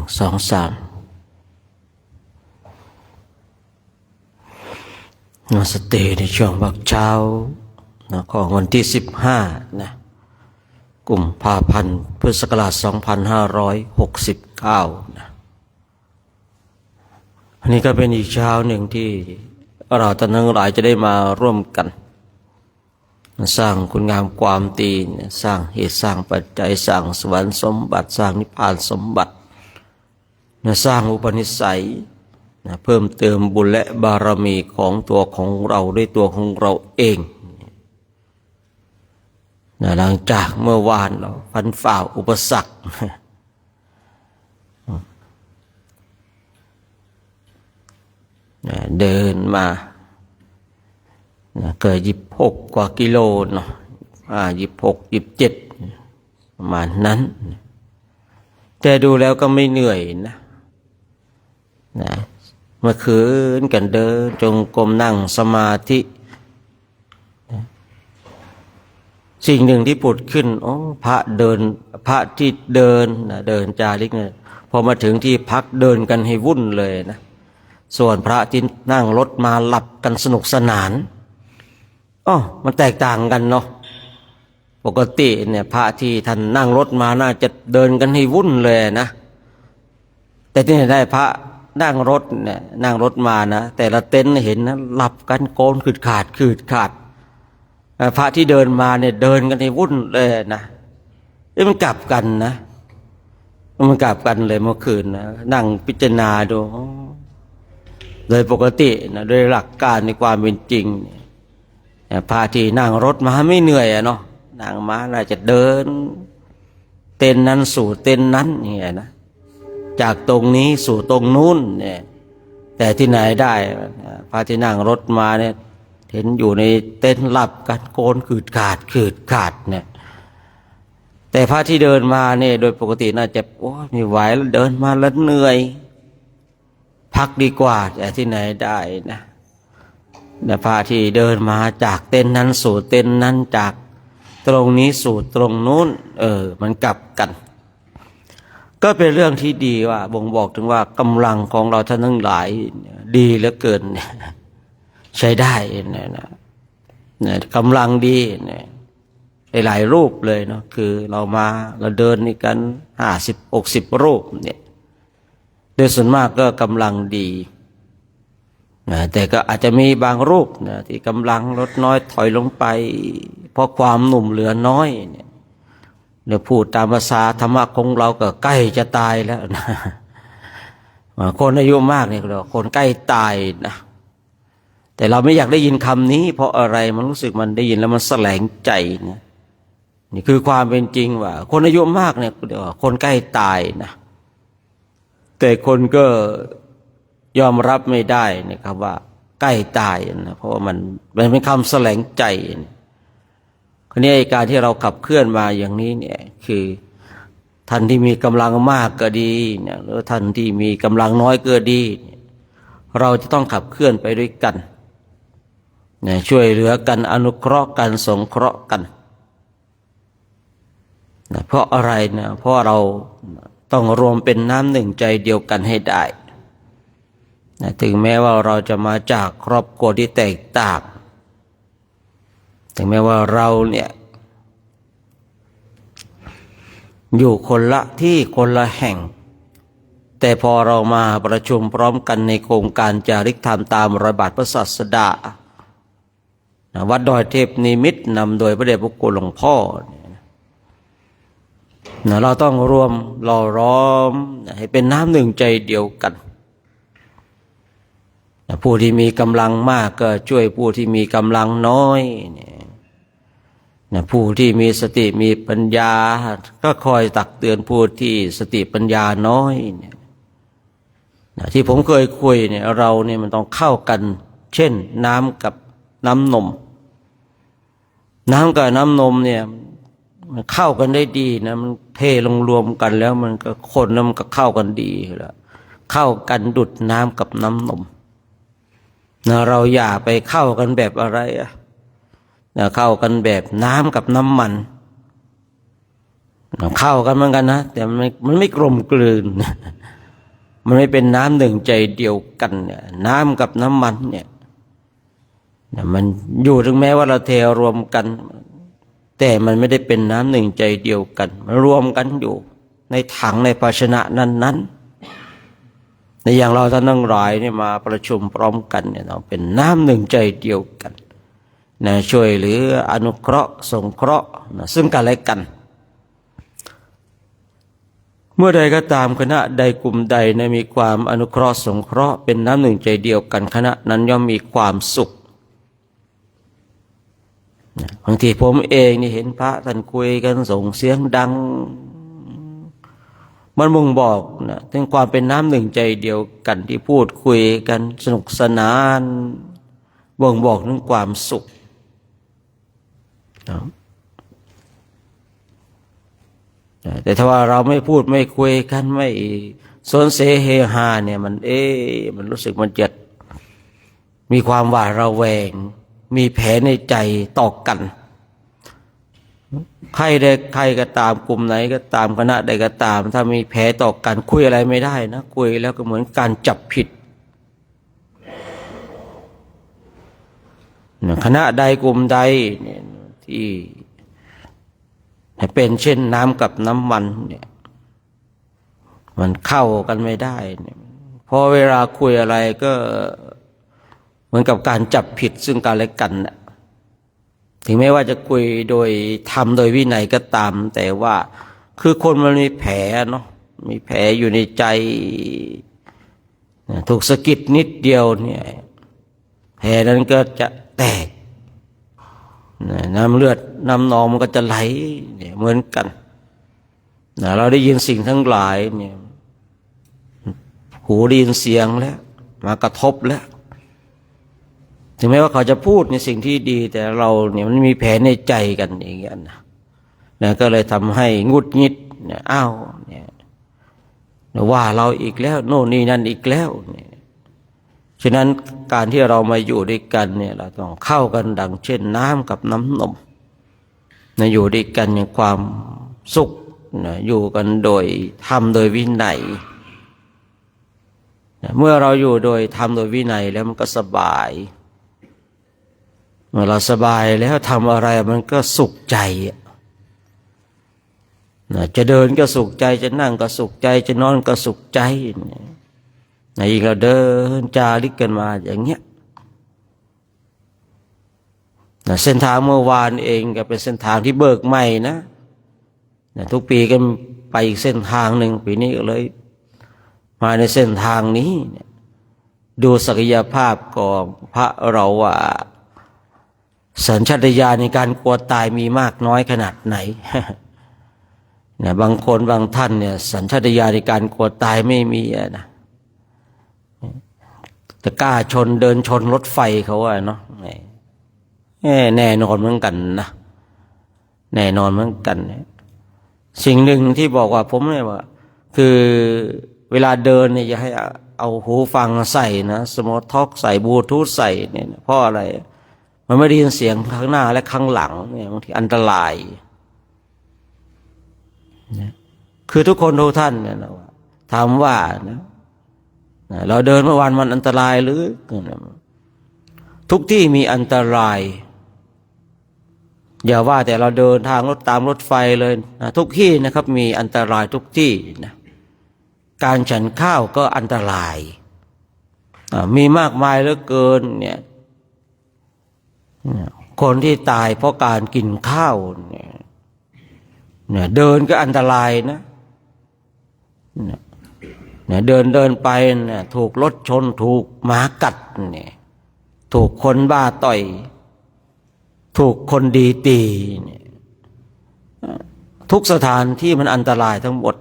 1 2 3นสเตย์ในช่วงบักเช้าของวันที่15กุมภาพันธ์พุทธศักราช2569อันนี้ก็เป็นอีกเช้าหนึ่งที่เราท่านทั้งหลายจะได้มาร่วมกันสร้างคุณงามความดีสร้างเหตุสร้างปัจจัยสร้างสวรรค์สมบัติสร้างนิพพานสมบัติสร้างอุปนิสัยเพิ่มเติมบุญและบารมีของตัวของเราด้วยตัวของเราเองหลังจากเมื่อวานเราฟันฝ่าอุปสรรคเดินมาเกิด26 กว่ากิโลเนาะ26 27ประมาณนั้นแต่ดูแล้วก็ไม่เหนื่อยนะเมื่อคืนกันเดินจงกรมนั่งสมาธิสิ่งหนึ่งที่ผุดขึ้นพระที่เดินจาริกเนี่ยพอมาถึงที่พักเดินกันให้วุ่นเลยนะส่วนพระที่นั่งรถมาหลับกันสนุกสนานมันแตกต่างกันเนาะปกติเนี่ยพระที่ท่านนั่งรถมาน่าจะเดินกันให้วุ่นเลยนะแต่ที่ได้พระนั่งรถมานะแต่ละเต็นท์เห็นนะหลับกันโกนขืดขาดพระที่เดินมาเนี่ยเดินกันให้วุ่นเลยนะมันกลับกันนะมันกลับกันเลยเมื่อคืนนะนั่งพิจารณาดูโดยปกตินะโดยหลักการในความเป็นจริงพระที่นั่งรถมาไม่เหนื่อยเนาะนั่งมาน่าจะเดินเต็นท์นั้นสู่เต็นท์นั้นอย่างเงี้ยนะจากตรงนี้สู่ตรงนู้นเนี่ยแต่ที่ไหนได้พระที่นั่งรถมาเนี่ยเห็นอยู่ในเต็นท์หลับกันโกนขืดขาดเนี่ยแต่พระที่เดินมาเนี่ยโดยปกติน่าจะไม่ไหวแล้วเดินมาแล้วเหนื่อยพักดีกว่าแต่ที่ไหนได้นะพระที่เดินมาจากเต็นท์นั้นสู่เต็นท์นั้นจากตรงนี้สู่ตรงนู้นมันกลับกันก็เป็นเรื่องที่ดีว่าบ่งบอกถึงว่ากำลังของเราท่านทั้งหลายดีเหลือเกินใช้ได้นะกำลังดีหลายรูปเลยเนาะคือเราเดินนี่กัน50-60 รูปเนี่ยโดยส่วนมากก็กำลังดีแต่ก็อาจจะมีบางรูปนะที่กำลังลดน้อยถอยลงไปเพราะความหนุ่มเหลือน้อยเนี่ยพูดตามภาษาธรรมะของเราก็ใกล้จะตายแล้วนะคนอายุมากเนี่ยเราคนใกล้ตายนะแต่เราไม่อยากได้ยินคำนี้เพราะอะไรมันรู้สึกมันได้ยินแล้วมันแสลงใจนะนี่คือความเป็นจริงว่าคนอายุมากเนี่ยคนใกล้ตายนะแต่คนก็ยอมรับไม่ได้นะครับว่าใกล้ตายนะเพราะว่ามันเป็นคำแสลงใจคนนี้การที่เราขับเคลื่อนมาอย่างนี้เนี่ยคือท่านที่มีกำลังมากก็ดีเนี่ยหรือท่านที่มีกำลังน้อยก็ดีเราจะต้องขับเคลื่อนไปด้วยกันช่วยเหลือกันอนุเคราะห์กันสงเคราะห์กันเพราะอะไรนะเพราะเราต้องรวมเป็นน้ำหนึ่งใจเดียวกันให้ได้ถึงแม้ว่าเราจะมาจากครอบครัวที่แตกต่างถึงแม้ว่าเราเนี่ยอยู่คนละที่คนละแห่งแต่พอเรามาประชุมพร้อมกันในโครงการจาริกธรรมตามรอยบาทพระศาสดาวัดดอยเทพนิมิตรนำโดยพระเดชพระคุณหลวงพ่อเราต้องรวมหล่อล้อมให้เป็นน้ำหนึ่งใจเดียวกันผู้ที่มีกำลังมากก็ช่วยผู้ที่มีกำลังน้อยผู้ที่มีสติมีปัญญาก็คอยตักเตือนผู้ที่สติปัญญาน้อยที่ผมเคยคุยเนี่ยเราเนี่ยมันต้องเข้ากันเช่นน้ำกับน้ำนมกับน้ำนมเนี่ยมันเข้ากันได้ดีนะมันเทลงรวมกันแล้วมันก็คนแล้วมันก็เข้ากันดีแล้วเข้ากันดุจน้ำกับน้ำนมเราอย่าไปเข้ากันแบบอะไรเข้ากันแบบน้ำกับน้ำมันเข้ากันเหมือนกันนะแต่มันไม่กลมกลืน มันไม่เป็นน้ำหนึ่งใจเดียวกันเนี่ยน้ำกับน้ำมันเนี่ยมันอยู่ถึงแม้ว่าเราเทรวมกันแต่มันไม่ได้เป็นน้ำหนึ่งใจเดียวกันมันรวมกันอยู่ในถังในภาชนะนั้นๆในอย่างเราท่านทั้งหลายเนี่ยมาประชุมพร้อมกันเนี่ยเราเป็นน้ำหนึ่งใจเดียวกันนะช่วยเหลืออนุเคราะห์สงเคราะห์นะซึ่งกันและกันเมื่อใดก็ตามคณะใดกลุ่มใดนะมีความอนุเคราะห์สงเคราะห์เป็นน้ำหนึ่งใจเดียวกันคณะนั้นย่อมมีความสุขบางทีผมเองนี่เห็นพระท่านคุยกันส่งเสียงดังมันบ่งบอกนะถึงความเป็นน้ำหนึ่งใจเดียวกันที่พูดคุยกันสนุกสนานบ่งบอกถึงความสุขนะแต่ถ้าว่าเราไม่พูดไม่คุยกันไม่สนเสเฮฮาเนี่ยมันรู้สึกมันจะมีความหวาดระแวงมีแผลในใจต่อกันใครก็ตามกลุ่มไหนก็ตามคณะใดก็ตามถ้ามีแผลต่อกันคุยอะไรไม่ได้นะคุยแล้วก็เหมือนการจับผิดคณะใดกลุ่มใดเนี่ยที่เป็นเช่นน้ำกับน้ำมันเนี่ยมันเข้ากันไม่ได้เนี่ยพอเวลาคุยอะไรก็เหมือนกับการจับผิดซึ่งกันและกันนะถึงแม้ว่าจะคุยโดยธรรมโดยวินัยก็ตามแต่ว่าคือคนมันมีแผลเนาะมีแผลอยู่ในใจถูกสะกิดนิดเดียวเนี่ยแผลนั้นก็จะแตกน้ำเลือดน้ำนองมันก็จะไหลเนี่ยเหมือนกันเราได้ยินสิ่งทั้งหลายเนี่ยหูได้ยินเสียงแล้วมากระทบแล้วถึงแม้ว่าเขาจะพูดในสิ่งที่ดีแต่เราเนี่ยมันมีแผลในใจกันอย่างเงี้ยนะก็เลยทำให้งุดหงิดเนี่ยอ้าวเนี่ยว่าเราอีกแล้วโน่นนี่นั่นอีกแล้วเนี่ยฉะนั้นการที่เรามาอยู่ด้วยกันเนี่ยเราต้องเข้ากันดังเช่นน้ำกับน้ำนมนะอยู่ด้วยกันอย่างความสุขนะอยู่กันโดยธรรมโดยวินัยนะเมื่อเราอยู่โดยธรรมโดยวินัยแล้วมันก็สบายเมื่อเราสบายแล้วทำอะไรมันก็สุขใจนะจะเดินก็สุขใจจะนั่งก็สุขใจจะนอนก็สุขใจนะอีกเราเดินจาริกกันมาอย่างเงี้ยนะเส้นทางเมื่อวานเองก็เป็นเส้นทางที่เบิกใหม่นะทุกปีก็ไปอีกเส้นทางหนึ่งปีนี้ก็เลยมาในเส้นทางนี้ดูศักยภาพของพระเราว่าสัญชาตญาณในการกลัวตายมีมากน้อยขนาดไหนเนี่ยบางคนบางท่านเนี่ยสัญชาตญาณในการกลัวตายไม่มีนะแต่กล้าชนเดินชนรถไฟเขาว่าเนาะแน่นอนเหมือนกันนะแน่นอนเหมือนกันสิ่งหนึ่งที่บอกว่าผมเนี่ยว่าคือเวลาเดินเนี่ยอย่าให้เอาหูฟังใส่นะสมาร์ทท็อกใส่บลูทูธใส่เนี่ยเพราะอะไรมันไม่ได้ยินเสียงข้างหน้าและข้างหลังเนี่ยบางทีอันตรายคือทุกคนทุกท่านเนี่ยนะถามว่านะเราเดินเมื่อวานมันอันตรายหรือทุกที่มีอันตรายอย่าว่าแต่เราเดินทางตามรถไฟเลยนะทุกที่นะครับมีอันตรายทุกที่นะการฉันข้าวก็อันตรายมีมากมายเหลือเกินเนี่ยคนที่ตายเพราะการกินข้าวเนี่ยเดินก็อันตรายนะเนี่ยเดินไปเนี่ยถูกรถชนถูกหมากัดเนี่ยถูกคนบ้าต่อยถูกคนดีตีเนี่ยทุกสถานที่มันอันตรายทั้งหมด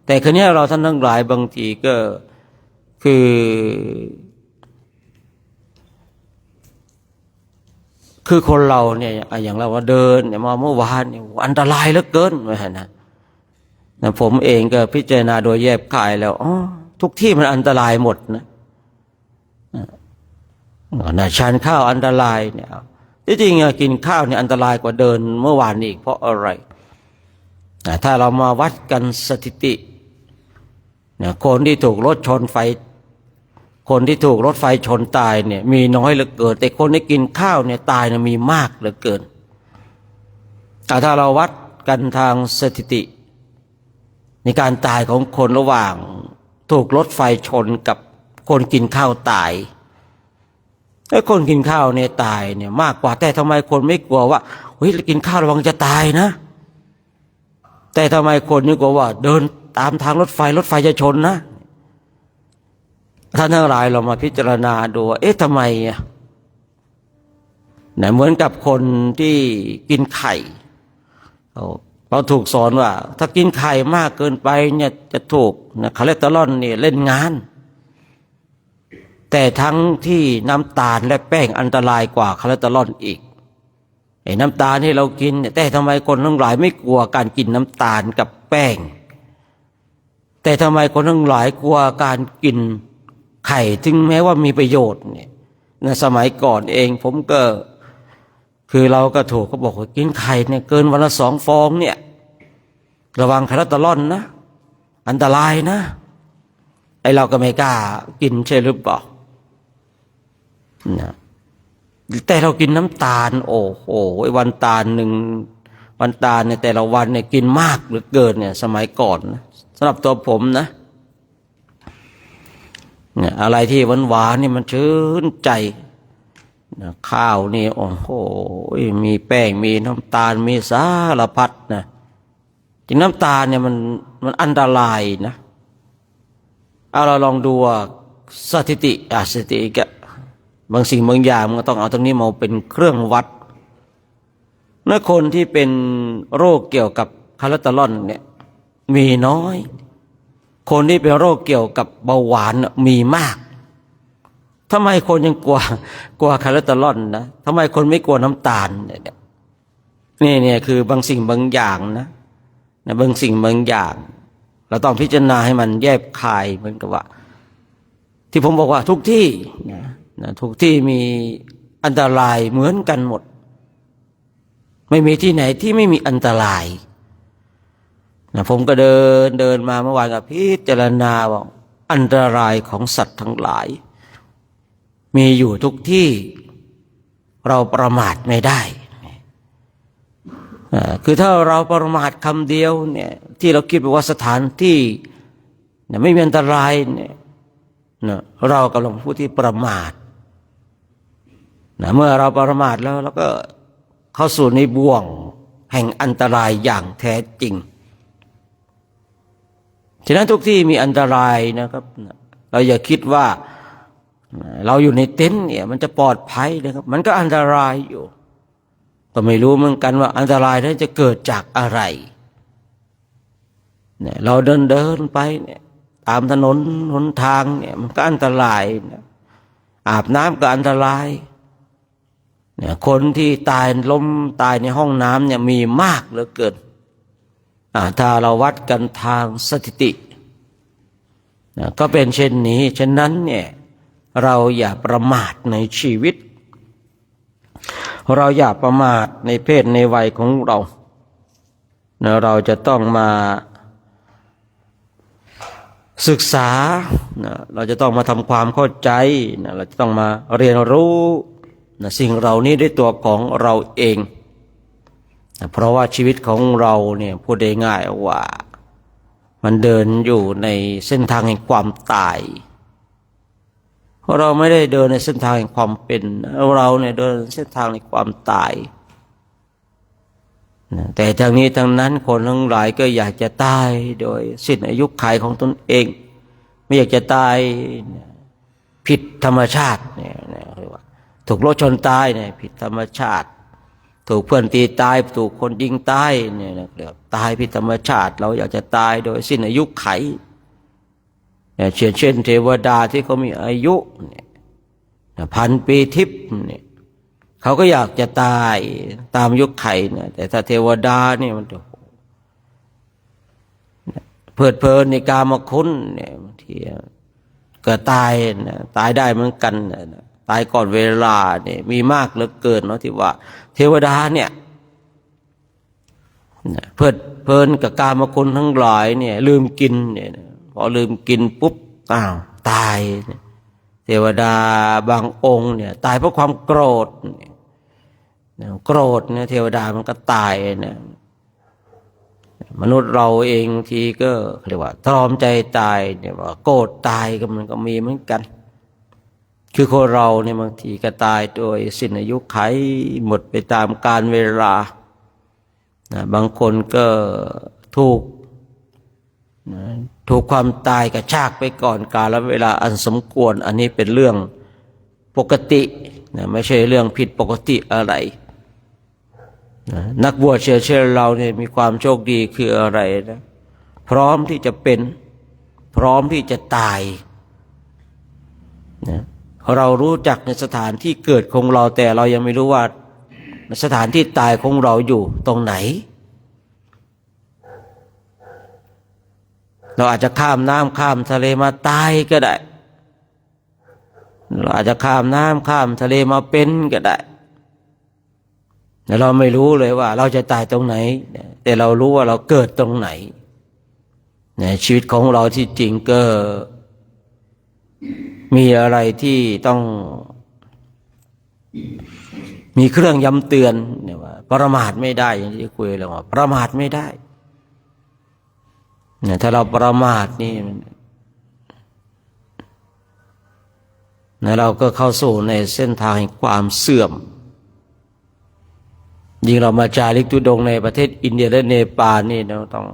แต่คราวนี้เราท่านทั้งหลายบางทีก็คือคนเราเนี่ยอย่างเราว่าเดินเนี่ยมาเมื่อวานเนี่ยอันตรายเหลือเกินนะผมเองก็พิจารณาโดยแยบคายแล้วทุกที่มันอันตรายหมดนะชันข้าวอันตรายเนี่ยที่จริงกินข้าวเนี่ยอันตรายกว่าเดินเมื่อวานอีกเพราะอะไรถ้าเรามาวัดกันสถิติ นะคนที่ถูกรถชนชนตายเนี่ยมีน้อยเหลือเกินแต่คนที่กินข้าวเนี่ยตายเนี่ยมีมากเหลือเกินถ้าเราวัดกันทางสถิติในการตายของคนระหว่างถูกรถไฟชนกับคนกินข้าวตายไอ้คนกินข้าวเนี่ยตายเนี่ยมากกว่าแต่ทำไมคนไม่กลัวว่าเฮ้ยกินข้าวระวังจะตายนะแต่ทำไมคนนี่กลัวว่าเดินตามทางรถไฟจะชนนะท่านทั้งหลายเรามาพิจารณาดูว่าทำไมเหมือนกับคนที่กินไข่เราถูกสอนว่าถ้ากินไข่มากเกินไปเนี่ยจะถูกคอเลสเตอรอลเนี่ยเล่นงานแต่ทั้งที่น้ำตาลและแป้งอันตรายกว่าคอเลสเตอรอลอีกน้ำตาลที่เรากินแต่ทำไมคนทั้งหลายไม่กลัวการกินน้ำตาลกับแป้งแต่ทำไมคนทั้งหลายกลัวการกินไข่ถึงแม้ว่ามีประโยชน์เนี่ยในสมัยก่อนเองผมก็คือเราก็ถูกเขาบอกว่ากินไข่เนี่ยเกินวันละ2 ฟองเนี่ยระวังคอเลสเตอรอลนะอันตรายนะเราก็ไม่กล้ากินใช่หรือเปล่านะแต่เรากินน้ำตาลโอ้โหวันตาลเนี่ยแต่ละวันเนี่ยกินมากเหลือเกินเนี่ยสมัยก่อนนะสำหรับตัวผมนะเนี่ยอะไรที่หวานนี่มันชื่นใจนะข้าวนี่โอ้โหมีแป้งมีน้ำตาลมีสารพัดนะจริงน้ำตาลเนี่ยมันอันตรายนะเราลองดูสถิติก็บางสิ่งบางอย่างมันก็ต้องเอาตรงนี้มาเป็นเครื่องวัดเมื่อคนที่เป็นโรคเกี่ยวกับคอเลสเตอรอลเนี่ยมีน้อยคนที่เป็นโรคเกี่ยวกับเบาหวานมีมากทำไมคนยังกลัวคอเลสเตอรอลนะทำไมคนไม่กลัวน้ำตาลเนี่ยคือบางสิ่งบางอย่างนะบางสิ่งบางอย่างเราต้องพิจารณาให้มันแยบคายเหมือนกับว่าที่ผมบอกว่าทุกที่ทุกที่มีอันตรายเหมือนกันหมดไม่มีที่ไหนที่ไม่มีอันตรายผมก็เดินมาเมื่อวานกับพิจารณาว่าอันตรายของสัตว์ทั้งหลายมีอยู่ทุกที่เราประมาทไม่ได้คือถ้าเราประมาทคำเดียวเนี่ยที่เราคิดว่าสถานที่ไม่มีอันตรายเนี่ยเรากำลังผู้ที่ประมาทเมื่อเราประมาทแล้วเราก็เข้าสู่ในบ่วงแห่งอันตรายอย่างแท้จริงฉะนั้นทุกที่มีอันตรายนะครับเราอย่าคิดว่าเราอยู่ในเต็นท์เนี่ยมันจะปลอดภัยนะครับมันก็อันตรายอยู่ก็ไม่รู้เหมือนกันว่าอันตรายนั้นจะเกิดจากอะไรเนี่ยเราเดินไปเนี่ยตามถนนหนทางเนี่ยมันก็อันตรายนะอาบน้ำก็อันตรายเนี่ยคนที่ล้มตายในห้องน้ำเนี่ยมีมากเหลือเกินถ้าเราวัดกันทางสถิติก็เป็นเช่นนี้ฉะนั้นเนี่ยเราอย่าประมาทในชีวิตเราอย่าประมาทในเพศในวัยของเราจะต้องมาศึกษาเราจะต้องมาทำความเข้าใจเราจะต้องมาเรียนรู้สิ่งเหล่านี้ด้วยตัวของเราเองเพราะว่าชีวิตของเราเนี่ยพูดได้ง่ายว่ามันเดินอยู่ในเส้นทางแห่งความตายเพราะเราไม่ได้เดินในเส้นทางแห่งความเป็นเราเนี่ยเดินเส้นทางในความตายแต่ทางนี้ทางนั้นคนทั้งหลายก็อยากจะตายโดยสิ้นอายุขัยของตนเองไม่อยากจะตายผิดธรรมชาติเนี่ยเรียกว่าถูกรถชนตายเนี่ยผิดธรรมชาติถูกเพื่อนตีตายถูกคนยิงตายเนี่ยเรียกตายผิดธรรมชาติเราอยากจะตายโดยสิ้นอายุขัยเช่นเทวดาที่เขามีอายุเนี่ย1,000 ปีทิพย์เนี่ยเขาก็อยากจะตายตามยุคไข่เนี่ยแต่ถ้าเทวดาเนี่ยมันเพลิดเพลินในกามคุณเนี่ยบางทีก็ตายได้เหมือนกันตายก่อนเวลาเนี่ยมีมากเหลือเกินเนาะที่ว่าเทวดาเนี่ยเพลิดเพลินกับกามคุณทั้งหลายเนี่ยลืมกินเนี่ย อลืมกินปุ๊บอ้าวตายเทวดาบางองค์เนี่ยตายเพราะความโกรธโกรธเนี่ยเทวดามันก็ตายเนี่ยมนุษย์เราเองทีก็เรียกว่าตรอมใจตายเนี่ยว่าโกรธตายก็มันก็มีเหมือนกันคือคนเราเนี่ยบางทีก็ตายโดยสิ้นอายุขัยหมดไปตามกาลเวลาบางคนก็ถูกความตายกระชากไปก่อนกาลเวลาอันสมควรอันนี้เป็นเรื่องปกติไม่ใช่เรื่องผิดปกติอะไรนักบวชเชื่อเราเนี่ยมีความโชคดีคืออะไรนะพร้อมที่จะเป็นพร้อมที่จะตายนะเรารู้จักในสถานที่เกิดของเราแต่เรายังไม่รู้ว่าสถานที่ตายของเราอยู่ตรงไหนเราอาจจะข้ามน้ำข้ามทะเลมาตายก็ได้เราอาจจะข้ามน้ำข้ามทะเลมาเป็นก็ได้แต่เราไม่รู้เลยว่าเราจะตายตรงไหนแต่เรารู้ว่าเราเกิดตรงไหนชีวิตของเราที่จริงก็มีอะไรที่ต้องมีเครื่องย้ำเตือนเนี่ยว่าประมาทไม่ได้อย่างที่คุยแล้วว่าประมาทไม่ได้เนี่ยถ้าเราประมาทนี่เราก็เข้าสู่ในเส้นทางแห่งความเสื่อมยิ่งเรามาจาริกธุดงค์ในประเทศอินเดียและเนปาลนี่เราต้อง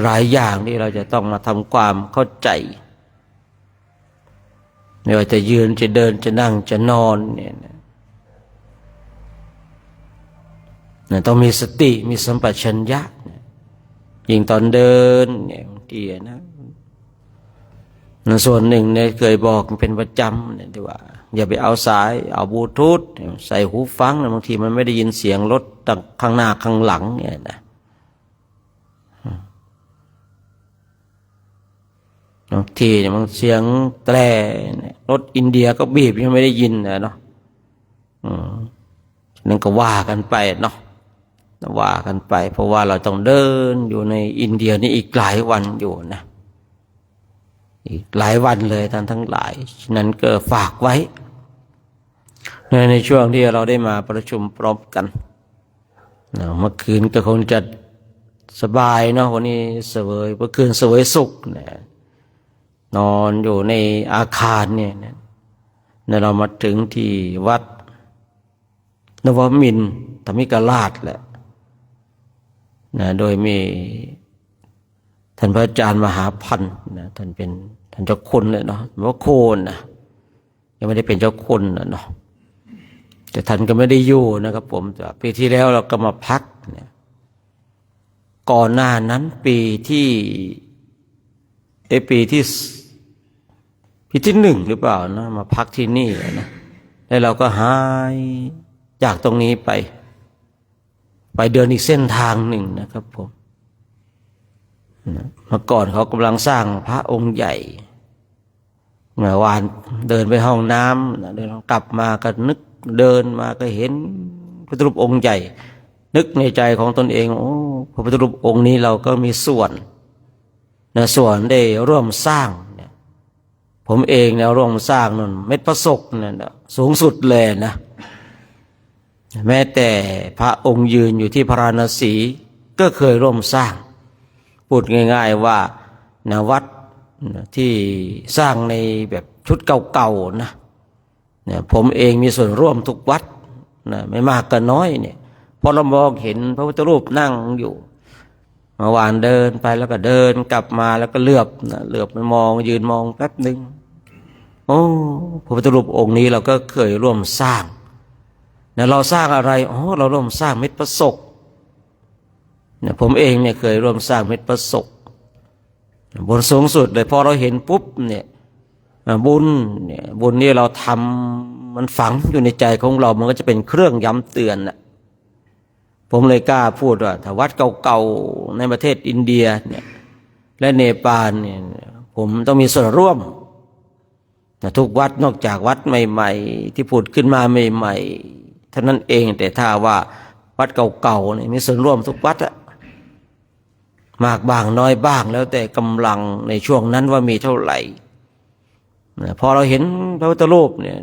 หลายอย่างที่เราจะต้องมาทำความเข้าใจไม่ว่าจะยืนจะเดินจะนั่งจะนอนเนี่ยต้องมีสติมีสัมปชัญญะยิ่งตอนเดินเนี่ยบางทีนะส่วนหนึ่งเนี่ยเคยบอกเป็นประจำเนี่ยที่ว่าอย่าไปเอาสายเอาบลูทูธใส่หูฟังบางทีมันไม่ได้ยินเสียงรถข้างหน้าข้างหลังเนี่ยนะบางทีเนี่ยมันเสียงแตรรถอินเดียก็บีบยังไม่ได้ยินเนาะนั่นก็ว่ากันไปเนาะว่ากันไปเพราะว่าเราต้องเดินอยู่ในอินเดียนี่อีกหลายวันอยู่นะอีกหลายวันเลยท่านทั้งหลายฉะนั้นก็ฝากไว้ในช่วงที่เราได้มาประชุมพร้อมกันเมื่อคืนก็คงจะสบายเนาะวันนี้เมื่อคืนเสวยสุขนอนอยู่ในอาคารเนี่ยเรามาถึงที่วัดนวมินทร์ธรรมิกราชแหละโดยมีท่านพระอาจารย์มหาพันธ์ท่านเจ้าคุณเลยเนาะว่าโคนยังไม่ได้เป็นเจ้าคุณเนาะแต่ท่านก็ไม่ได้อยู่นะครับผมปีที่แล้วเราก็มาพักก่อนหน้านั้นปีที่หนึ่งหรือเปล่านะมาพักที่นี่นะแล้วเราก็หายจากตรงนี้ไปเดินอีกเส้นทางหนึ่งนะครับผมเมื่อก่อนเขากำลังสร้างพระองค์ใหญ่เมื่อวานเดินไปห้องน้ำเดินกลับมาก็นึกเดินมาก็เห็นพระพุทธรูปองค์ใหญ่นึกในใจของตนเองโอ้พระพุทธรูปองค์นี้เราก็มีส่วนได้ร่วมสร้างผมเองร่วมสร้างนั่นเม็ดพระศกสูงสุดเลยนะแม้แต่พระองค์ยืนอยู่ที่พระราณสีก็เคยร่วมสร้างพูดง่ายๆว่าวัดที่สร้างในแบบชุดเก่าๆนะผมเองมีส่วนร่วมทุกวัดไม่มากก็น้อยเนี่ยพอเรามองเห็นพระพุทธรูปนั่งอยู่เมื่อวานเดินไปแล้วก็เดินกลับมาแล้วก็เหลือบไปมองยืนมองแป๊บนึงโอ้พระพุทธรูปองค์นี้เราก็เคยร่วมสร้างเราสร้างอะไรเราร่วมสร้างเม็ดพระศกผมเองเนี่ยเคยร่วมสร้างเม็ดพระศกบนสูงสุดเลยพอเราเห็นปุ๊บเนี่ยบุญนี่เราทำมันฝังอยู่ในใจของเรามันก็จะเป็นเครื่องย้ำเตือนผมเลยกล้าพูดว่าถ้าวัดเก่าๆในประเทศอินเดียเนี่ยและเนปาลเนี่ยผมต้องมีส่วนร่วมทุกวัดนอกจากวัดใหม่ๆที่ผุดขึ้นมาใหม่ๆเท่านั้นเองแต่ถ้าว่าวัดเก่าๆเนี่ยมีส่วนร่วมทุกวัด มากบ้างน้อยบ้างแล้วแต่กำลังในช่วงนั้นว่ามีเท่าไหร่พอเราเห็นพระพุทธรูปเนี่ย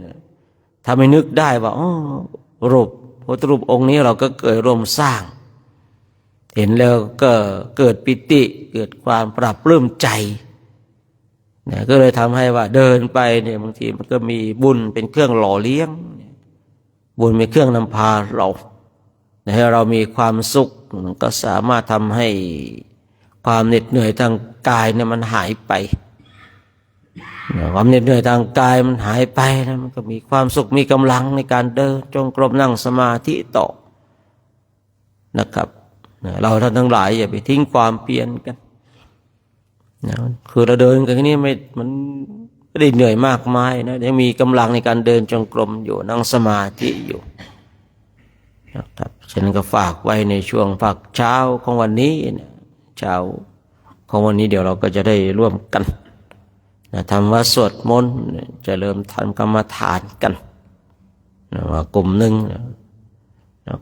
ทำให้นึกได้ว่าอ๋อรูปพระพุทธรูปองค์นี้เราก็เกิดร่วมสร้างเห็นแล้วก็เกิดปิติเกิดความปรับปลื้มใจนะก็เลยทำให้ว่าเดินไปเนี่ยบางทีมันก็มีบุญเป็นเครื่องหล่อเลี้ยงบุญเป็นเครื่องนำพาเราให้เรามีความสุขมันก็สามารถทำให้ความเหน็ดเหนื่อยทางกายเนี่ยมันหายไปความเหน็ดเหนื่อยทางกายมันหายไปนะมันก็มีความสุขมีกำลังในการเดินจงกรมนั่งสมาธิต่อนะครับเราท่านทั้งหลายอย่าไปทิ้งความเพียรกันนะคือเราเดินกันนี้มันไม่ได้เหนื่อยมากมายนะยังมีกำลังในการเดินจงกรมอยู่นั่งสมาธิอยู่นะครับฉันก็ฝากไว้ในช่วงภาคเช้าของวันนี้นะเช้าของวันนี้เดี๋ยวเราก็จะได้ร่วมกันนะทำวัดสวดมนต์จะเริ่มทำกรรมฐานกันนะว่ากลุ่มหนึ่ง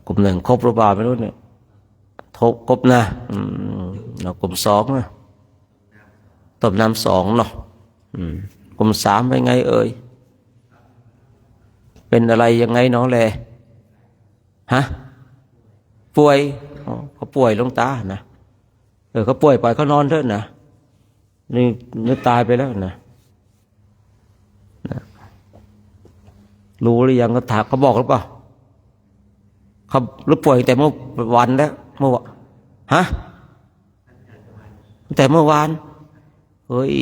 กลุ่มหนึ่งครบหรือเปล่าไม่รู้เนี่ยครบนะกลุ่มสองนะตบน้ำสองเนาะกลุ่มสามเป็นไงเอ่ยเป็นอะไรยังไงน้องแลฮะป่วยเขาป่วยลงตานะเขาป่วยไปเขานอนเถอะนะนี่ตายไปแล้วนะรู้หรือยังก็ถามเขาบอกหรือเปล่าเขาหรือป่วยแต่เมื่อวันแล้วเมื่อฮะแต่เมื่อวานเฮ้ย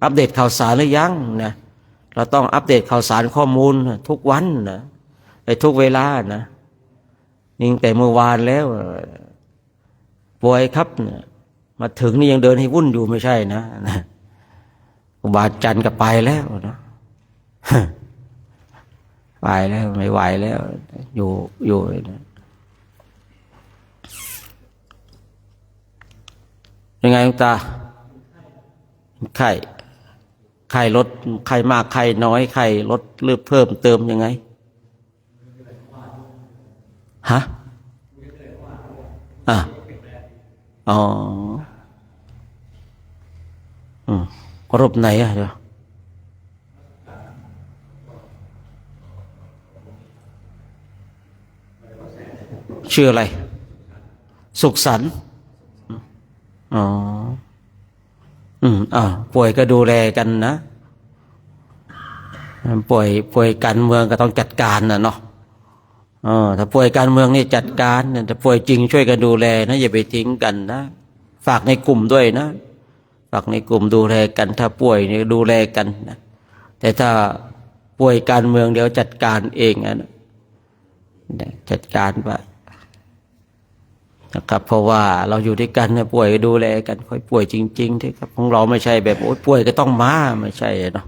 อัปเดตข่าวสารหรือยังนะเราต้องอัปเดตข่าวสารข้อมูลทุกวันนะทุกเวลานะนี่แต่เมื่อวานแล้วป่วยครับมาถึงนี่ยังเดินให้วุ่นอยู่ไม่ใช่นะบาดจันก็ไปแล้วนะไปแล้วไม่ไหวแล้วอยู่นะยังไงคุณตาไข้ลดไข้มากไข้น้อยไข้ลดหรือเพิ่มเติมยังไงฮะอ๋อรูปไหนอ่ะเดี๋ยวชื่ออะไรสุขสันต์อ๋อป่วยก็ดูแลกันนะป่วยการเมืองก็ต้องจัดการนะเนาะถ้าป่วยการเมืองนี่จัดการแต่ป่วยจริงช่วยกันดูแลนะอย่าไปทิ้งกันนะฝากในกลุ่มด้วยนะฝากในกลุ่มดูแลกันถ้าป่วยนี่ดูแลกันนะแต่ถ้าป่วยการเมืองเดี๋ยวจัดการเองนะจัดการไปนะครับเพราะว่าเราอยู่ด้วยกันเนี่ยป่วยก็ดูแลกันค่อยป่วยจริงๆที่ครับของเราไม่ใช่แบบโอ๊ยป่วยก็ต้องมาไม่ใช่เนาะ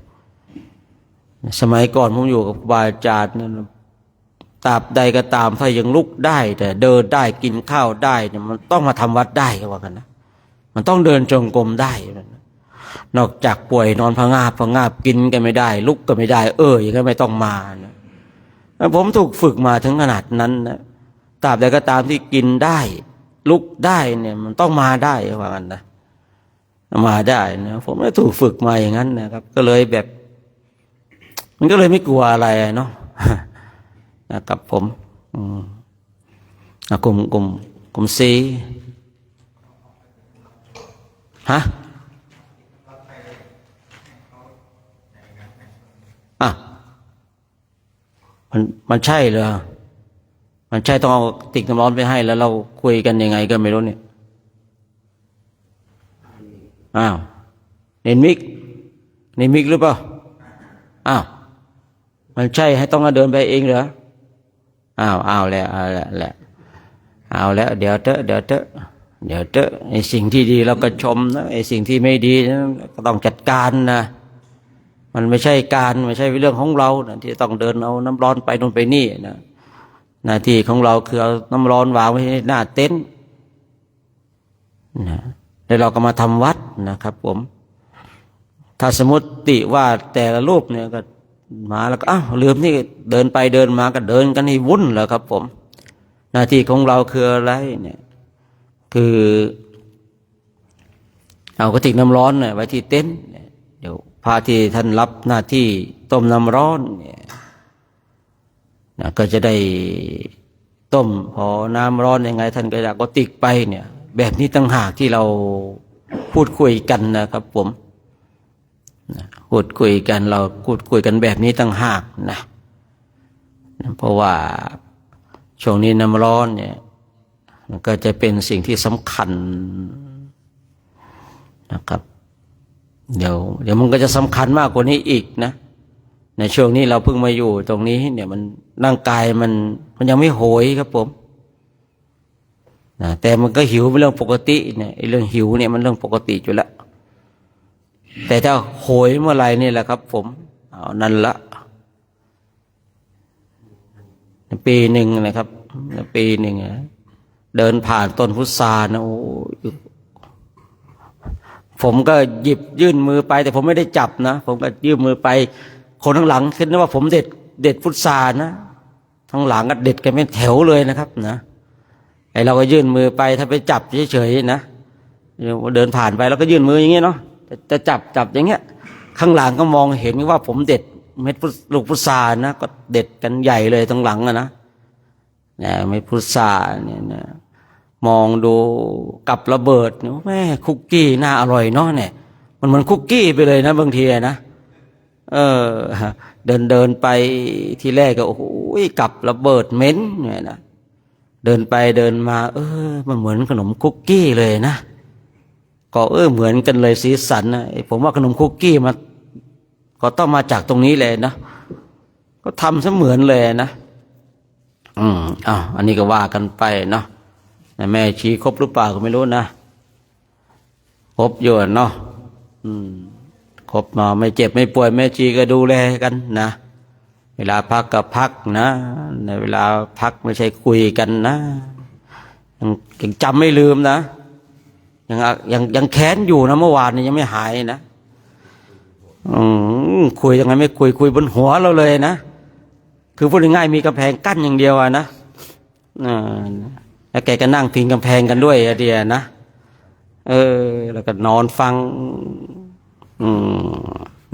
สมัยก่อนผมอยู่กับครูบาอาจารย์เนี่ยตราบใดก็ตามถ้ายังลุกได้แต่เดินได้กินข้าวได้เนี่ยมันต้องมาทำวัดได้ก็ว่ากันนะมันต้องเดินจงกรมได้นอกจากป่วยนอนพะงาบกินก็ไม่ได้ลุกก็ไม่ได้อย่างนั้นไม่ต้องมานะผมถูกฝึกมาถึงขนาดนั้นนะตราบใดก็ตามที่กินได้ลุกได้เนี่ยมันต้องมาได้ว่ากันนะมาได้นะผมไม่ถูกฝึกมาอย่างนั้นนะครับก็เลยแบบมันก็เลยไม่กลัวอะไรเนาะนะครับผมกลุ่มซีฮะมันใช่เหรอมันใช่ต้องเอาติ๊กน้ำร้อนไปให้แล้วเราคุยกันยังไงก็ไม่รู้เนี่ยเนมิกหรือเปล่ามันใช่ให้ต้องเดินไปเองเหรอเอาแล้วเดี๋ยวเถอะไอ้สิ่งที่ดีเราก็ชมนะไอ้สิ่งที่ไม่ดีนะก็ต้องจัดการนะมันไม่ใช่เรื่องของเรานะที่ต้องเดินเอาน้ำร้อนไปนู่นไปนี่นะหน้าที่ของเราคือเอาน้ำร้อนวางไว้หน้าเต็นท์นะแล้วเราก็มาทำวัดนะครับผมถ้าสมมติว่าแต่ละรูปเนี่ยก็มาแล้วก็ลืมนี่เดินไปเดินมาก็เดินกันให้วุ่นแล้วครับผมหน้าที่ของเราคืออะไรเนี่ยคือ เอากระติกน้ำร้อนไว้ที่เต็นท์เดี๋ยวพระที่ท่านรับหน้าที่ต้มน้ำร้อนเนี่ยก็จะได้ต้มพอน้ำร้อนยังไงท่านก็จะกระติกไปเนี่ยแบบนี้ต่างหากที่เราพูดคุยกันนะครับผมพูดคุยกันเราพูดคุยกันแบบนี้ต่างหากนะเพราะว่าช่วงนี้น้ำร้อนเนี่ยมันก็จะเป็นสิ่งที่สำคัญนะครับเดี๋ยวมันก็จะสำคัญมากกว่านี้อีกนะในช่วงนี้เราเพิ่งมาอยู่ตรงนี้เนี่ยมันร่างกายมันยังไม่โหยครับผมนะแต่มันก็หิวเป็นเรื่องปกติเนี่ยไอ้เรื่องหิวเนี่ยมันเรื่องปกติอยู่แล้วแต่ถ้าโหยเมื่อไหร่นี่แหละครับผมเอานั่นละปีหนึ่งนะครับปีหนึ่งเดินผ่านต้นพุทรานะโอ้ผมก็หยิบยื่นมือไปแต่ผมไม่ได้จับนะผมก็ยื่นมือไปคนข้างหลังคิดว่าผมเด็ดพุทรานะทั้งหลังก็เด็ดกันเป็นแถวเลยนะครับนะไอเราก็ยื่นมือไปถ้าไปจับเฉยๆนะเดินผ่านไปแล้วก็ยื่นมืออย่างเงี้ยเนาะจะจับอย่างเงี้ยข้างหลังก็มองเห็นว่าผมเด็ดเม็ดลูกพุทรานะก็เด็ดกันใหญ่เลยทั้งหลังนะเม็ดพุทราเนี่ยนะมองดูกับระเบิดแม่คุกกี้น่าอร่อยเนาะเนี่ยมันเหมือนคุกกี้ไปเลยนะบางทีนะเดินไปทีแรกก็โอ้โหกับระเบิดเหม็นเนี่ยนะเดินไปเดินมามันเหมือนขนมคุกกี้เลยนะก็เหมือนกันเลยสีสันนะผมว่าขนมคุกกี้มันก็ต้องมาจากตรงนี้เลยนะก็ทำเสมือนเลยนะอันนี้ก็ว่ากันไปเนาะแม่ชีครบหรือเปล่าก็ไม่รู้นะครบอยู่เนาะครบมาไม่เจ็บไม่ป่วยแม่ชีก็ดูแลกันนะเวลาพักก็พักนะในเวลาพักไม่ใช่คุยกันนะยังจำไม่ลืมนะยังแค้นอยู่นะเมื่อวานนี้ยังไม่หายนะคุยยังไงไม่คุยบนหัวเราเลยนะคือพูดง่ายๆมีกำแพงกั้นอย่างเดียวนะแล้วแกก็นั่งพิงกำแพงกันด้วยเดียนะแล้วก็นอนฟัง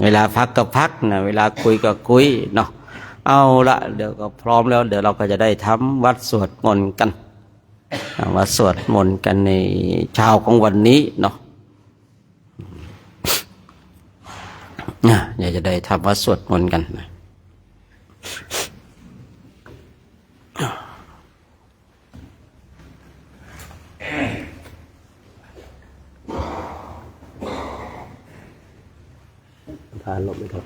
เวลาพักก็พักนะเวลาคุยก็คุยเนาะเอาละเดี๋ยวก็พร้อมแล้วเดี๋ยวเราก็จะได้ทำวัดสวดมนต์กันวัดสวดมนต์กันในเช้าของวันนี้เนาะเดี๋ยวจะได้ทำวัดสวดมนต์กันผ่านลบไหมครับ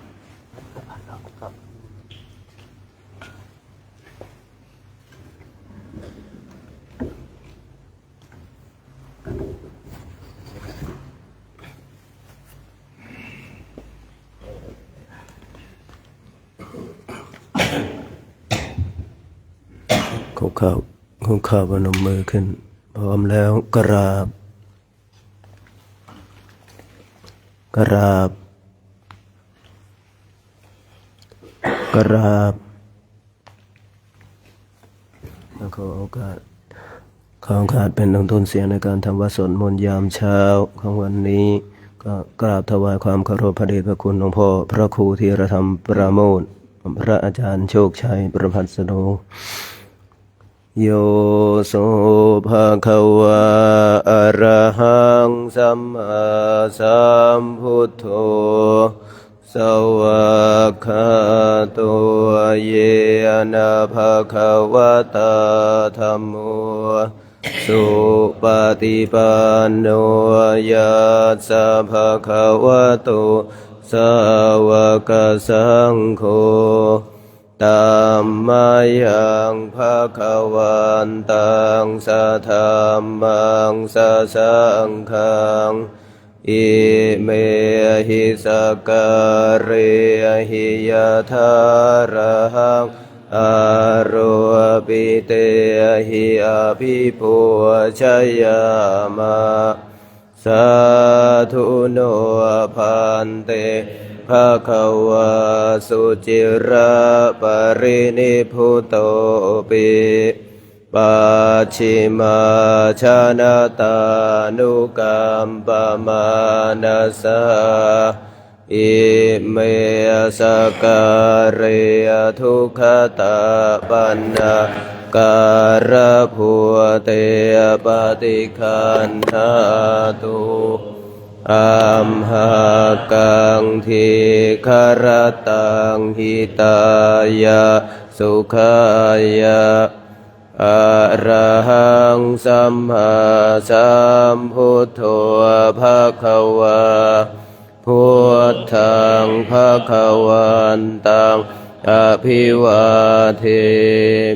ผ่านลบครับคุกเข่าพนมมือขึ้นพร้อมแล้วกราบขอโอกาสเป็นต้นเสียงในการทำวัดสวดมนต์ยามเช้าของวันนี้ก็กราบถวายความเคารพพระเดชพระคุณหลวงพ่อพระครูธีรธรรมปราโมทย์พระอาจารย์โชคชัยประภัสโนโยโสภะคะวะอะระหังสัมมาสัมพุทโธสวากขาโตเยนะภะคะวะตาธัมโมสุปฏิปันโนยัสสะภะคะวะโตสาวกสังโฆธัมมายังภะคะวันตังสะธัมมังสะสังฆังอิเมหิสการเรหิยะทาระหังอาโรปิเตหิอาภิปุชยามะสาธุโนพันเตภะคะวะสุจิระปรินิพพุโตปิป ปัจฉิมาชนะตานุกัมปมานัสสะอิเมสการยทุกขตาปันนาการภูเตปฏิคันธาตุอัมหากังทิคารตังหิตายะสุขายะอะระหังสัมมาสัมพุทโธภะคะวาพุทธังภะคะวันตังอภิวาเท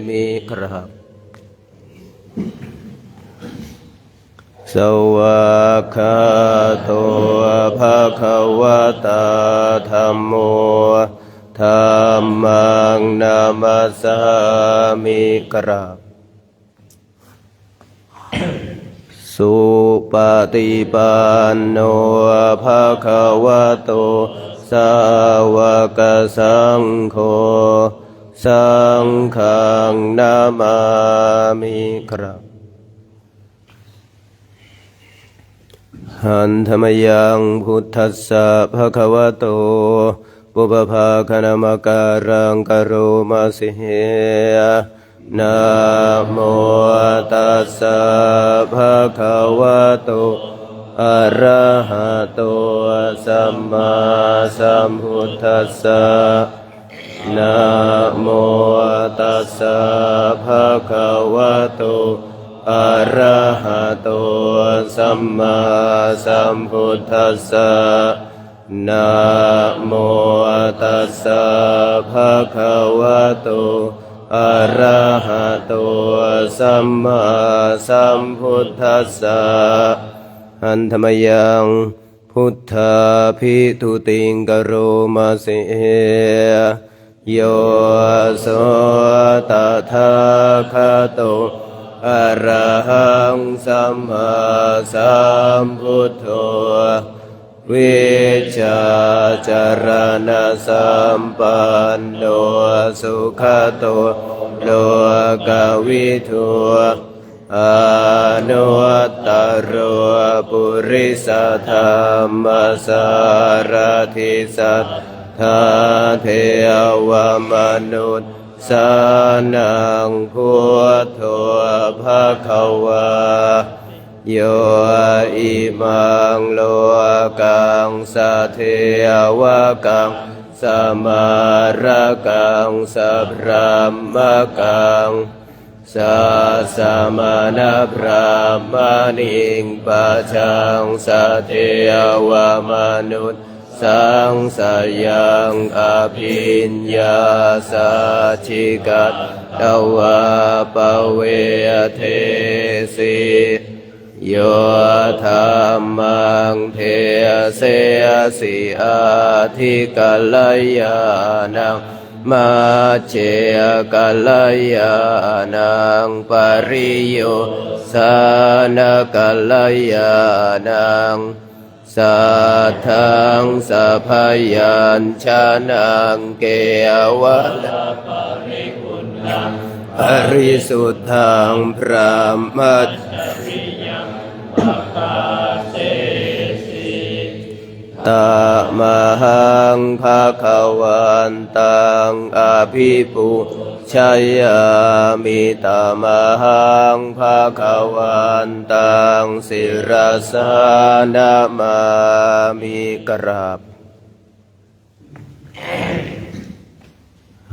มิครับสวากขาโตภะคะวะตาธัมโมธัมมังนามัสสามิครับสุปฏิปันโนภะคะวะโตสาวกสังโฆสังฆังนามามิครับหันธรรมยังพุทธัสสะภะคะวะโตปุพพาคณมการังกโรมาสิเหนะโมตัสสะภะคะวะโตอะระหะโตสัมมาสัมพุทธัสสะนะโมตัสสะภะคะวะโตอะระหะโตสัมมาสัมพุทธัสสะนะโมตัสสะภะคะวะโตอะระหะโตสัมมาสัมพุทธัสสะหันธรรมยังพุทธาภิทุติงกโรมาสิโยโสตถาคโตอะระหังสัมมาสัมพุทโธวิชชาจารณะสัมปันโนสุขโตโลกวิทูอนุตตรปุริสธรรมสารถิสัทธาเทวมนุษย์สานังพุทโธภะคะวาโยอิมังโลกังสัทเทวกังสมาระกังสัพพะมะกังสัสสะมานะพระมานิงปัจจังสัทเทวมนุษย์สังสยังอภิญญาสัจฉิกัตตวะปเวเทสิโยธรรมังเทเสสิอาทิกัลยานังมัจเจกัลยานังปริโยสานกัลยานังสัทธังสัพพยัญชนะเกวะละปริปุณังปริสุทธังพระมัจจริยังปกาเสสิตมหังภะคะวันตังอภิปุชัยยามิตมหังภะคะวันตังศิรสานะมามิกราบ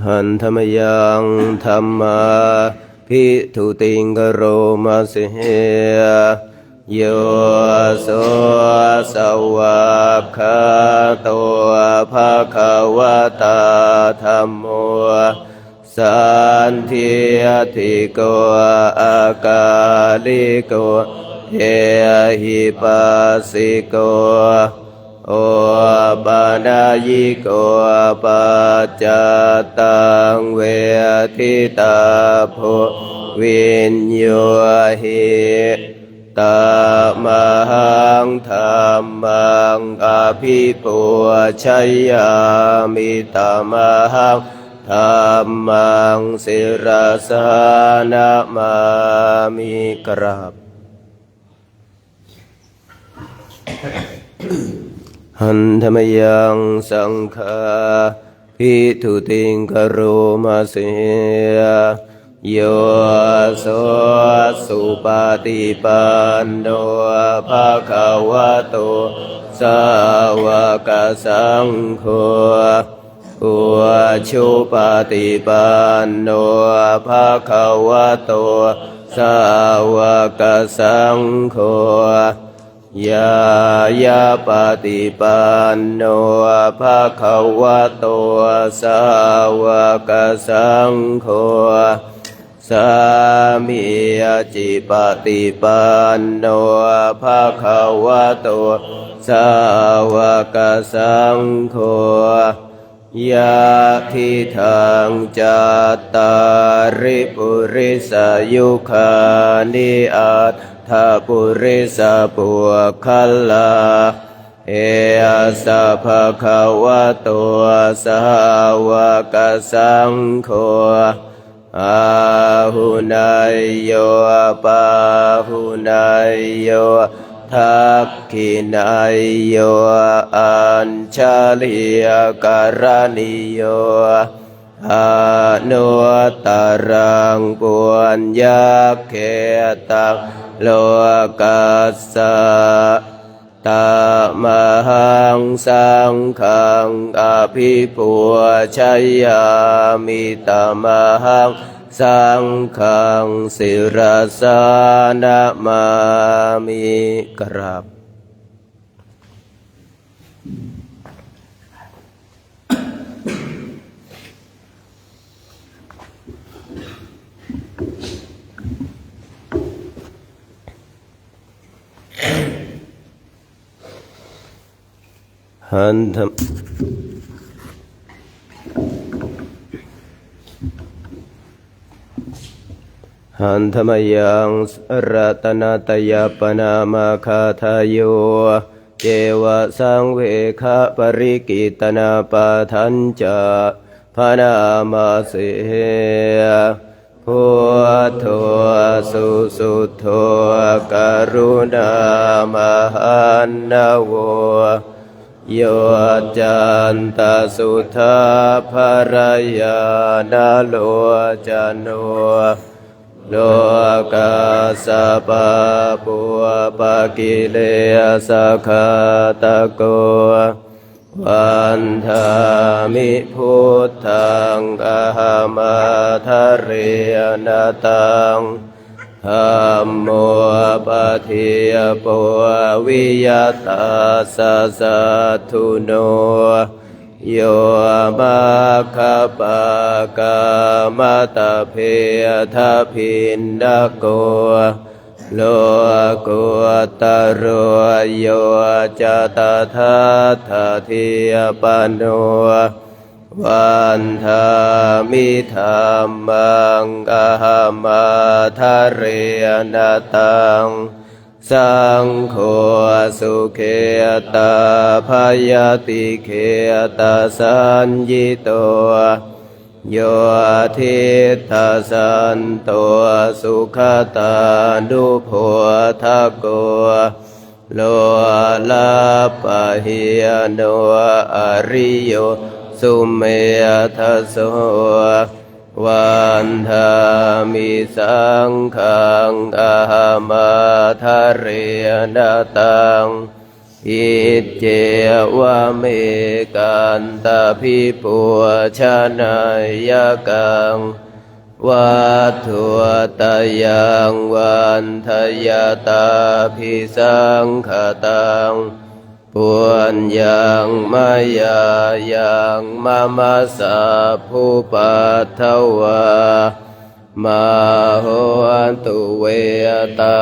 หันธรรมยังธรรมาภิทุติงกโรมาสิเหโยโสสวากขาโตภะคะวะตาธัมโมสันทิติโกอาคาลิโกเอหิปัสสิโกโอปานายิโกปัจจตังเวทิตาโพวิญโยหิตามหังธรรมังอภิปุชัยยามิตามหัง ธัมมังศิรสานะมามิกราบหันธรรมยังสังฆาภิทุติงกโรมาเสโยโสสุปฏิปันโนภะคะวะโตสาวกสังโฆอุชุปฏิปันโนภะคะวะโตสาวกสังโฆยายาปฏิปันโนภะคะวะโตสาวกสังโฆสามีจิปฏิปันโนภะคะวะโตสาวกสังโฆยะทิทังจัตตาริปุริสยุคานิอัตถปุริสปุคัลลาเอสัพพะคะวะโตสาวกสังโฆอาหุนายโยปาหุนายโยทักขินายโยอัญชลียการณิโยอนุตตรังปุญญเขตังโลกัสสะตมหังสังฆังอภิปูชยามิตมหังสังฆังศิรสานะมามิกราบหันธรรมหันธรรมยังรัตนตยปนามาคาทายโยเจวะสังเวคะปริกิตนาปะทัญจะพนามาเสพุทโธสุสุโธกรุณามหันนาโวโยจันตสุทาภรยานาโลจันโนโลกาสปะปุปะกิเลสขะตะโกวันธามิพุทธังอะหัมทะเรนตังธัมโมปะทิยโปวิยตาสสะทุโนโยมาคปะกามตะเพทะพินดาโกโลกุตโรโยจตถาทาทิยปันโนวันธามิธัมมังอะหัมทะเรนตังสังโฆสุเขตาพยติเขตาสัญญิโตโยทิทัสสันโตสุขตานุโพธโกโลลาปะหิยโนอริโยสุเมทัสโสวันธามิสังฆังอะหัมทะเรนตังอิเจวะเมกันตาภิปุชนายกังวัตถุตยังวันทยตาภิสังขตังปุญญังมายายังมะมะสะภูปัทถวามโหตุเวตา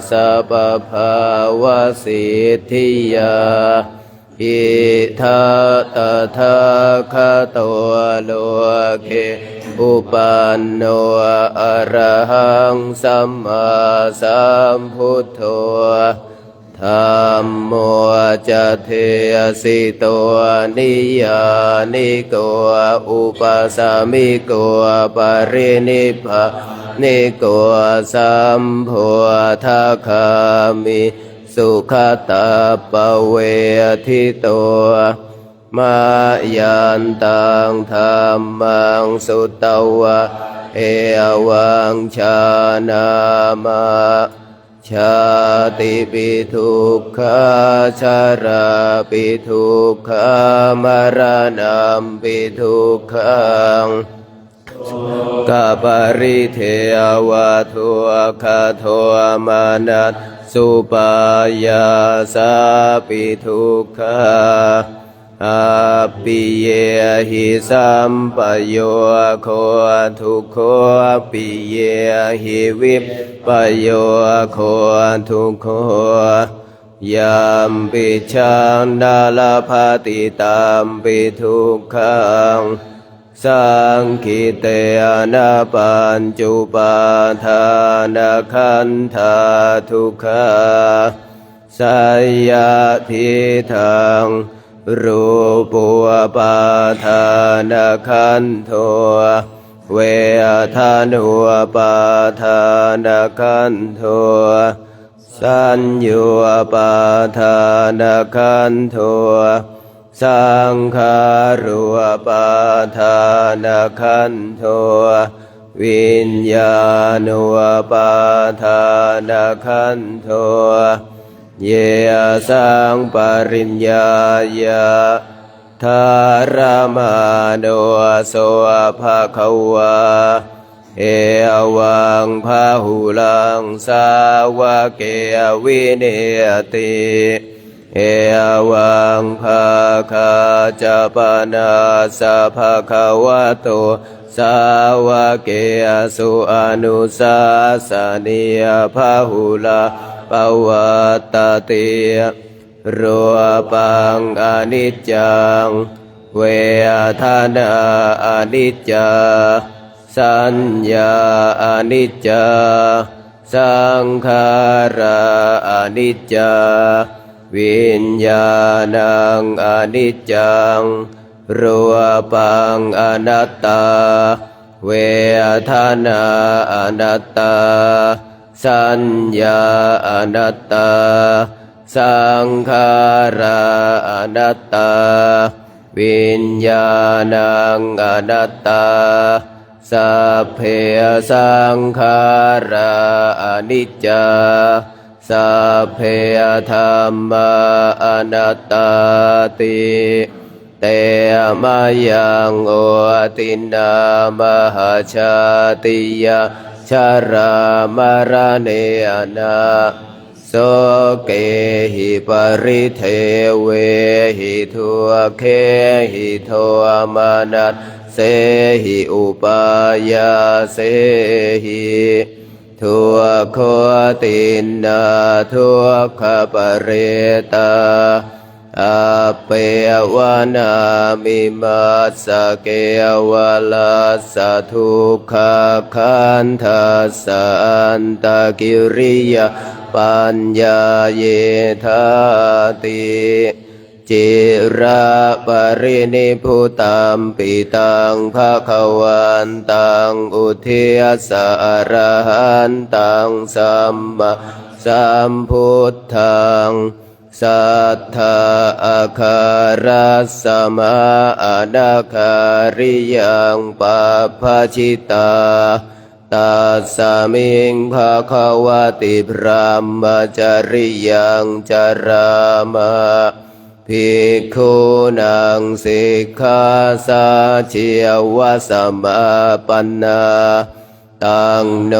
สัพพาวสิทธิยาอิทัตถะคะโตโลเกอุปันโนอะระหังสัมมาสัมพุทโธ ธัมโมจะเทสิโตนิยานิโกอุปสามิโกปรินิพพานิโกสัมโพธาคามิสุขตาปเวทิโตมายันตังธัมมังสุตตวะเอวังชานามะชาติปิทุกขาชาราปิทุกขามรณะปิทุกขังกาปริเทวะทุกขโทมานัสสุปายาสาปิทุกขาอาปิเยหิสัมปโยโคทุกขปิเยหิวิปปโยโคทุกขยามปิชังนาลภาติตามปิทุกขังสังคิเตอนาปัญจุปาทานาขันธาทุกขาสายาทิทังรูปุปาทานาขันโทเวทานุปาทานาขันโทสัญญูปาทานาขันโทสังขารุปาทานาขันโทวิญญาณุปาทานาขันโทเยสังปริญญายะธารมาโนโสภะคะวะเอวังพาหุลังสาวะเกวิเนติเอวังภาคาจปนาสะภะคะวะโตสาวะเกสุอนุสาสนิยพาหุลาปวัตตติรูปังอนิจจังเวทนาอนิจจาสัญญาอนิจจาสังขาราอนิจจาวิญญาณังอนิจจังรูปังอนัตตาเวทนาอนัตตาสัญญาอนัตตาสังขาราอนัตตาวิญญาณังอนัตตาสัพเพสังขาราอนิจจาสัพเพธัมมาอนัตตาติเตมายังโอตินามหาชาติยาชารามรเนนะโสเกหิปริเทเวหิทุเคหิโทมานัสเสหิอุปายาเสหิทุกขตินนาทุกขปเรตาอาเปวานามิมัสสะเกวะลัสสะทุกขขันธัสสะอันตกิริยาปัญญาเยธาติจิระปรินิพพุตัมปิตังภคะวันตังอุทิยัสสะอรหันตังสัมมาสัมพุทธังสัทธาอาคารัสสมาอนาคาริยังปัปภชิตาตัสสะมิงภะคะวะติพระมจริยังจารามะภิกขุนังสิกขาสาชิวะสมาปันนาตังโน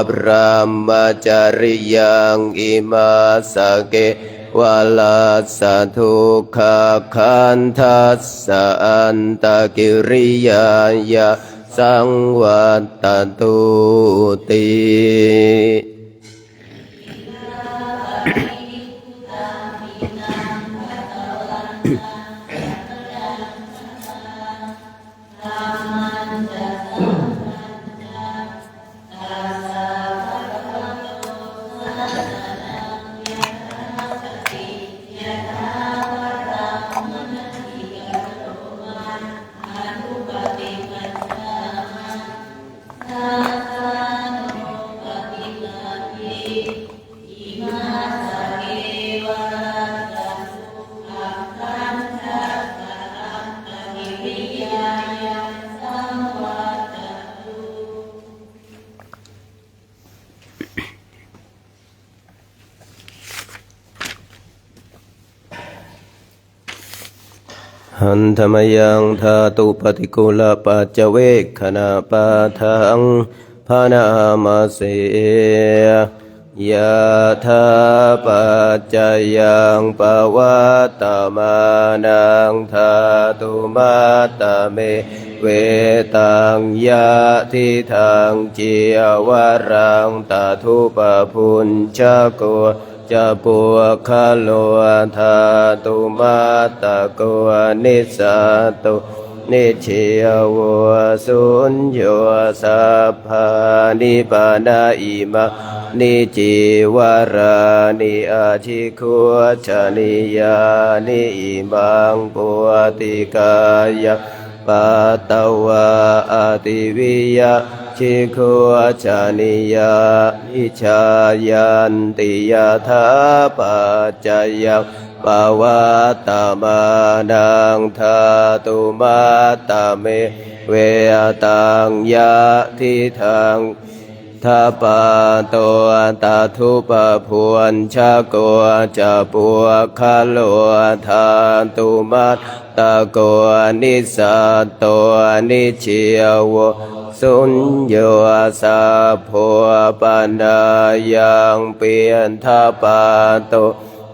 พระมจริยังอิมาสเกวะลัสสะทุกขขันธัสสะอันตกิริยายะสังวัตตตุติ หันธรรมยังธาตุปฏิกุลปัจจเวกขณะปาทังภานามาเสยะธาปัจจยังปวัตตมานังธาตุมัตตเมเวตังยะทิทังเจียวรังตทุปพุญชโกจะปุคโลธาตุมัตตโกนิสสตุนิเชยวสุญโยสัพพานิปานาอิมานิจิวารานิอาชิคุชานิยานิอิมังปุติกายะปัตตวะอาติวิยะชิคุชานิยานิชายันติยาธาปัจจยังปวัตตมานังธาตุมัตตเมเวตังยะทิทังทาปาโตตาทุปพวนชะโกจะปุคโลธาตุมัตตโกนิสัตโตนิเชยวสุญโยสัพโพปันดายังเปียนทาปาโต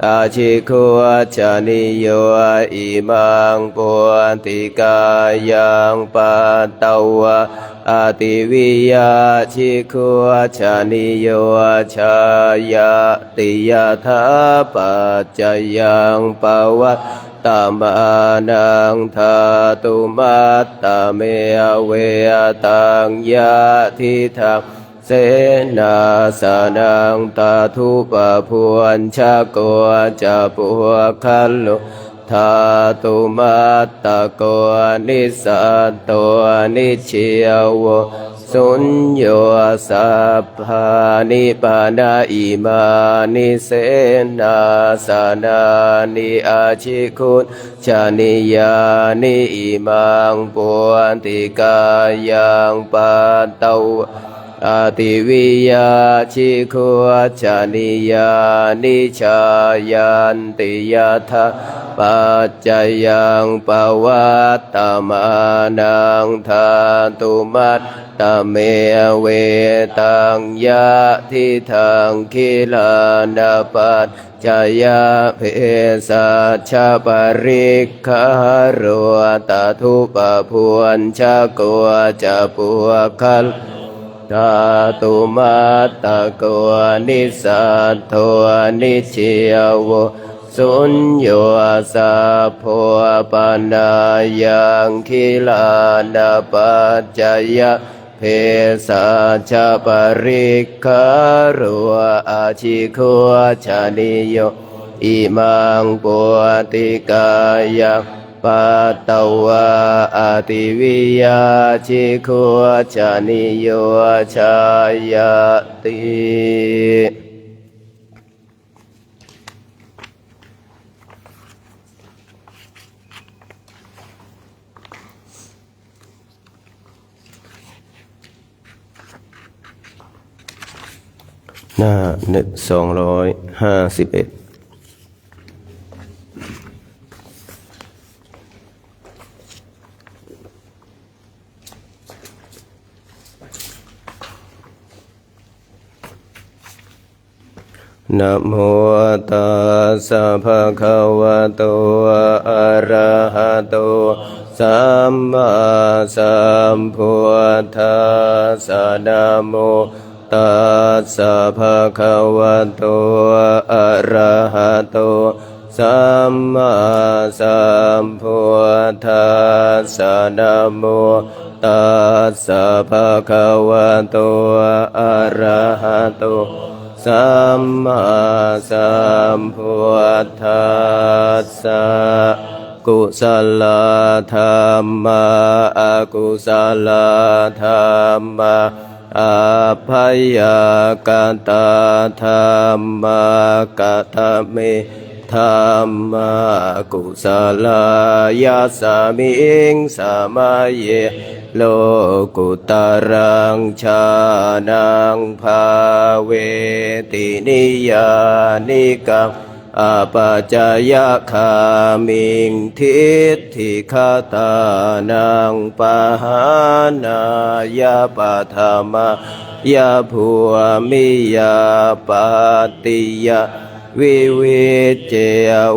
อาชิคุชานิโยอิมังปุติกายังปัตตวะอาติวิยาชิคุชานิโยชายาติยาธาปัจจยังปวัตตมานังธาตุมัตตเมเวตังยะทิทังเสนาสนังตาทุปพวนชะโกจะปุคัลโลธาตุมัตตโกนิสัตโตนิเชยวสุญโยสัพพานิปานาอิมานิเสนาสนานิอาชิคุชานิยานิอิมังปุติกายังปัตตวะอาติวิยาชิคุชานิยานิชายันติยาธาปัจจยังปวัตตมานังธาตุมัตตเมเวตังยะทิทังคิลานาปัจจยะเพสัชะปริคหารุตทุปพวนชะโกจะปุคัลธาตุมัตตโกนิสัตโตนิเชยวสุญโยสัพโพปันดายังคิลานาปัจจยะเพสัชะปริคหารุอาชิคุชานิโยอิมังปุติกายะปัตตวะอาติวิยาชิคุชานิโยชายาติหน้า251นะโมตัสสะภะคะวะโตอะระหะโตสัมมาสัมพุทธัสสะนะโมตัสสะภะคะวะโตอะระหะโตสัมมาสัมพุทธัสสะนะโมตัสสะภะคะวะโตอะระหะโตสัมมาสัมพุทธัสสะกุศลธรรมะอกุศลธรรมะอภัยกตาธรรมะกัตเมธรรมะกุศลายาสามิงสามาเยโลกุตรังชานังภาเวตินิยานิกัง อาปัจจยคามิงทิฏฐิคตานังปะหานายาปะธรรมยาภูมิยาปาติยาวิวิเจ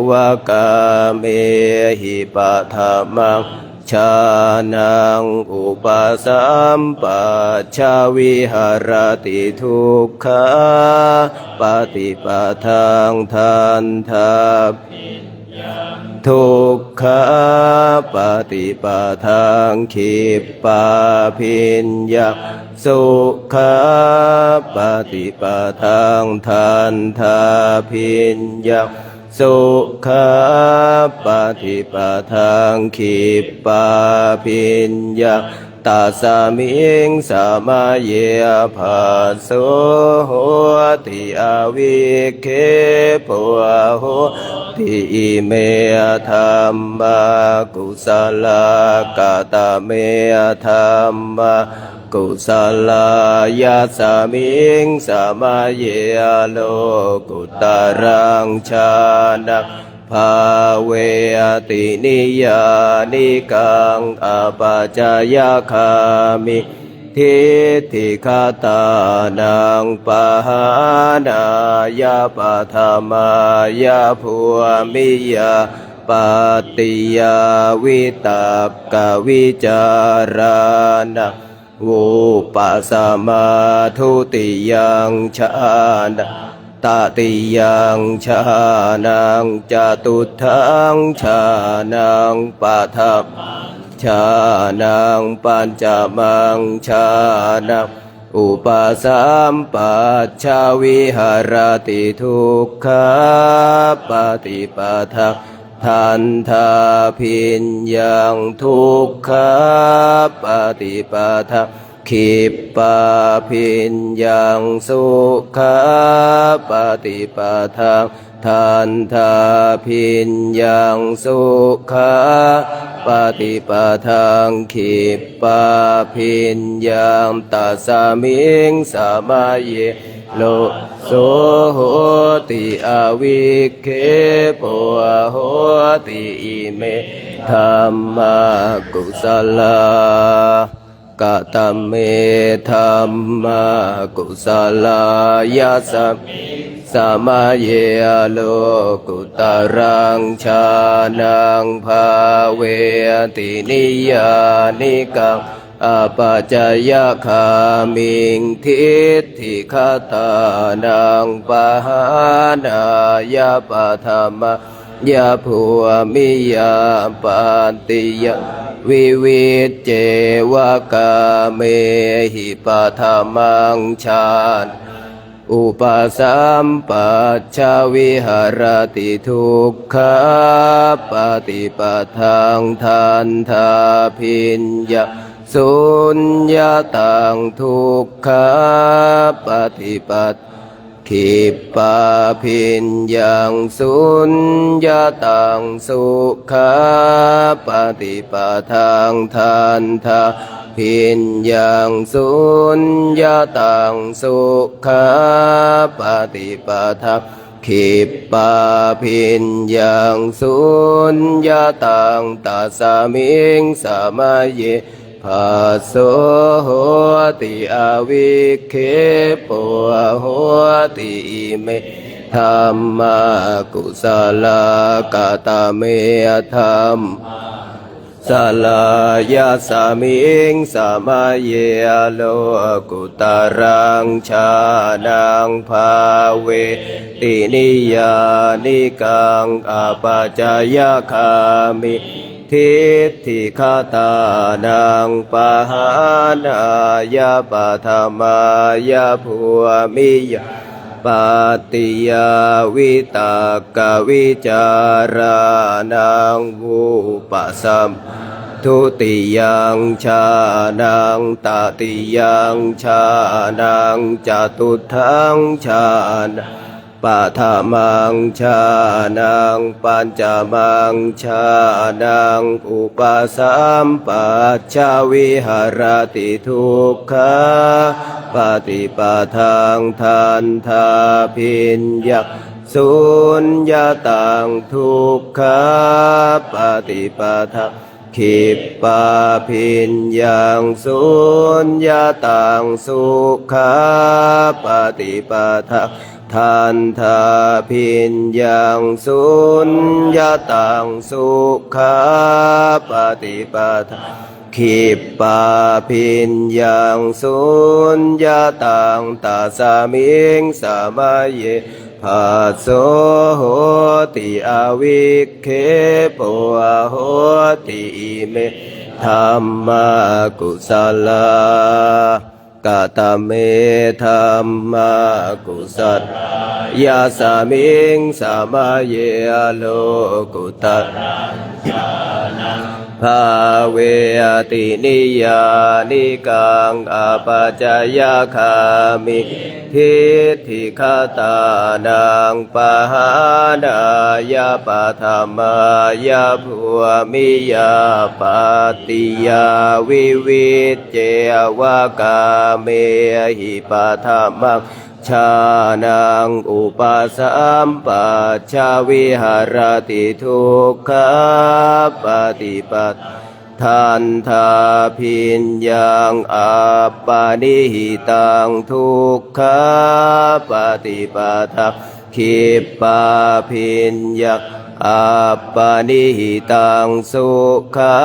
วกาเมหิปะธรรมังชานังอุปสัมปัชชาวิหารติทุกขาปฏิปทางทันทาทุกขาปฏิปทางขิปปาพิญญาสุขาปฏิปทางทันทาพิญญาสุขาปฏิปทางขิปปาพิญญาตัสสมิงสมาเยภาโสโหติอวิเคปวะโหติอิเมธรรมกุศลกตเมธรรมกุศลายาสมิงสมาเยโลกุตรังชานะภาเวตินิยานิกังอปัจจยคามิทิฏฐิคตานังปะหานายาปะธรรมายาภูมิยาปาติยาวิตากวิจารณะวุปสมาทุติยังชานะตติยังชานังจตุทังชานังปัฏฐัมชานังปัญจมังชานังอุปสัมปัชชาวิหารติทุกขาปฏิปทาทันทาพิญญังทุกขาปฏิปทาขิปปาพิญญังสุขาปฏิปทาทันทาพิญญังสุขาปฏิปทางขิปปาพิญญังตัสสมิงสมาเยโลโสโหติอวิเคปวะโหติอิเมธัมมากุศลกตเมธัมมากุศลายาสมาเยโลกุตรังชานังภาเวตินิยานิกังอปัจจยคามิงทิฏฐิคตานังปะหานายาปะธรรมยาภูมิยาปาติยาวิวิจเจวกาเมหิปะธรรมังชาญอุปสัมปัชชาวิหารติทุกขาปฏิปทางทันทาพิญญาสุญญาตังทุกขาปฏิปทาขิปปาพิญญังสุญญาตังสุขาปฏิปทางทันทาพิญญังสุญญาตังสุขาปฏิปทาขิปปาพิญญังสุญญาตังตัสสมิงสมาเยภาโสโหติอวิเคปวะโหติอิเมธัมมากุศลกตเมธัมสลายาสามิงสมาเยโลกุตรังชานังภาเวตินิยานิกังอปัจจยคามิทิฏฐิคตานังปะหานายาปะธรรมายาภูมิยาปาติยาวิตากวิจารนังวุปสัมทุติยังชานังตติยังชานังจตุทังชานังปัฏฐมังชานังปัญจมังชานังอุปสัมปัชชาวิหารติทุกขาปฏิปทางทันทาพิญญา สุญญาตังทุกขาปฏิปทาขิปปาพิญญังสุญญาตังสุขาปฏิปทาทันทาพิญญังสุญญาตังสุขาปฏิปทาขิปปาพิญญังสุญญาตังตัสสมิงสมัยเยภัสโสโหติอวิคเคปวะโหติอิเมธัมมากุศลากตเมธัมมากุศลยาสมิงสมัยเยโลกุตตะภาเวตินิยานิกังอปัจจยคามิทิฏฐิคตานังปหานายาปะธรรมายาภูมิยาปติยาวิวิจเจวกาเมหิปะธรรมังชานังอุปสัมปัชชาวิหารติทุกขาปฏิปัติทันทาพิญญังอัปปานิหิตังทุกขาปฏิปัฏฐาขิปปาพิญญังอัปปานิหิตังสุขา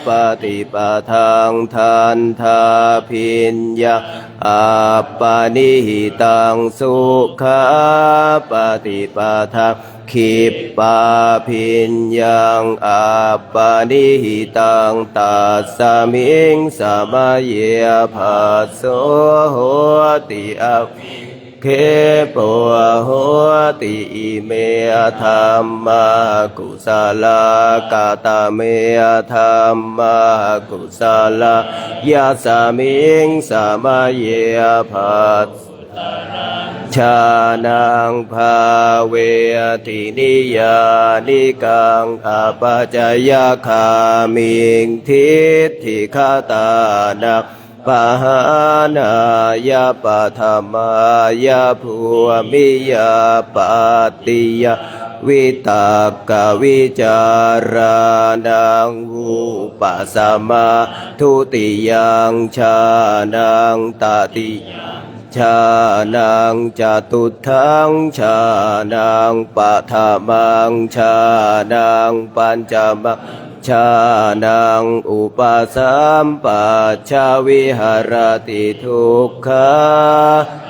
ปฏิปัฏฐังทันทาพิญญังอัปปานิหิตังสุขาปฏิปัฏฐังขิปปาพิญญังอัปปานิหิตังตัสสมิงสมัยเยภัสโสโหติอวิเคปวะโหติอิเมธัมมากุศลากตเมธัมมากุศลายาสมิงสมัยเยภัสชานังภาเวตินิยานิกังอปัจจยคามิงทิฏฐิคตานังปหานายาปะธรรมายาภูมิยาปติยาวิตากวิจารนังวูปัสสมาทุติยังชานังตติชานังจตุทังชานังปัฏฐมังชานังปัญจมังชานังอุปสัมปัชชาวิหารติทุกขา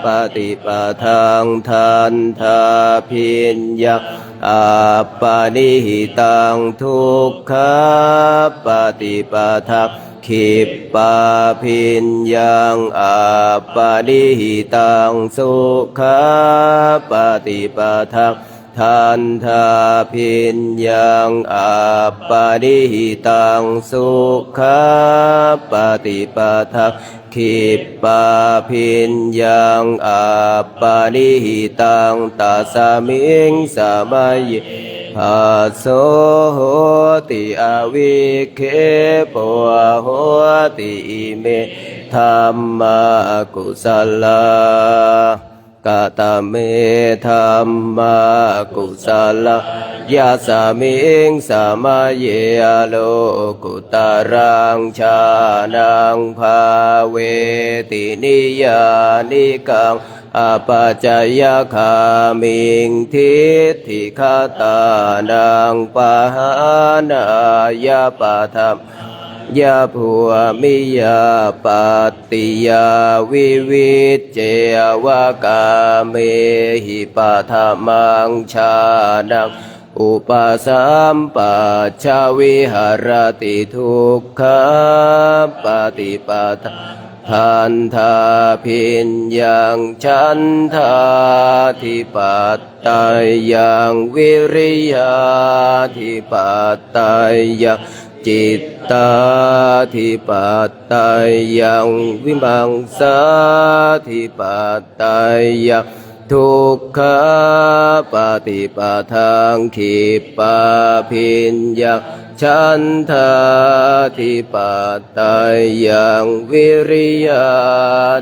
ปฏิปทังทันทาพิญญังอัปปานิหิตังทุกขาปฏิปทังขิปปาพิญญังอัปปานิหิตังสุขาปฏิปทังทันทาพิญญังอัปปานิหิตังสุขาปฏิปทังขิปปาพิญญังอัปปานิหิตังตัสสมิงสมัยเยภัสโสโหติอวิคเคปวะโหติอิเมธัมมากุศลากตเมธัมมากุศลยาสมิงสมัยเยโลกุตรังชานังภาเวตินิยานิกังอปัจจยคามิงทิฏฐิคตานังปหานายาปะธรรมยาภูมิยาปติยาวิวิจเจวกาเมหิปะธรรมังชานังอุปสัมปัชชาวิหารติทุกขาปฏิปทาทันทาพิญญังฉันทาธิปัตตายังวิริยาธิปัตตายังจิตตาธิปัตตายังวิมังสาธิปัตตายังทุกขาปฏิปทังขิปปาพิญญังฉันทาธิปัตตายังวิริยา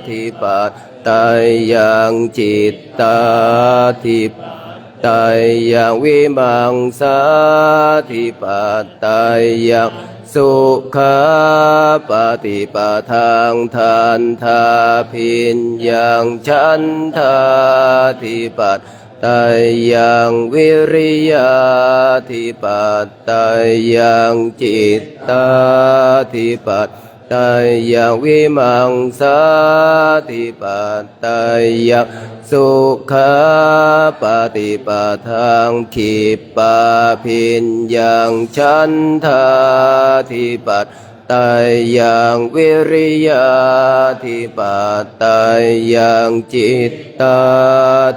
ธิปัตตายังจิตตาธิ ไตยยังวิมังสาธิปัตไตยยังสุขาปฏิปทางทานทาพิญญังฉันทาธิปัตไตยยังวิริยาธิปัตไตยยังจิตตาธิปัตไตยยังวิมังสาธิปัตไตยยังสุขาปฏิปทางขิปปาพิญญังฉันทาธิปัตไตยยังวิริยาธิปัตไตยยังจิตตา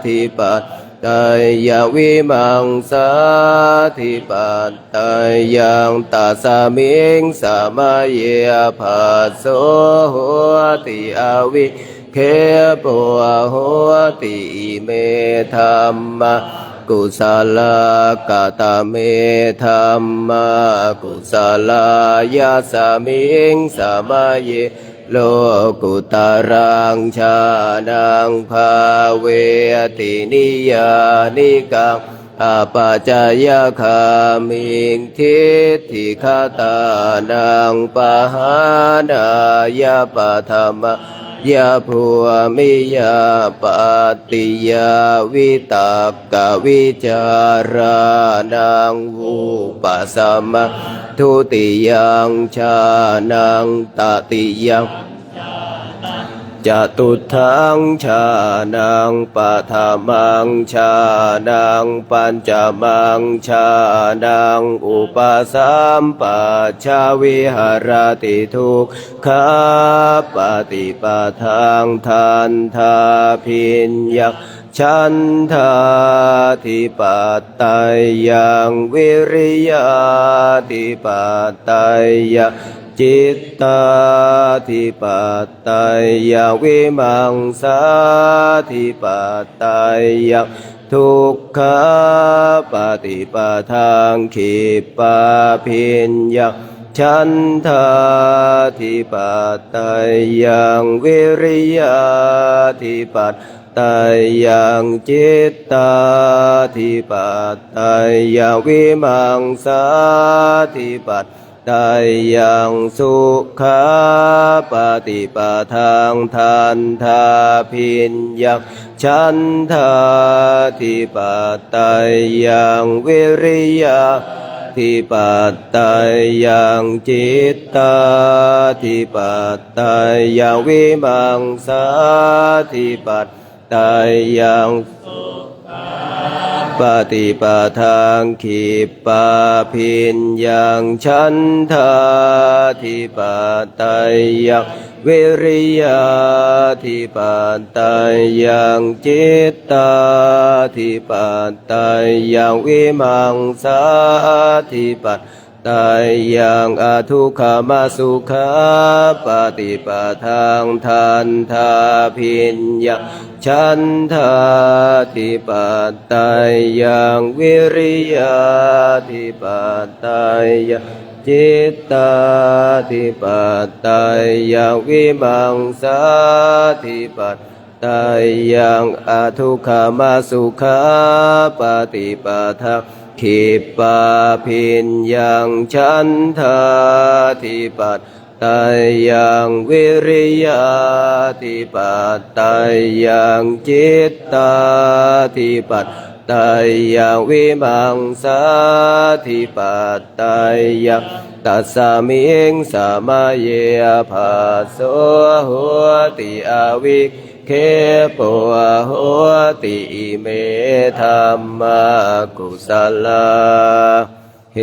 ธิปัตไตยยังวิมังสาธิปัตไตยยังตัสสมิงสมัยเยภาโสโหติอวิเคปวะโหติอิเมธัมมะกุศลกตเมธัมมะกุศลายาสมิงสมัยเยโลกุตรังชานังภาเวตินิยานิกังอาปัจจยคามิงทิฏฐิคตานังปหานายาปะธรรมยาภูมิยาปฏิยาวิตากวิจารานังวูปัสสมะทุติยังชานังตติยังจตุทังชานังปัฏฐมังชานังปัญจมังชานังอุปสัมปัชชาวิหารติทุกขาปฏิปทางทานทาพิญญังฉันทาธิปัตไตยยังวิริยาธิปัตไตยยังจิตตาธิปัตไตยยังวิมังสาธิปัตไตยยังทุกขาปฏิปทางขิปปาพิญญังฉันทาธิปัตไตยยังวิริยาธิปัตไตยยังจิตตาธิปัตไตยยังวิมังสาธิปัตไตยยังสุขาปฏิปทางทานทาพิญญังฉันทาธิปัตไตยยังวิริยาธิปัตไตยยังจิตตาธิปัตไตยยังวิมังสาธิปัตไตยยังปฏิปทางขิปปาพิญญังฉันทาธิปัตไตยยังวิริยาธิปัตไตยยังจิตตาธิปัตไตยยังวิมังสาธิปัตไตยยังอทุกขมสุขาปฏิปทางทานทาพิญญังฉันทาธิปัตไตยยังวิริยาธิปัตไตยยังจิตตาธิปัตไตยยังวิมังสาธิปัตไตยยังอทุกขมสุขาปฏิปทางขิปปาพิญญังฉันทาธิปัตไตยยังวิริยาธิปัตไตยยังจิตตาธิปัตไตยยังวิมังสาธิปัตไตยยังตัสสมิงสมัยเยภาโสโหติอวิเคปวะโหติอิเมธัมมากุศลาเห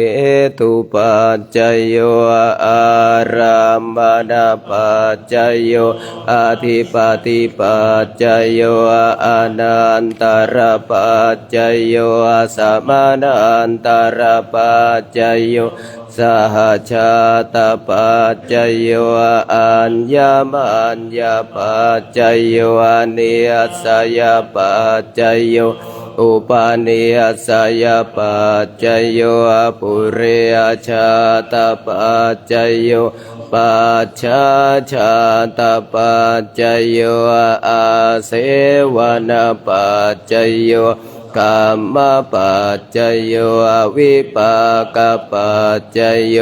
ตุปัจจโยอารามณปัจจโยอธิปติปัจจโยอนันตรปัจจโยสมานันตรปัจจโยสหชาตปัจจโยอัญญมัญญปัจจโยอนิยัสสยปัจจโยอุปาณิยัสสยปัจจโยปุเรชาตปัจจโยปัจฉาชาตปัจจโยอาเสวนปัจจโย กรรมปัจจโยวิปากปัจจโย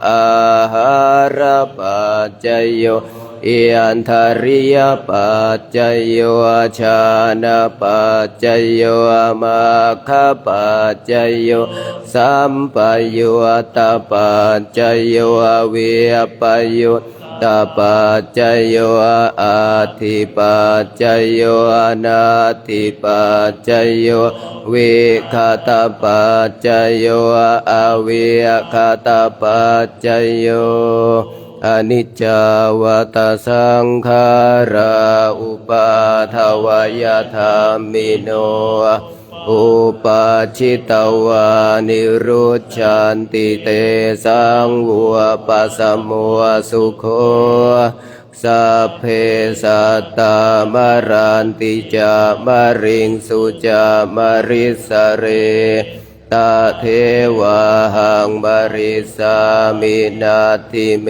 อาหารปัจจโยยันทริยปัจจโยชานะปัจจโยมัคคปัจจโยสัมปยุตตปัจจโยวิปยุตตปัจจโยอาทิปัจจโยอนาทิปัจจโยวิคตปัจจโยอวิคตปัจจโยอนิจจาวัตสังขาราอุปาทวยธรรมิโนอุปาชิตวานิรุจฉันติเตสังวัวปัสสมัวสุโขสัพเพสัตตามรันติจามริงสุจามริสเรตาเทวะหังบริสามินาทิเม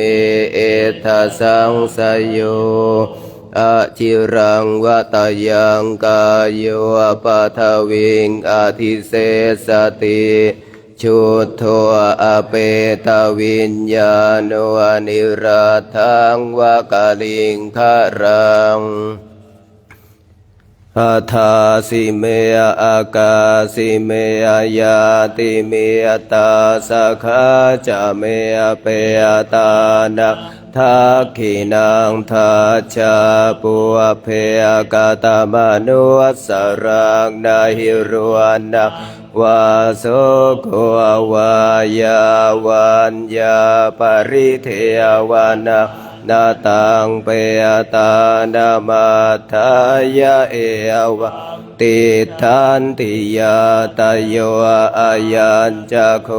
เอทะสังสยโยอาจิรังวัตยังกายโยปัทวิงอาทิเสสติชุดโทอเปตวิญญาโนนิรัตถังวะกาลิงคารังอาทาสิเมอากาสิเมยาติเมตาสะขาจะเมเปตานะทักขินังทัจจาปุเพกตมนุสรังนาหิรวันนะวาโสโกวายาวันยาปริเทวานะนาตังเปตานามาทายาเอวะติทันติยาตโยอายัญจะโค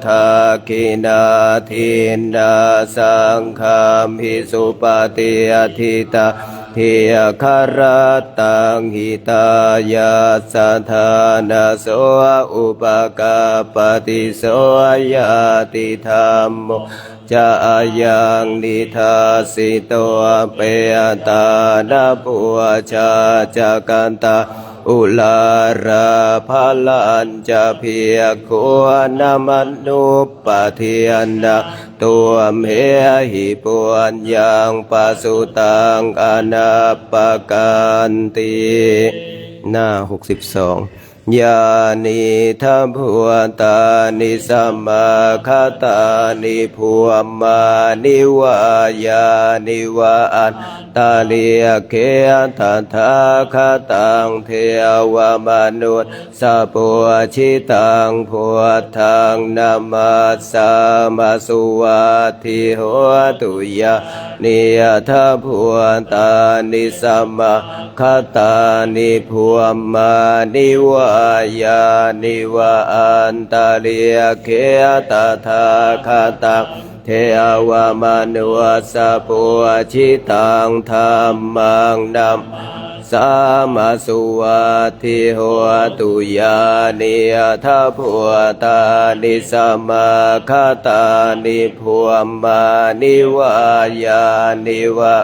ทาคินาทินาสังฆามิสุปฏิอธิตาเทียคารตังหิตายาสัทธานาโสอุปกาปฏิโสยาติธรรมโมจะยังนิทาสิโตเปตานาปุชาจักันตาอุลาราภลัญจะเพียโคนมนุปปะเทียนะตัวเมหิปุญญังปัสสุตังอนาปกันติหน้า62ยานิทัพพัวตานิสัมมาคตานิภูมานิวายานิวาอันตาเลียเกตัทาคตังเทวมนุษย์สัพพชิตังพุทธังนามัสสามาสุวัตถิโหตุยานิยทัพพัวตานิสัมมาคตานิภูมานิวายานิวาอันตาเลียเกตถาคตังเทวมนุสัพพชิตังธัมมังนัมสามาสุวัตถิโหตุยานิทัพพัวตานิสัมมาคตานิภูมานิวายานิวา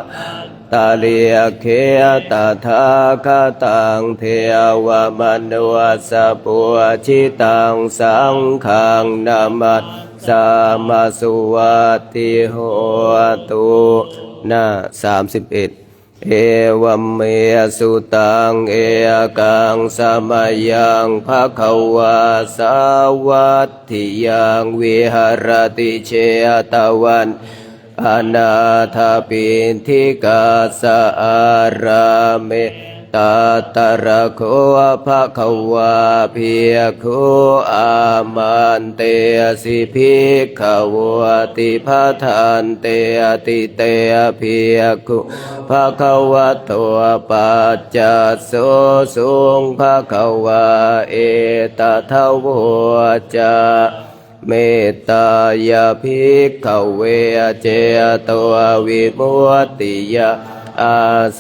ตาเลียเขตถาคตังเทวมนุสัพพชิตังสังฆังนามัสสามาสุวัตถิโหตุหน้า31เอวัมเมสุตังเอกังสมัยยังภควาสาวัตถิยังวิหารติเชตวันอนาถปินทิกาสะอาราเมตตระโคภะคะวาภิกขุอามันเตสิภิกขวติภะทันเตอติเตภิกขุภะคะวะโตปัจจัสโสสุงภะคะวาเอตทะโวจาเมตตายาภิกขเวเจโตวิมุตติยาอาเส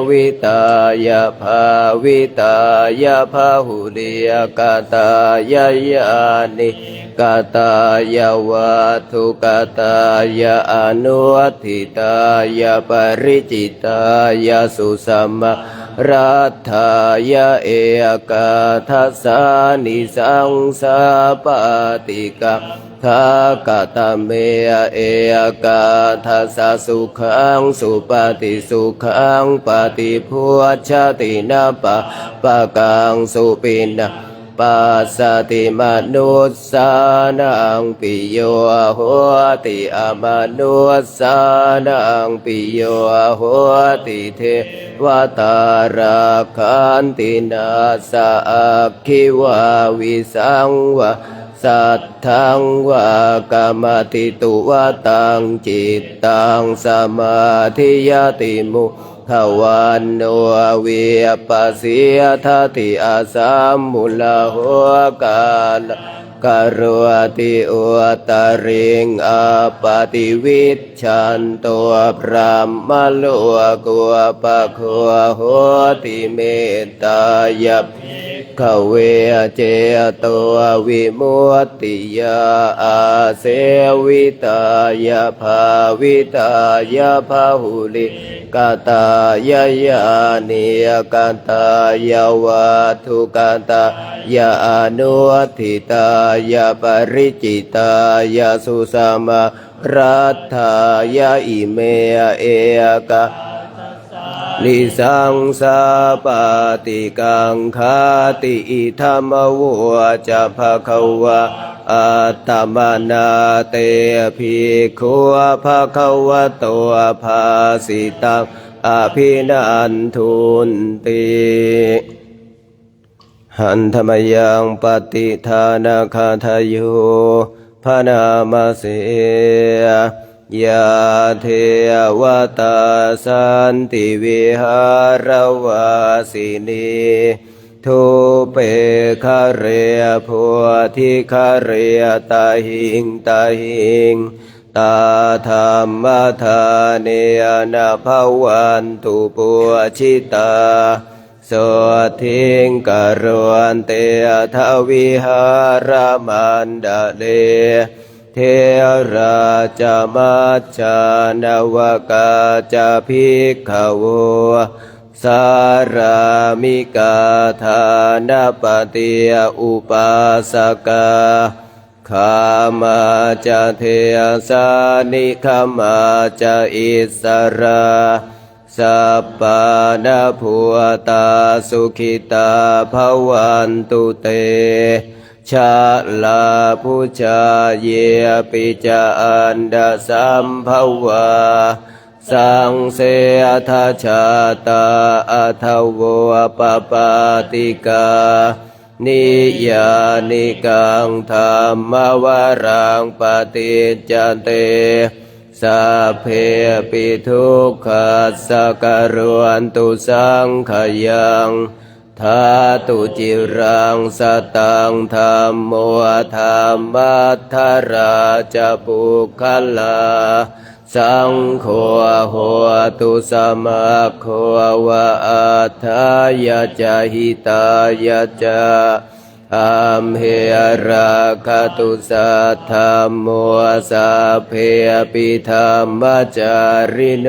วิตายาภาวิตายาภาหุลิยกตายายานิกตายาวัตถุกตายาอนุทิตายาปริจิตายาสุสัมมา รัตถายะเอกาทัสสานิสังสาปาติกะขากตเมเอกาทัสสะสุขังสุปฏิสุขังปฏิพุชชตินาปะกังสุปินะปัสสติมนุสสานังปิโยโหติอมนุสสานังปิโยโหติเทวตาราคันตินาสะอัคคิวาวิสังวะสัทธังวากรรมติตุวตังจิตตังสมาธิยติมุขวันโนวิปัสสิยทัตติอาสัมมุลโหกาลกโรติอุตริงอาปติวิชชันตัวพรหมโลกุปะโคโหติเมตตายะขเวเจตัววิมุตติยาอาเสวิตายาภาวิตายาภาหุลิกตายายานิยกตายาวัตถุกตายาอนุทิตายาปริจิตายาสุสมารัตถายาอิเมเอกะลิสังสาปาติกังคาติอิธรรมวัวจะภะคะวะอัตตมนาเตภิกขุภะคะวะโตภาสิตังอภินันทุนติหันธรรมยังปฏิทานาคาทโยพระนามเสยาเทวตาสันติวิหารวาสินีทุเปคะเรพุธิคะเรตาหิงตาหิงตาธรรมธาเนนะภวันตุปุชิตาโสทิงกโรนเตทวิหารมันดาเลเทราจามัจจานวกาจาภิกขโวสารามิกาธานปฏิอุปาสกาขามาจเทสานิขามาจอิสราสัปปานาภูตาสุขิตาภวันตุเตชาลาพุชาเยปิจาอันดาสัมภวาสังเสทาชาตาอัทโวปปาติกานิยานิกังธรรมวรังปฏิจจเตสัพเพปิทุกขัสสะกรวันตุสังขยังทาตุจิรังสตังธรรมโมธรรมัทธราจปุคคลาสังโฆโหตุสมาโฆวะอัฏฐายะจาหิตายะจาอัมเหราคตุสัทธมโมสัพเพปิธรรมจาริโน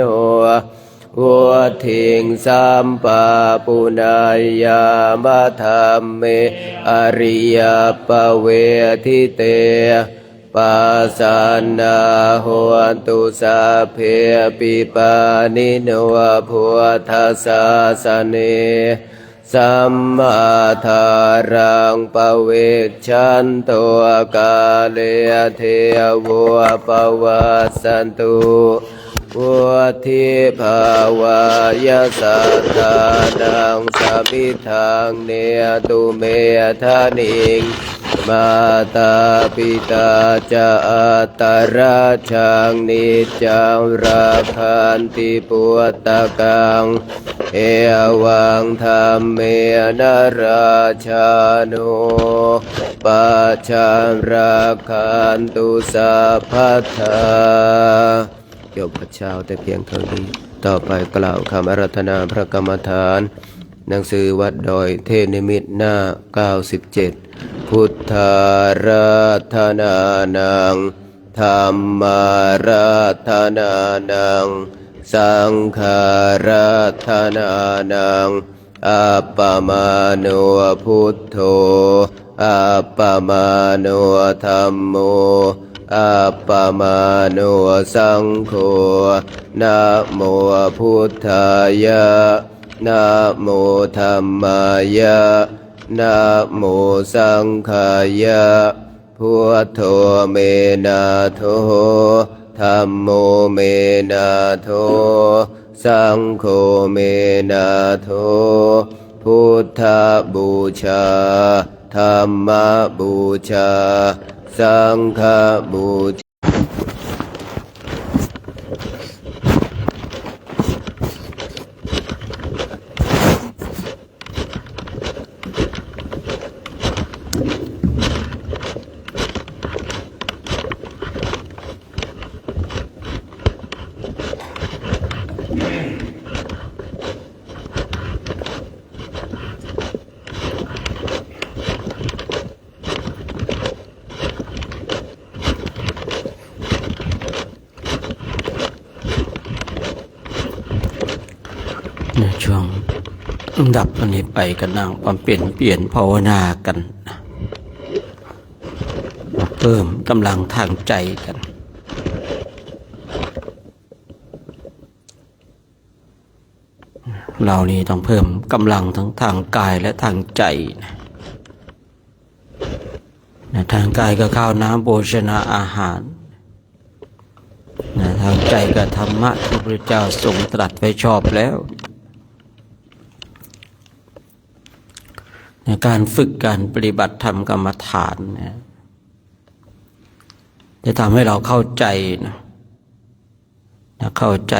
วัฏถิงสัมปะปุณายามะธัมเมอริยปเวทิเตปัสสนาโหตุสัพเพปิปานิโนพุทธัสสะสะเนสัมมาทารังปเวชชันโตกาเลเทวะปวัสสันตุวุธิภาวายสัทธานังสัมมิทังเนตุเมธานิงมาตาปิตาจะอัตตราชังนิจจังราคันติปุตตะกังเอวังธรรมเมนะราชานุปัจจังราคันตุสัพพัทธาจบพระเจ้าแต่เพียงเท่านี้ต่อไปกล่าวคำอาราธนาพระกรรมฐานหนังสือวัดดอยเทพนิมิตรหน้า97พุทธาราธนานังธรรมาราธนานังสังฆาราธนานัง อัปปมาโนพุทโธอัปปมาโนธัมโมอัปปมาโนสังโฆนะโมพุทธายะนะโมธัมมายะนะโมสังฆายะพุทโธเมนะโธธัมโมเมนะโธสังโฆเมนะโธพุทธบูชาธัมมบูชาสังฆบูชาในช่วงดับอันนี้ไปกันนั่งความเปลี่ยนภาวนากันนะเพิ่มกำลังทางใจกันเรานี่ต้องเพิ่มกำลังทั้งทางกายและทางใจนะทางกายก็ข้าวน้ำโภชนาอาหารนะทางใจก็ธรรมะที่พระพุทธเจ้าทรงตรัสไว้ชอบแล้วในการฝึกการปฏิบัติธรรมกรรมฐานนะจะทำให้เราเข้าใจนะเข้าใจ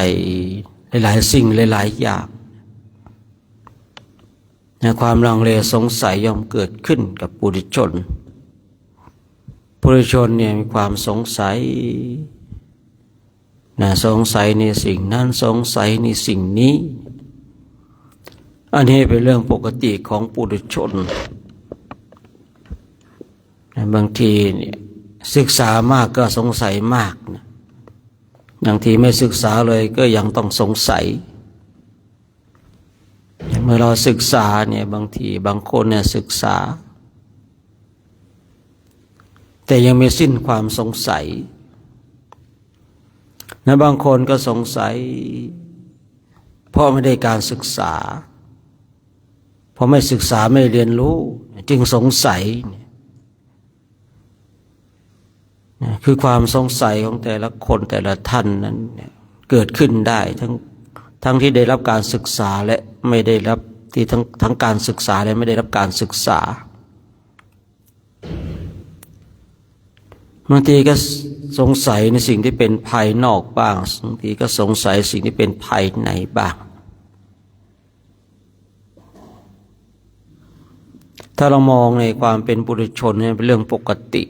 หลายๆสิ่งหลายๆอย่างนะความลังเลสงสัยย่อมเกิดขึ้นกับปุถุชนปุถุชนเนี่ยมีความสงสัยนะสงสัยในสิ่งนั้นสงสัยในสิ่งนี้อันนี้เป็นเรื่องปกติของปุถุชนบางทีเนี่ยศึกษามากก็สงสัยมากนะบางทีไม่ศึกษาเลยก็ยังต้องสงสัยเมื่อเราศึกษาเนี่ยบางทีบางคนเนี่ยศึกษาแต่ยังไม่สิ้นความสงสัยบางคนก็สงสัยเพราะไม่ได้การศึกษาพอไม่ศึกษาไม่เรียนรู้จึงสงสัยคือความสงสัยของแต่ละคนแต่ละท่านนั้นเกิดขึ้นได้ทั้งที่ได้รับการศึกษาและไม่ได้รับที่ทั้งการศึกษาและไม่ได้รับการศึกษาบางทีก็สงสัยในสิ่งที่เป็นภายนอกบ้างบางทีก็สงสัยสิ่งที่เป็นภายในบ้างถ้าเรามองในความเป็นปุถุชนเนี่ยเป็นเรื่องปกติ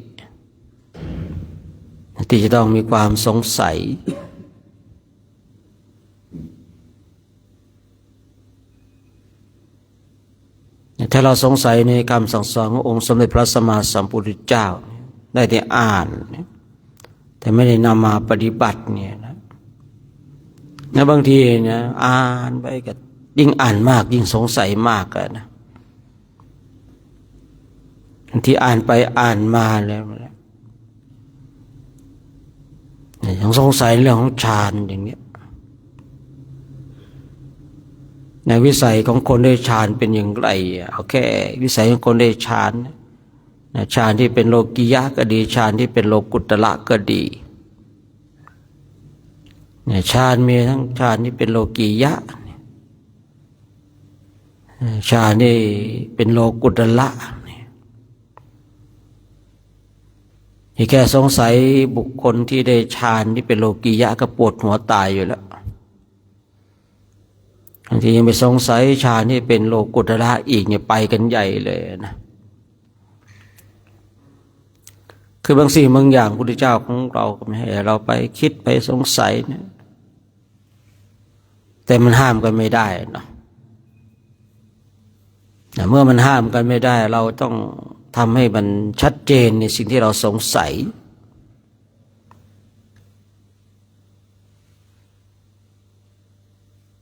ที่จะต้องมีความสงสัยถ้าเราสงสัยในคำสั่งสอนขององค์สมเด็จพระสัมมาสัมพุทธเจ้าได้แต่อ่านแต่ไม่ได้นำมาปฏิบัติเนี่ยนะบางทีเนี่ยอ่านไปก็ยิ่งอ่านมากยิ่งสงสัยมากนะบางทีอ่านไปอ่านมาแล้วยังสงสัยเรื่องของฌานอย่างเนี้ยในวิสัยของคนได้ฌานเป็นอย่างไรเอาแค่วิสัยของคนได้ฌานฌานที่เป็นโลกิยะก็ดีฌานที่เป็นโลกุตระก็ดีฌานมีทั้งฌานที่เป็นโลกิยะฌานที่เป็นโลกุตระแค่สงสัยบุคคลที่ได้ฌานที่เป็นโลกิยะก็ปวดหัวตายอยู่แล้วบางทียังไปสงสัยฌานที่เป็นโลกุตระอีกเนี่ยไปกันใหญ่เลยนะคือบางสิ่งบางอย่างพระพุทธเจ้าของเราก็ไม่ให้เราไปคิดไปสงสัยนะแต่มันห้ามกันไม่ได้เนาะเมื่อมันห้ามกันไม่ได้เราต้องทำให้มันชัดเจนในสิ่งที่เราสงสัย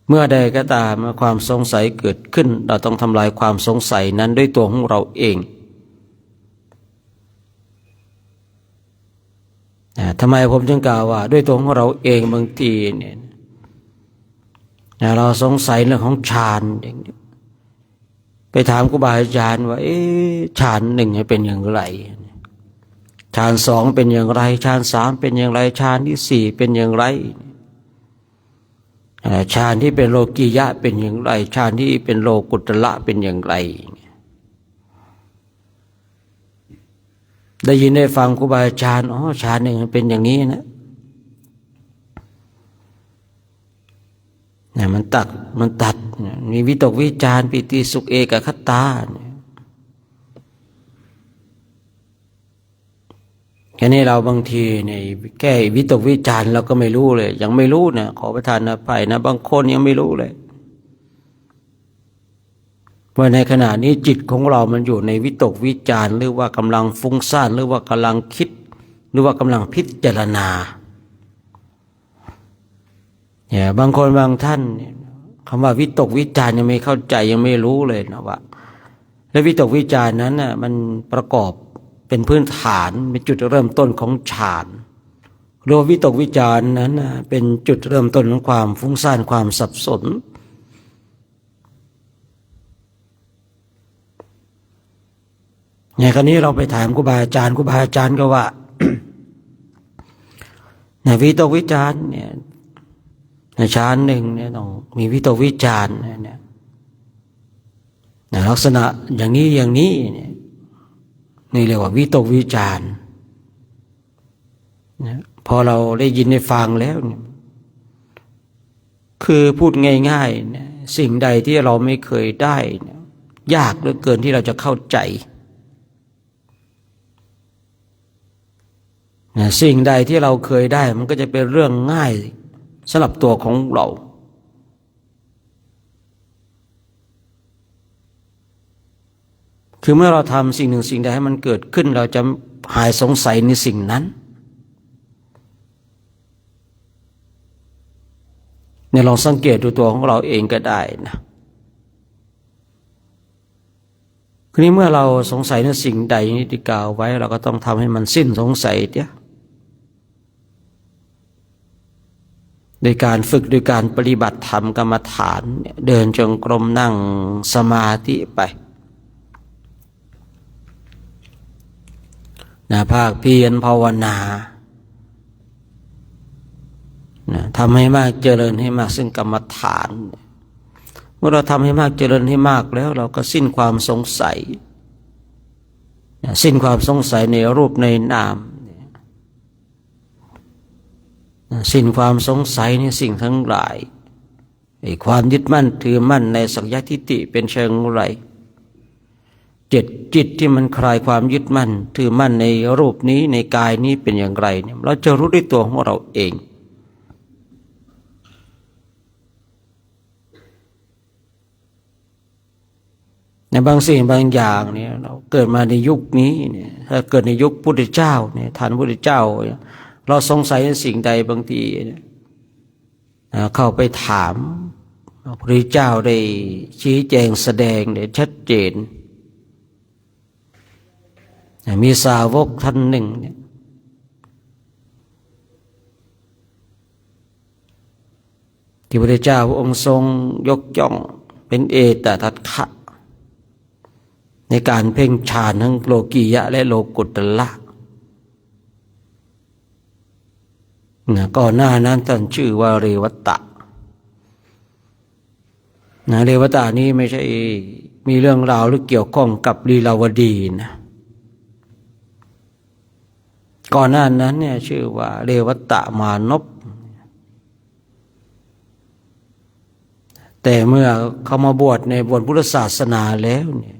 เมื่อใดก็ตามเมื่อความสงสัยเกิดขึ้นเราต้องทำลายความสงสัยนั้นด้วยตัวของเราเองทำไมผมจึงกล่าวว่าด้วยตัวของเราเองบางทีเนี่ยเราสงสัยเรื่องของฌานอย่างนี้ไปถามครูบาอาจารย์ว่าฌานหนึ่งเป็นอย่างไรฌานสองเป็นอย่างไรฌานสามเป็นอย่างไรฌานที่สี่เป็นอย่างไรฌานที่เป็นโลกียะเป็นอย่างไรฌานที่เป็นโลกุตระเป็นอย่างไรได้ยินได้ฟังครูบาอาจารย์ฌานหนึ่งเป็นอย่างนี้นะมันตัดมีวิตกวิจารปิติสุขเอกคตาแค่นี้เราบางทีเนี่ยแก้วิตกวิจารเราก็ไม่รู้เลยยังไม่รู้นะขอประทานอภัยนะบางคนยังไม่รู้เลยว่าในขณะนี้จิตของเรามันอยู่ในวิตกวิจารหรือว่ากำลังฟุ้งซ่านหรือว่ากำลังคิดหรือว่ากำลังพิจารณาเนี่ยบางคนบางท่านคำว่าวิตกวิจารยังไม่เข้าใจยังไม่รู้เลยนะว่าและวิตกวิจารนั้นน่ะมันประกอบเป็นพื้นฐานเป็นจุดเริ่มต้นของฌานโดยวิตกวิจารนั้นน่ะเป็นจุดเริ่มต้นของความฟุ้งซ่านความสับสนเนี่ยคราวนี้เราไปถามครูบาอาจารย์ก็ว่า เนี่ยวิตกวิจารเนี่ยในฌานหนึ่งเนี่ยต้องมีวิตกวิจารเนี่ยลักษณะอย่างนี้เนี่ยนี่เรียกว่าวิตกวิจารนะพอเราได้ยินได้ฟังแล้วเนี่ยคือพูดง่ายๆเนี่ยสิ่งใดที่เราไม่เคยได้เนี่ยยากเหลือเกินที่เราจะเข้าใจนะสิ่งใดที่เราเคยได้มันก็จะเป็นเรื่องง่ายสำหรับตัวของเราคือเมื่อเราทำสิ่งหนึ่งสิ่งใดให้มันเกิดขึ้นเราจะหายสงสัยในสิ่งนั้นเนี่ยลองสังเกตดูตัวของเราเองก็ได้นะทีนี้เมื่อเราสงสัยในสิ่งใดที่กล่าวไว้เราก็ต้องทำให้มันสิ้นสงสัยโดยการฝึกโดยการปฏิบัติธรรมกรรมฐานเดินจงกรมนั่งสมาธิไปภาคเพียรภาวนาทำให้มากเจริญให้มากซึ่งกรรมฐานเมื่อเราทำให้มากเจริญให้มากแล้วเราก็สิ้นความสงสัยสิ้นความสงสัยในรูปในนามสิ้นความสงสัยในสิ่งทั้งหลายความยึดมั่นถือมั่นในสักยทิฏฐิเป็นเชิงไรจิตที่มันคลายความยึดมั่นถือมั่นในรูปนี้ในกายนี้เป็นอย่างไรเนี่ยเราจะรู้ด้วยตัวของเราเองในบางสิ่งบางอย่างเนี่ยเราเกิดมาในยุคนี้เนี่ยถ้าเกิดในยุคพุทธเจ้าเนี่ยท่านพุทธเจ้าเราสงสัยในสิ่งใดบางทีเข้าไปถามพระพุทธเจ้าได้ชี้แจงแสดงได้ชัดเจนมีสาวกท่านหนึ่งเนี่ยที่พระพุทธเจ้าพระองค์ทรงยกย่องเป็นเอตทัคคะในการเพ่งฌานทั้งโลกียะและโลกุตระก่อนหน้านั้นท่านชื่อว่าเรวัตตะเรวัตตะนี้ไม่ใช่มีเรื่องราวหรือเกี่ยวข้องกับลีลาวดีนะก่อนหน้านั้นเนี่ยชื่อว่าเรวัตตะมานพแต่เมื่อเขามาบวชในบวชพุทธศาสนาแล้วเนี่ย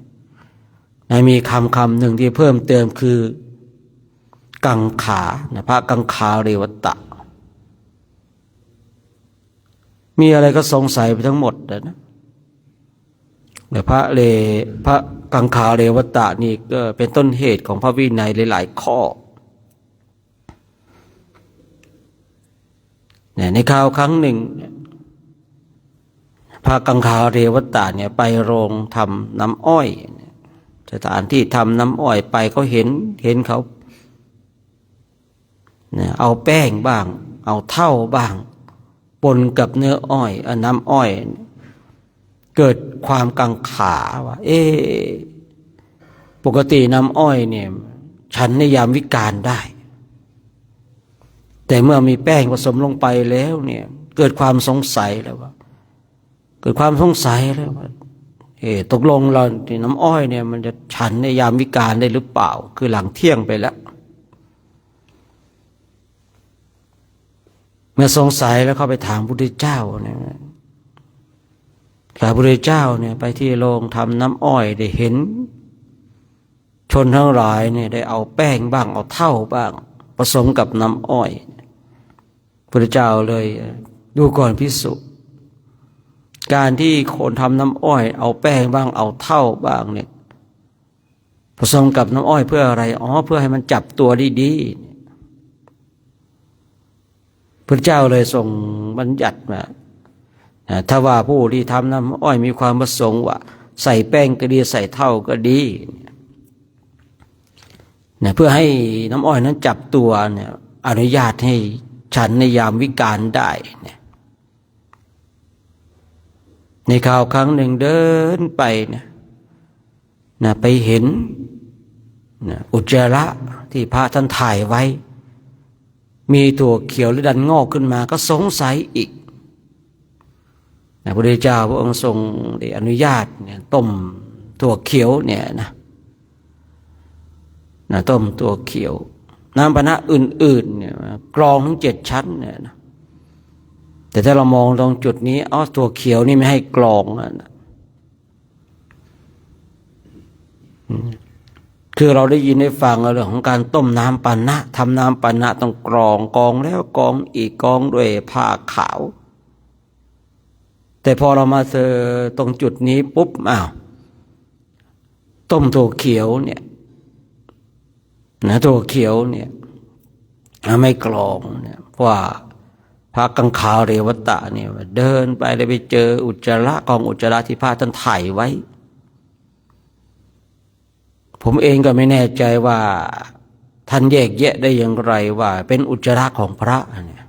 มีคำหนึ่งที่เพิ่มเติมคือกังขาพระกังขาเรวัตตะมีอะไรก็สงสัยไปทั้งหมดนะแต่พระกังขาเรวัตตะนี่ก็เป็นต้นเหตุของพระวินัยหลายๆข้อในคราวครั้งหนึ่ง พระกังขาเรวตะเนี่ยไปโรงทำน้ำอ้อยสถานที่ทำน้ำอ้อยไปเขาเห็นเขาเนี่ยเอาแป้งบ้างเอาเท่าบ้างปนกับเนื้ออ้อยน้ำอ้อยเกิดความกังขาว่าปกติน้ำอ้อยเนี่ยฉันในยามวิกาลได้แต่เมื่อมีแป้งผสมลงไปแล้วเนี่ยเกิดความสงสัยแล้วว่าตกลงเราที่น้ำอ้อยเนี่ยมันจะฉันในยามวิกาลได้หรือเปล่าคือหลังเที่ยงไปแล้วเมื่อสงสัยแล้วเข้าไปถามพระพุทธเจ้าเนี่ยพระพุทธเจ้าเนี่ยไปที่โรงทำน้ำอ้อยได้เห็นชนทั้งหลายเนี่ยได้เอาแป้งบ้างเอาเท่าบ้างผสมกับน้ำอ้อยพระพุทธเจ้าเลยดูก่อนภิกษุการที่คนทำน้ำอ้อยเอาแป้งบ้างเอาเท่าบ้างเนี่ยผสมกับน้ำอ้อยเพื่ออะไรเพื่อให้มันจับตัวดีๆพระเจ้าเลยทรงบัญญัติมาถ้าว่าผู้ที่ทำน้ำอ้อยมีความประสงค์ว่าใส่แป้งก็ดีใส่เท่าก็ดีเนี่ยเพื่อให้น้ำอ้อยนั้นจับตัวเนี่ยอนุญาตให้ฉันในยามวิกาลได้เนี่ยในข่าวครั้งหนึ่งเดินไปเนี่ยไปเห็นอุจจาระที่พระท่านถ่ายไว้มีถั่วเขียวหรือดันงอกขึ้นมาก็สงสัยอีกพระพุทธเจ้าพระองค์ทรงได้อนุญาตเนี่ยต้มถั่วเขียวเนี่ยต้มถั่วเขียวน้ำปานะอื่นๆเนี่ยกรองทั้ง7 ชั้นเนี่ยนะแต่ถ้าเรามองตรงจุดนี้ถั่วเขียวนี่ไม่ให้กรองนะคือเราได้ยินได้ฟังเรื่องของการต้มน้ำปานะทำน้ำปานะต้องกรองแล้วกรองอีกกรองด้วยผ้าขาวแต่พอเรามาเจอตรงจุดนี้ปุ๊บต้มถั่วเขียวเนี่ยถั่วเขียวเนี่ยไม่กรองเนี่ยเพราะว่าพระกังขาเรวตะเนี่ยเดินไปได้ไปเจออุจจาระกองอุจจาระที่พระท่านถ่ายไว้ผมเองก็ไม่แน่ใจว่าท่านแยกแยะได้อย่างไรว่าเป็นอุจจาระของพระเนี่ย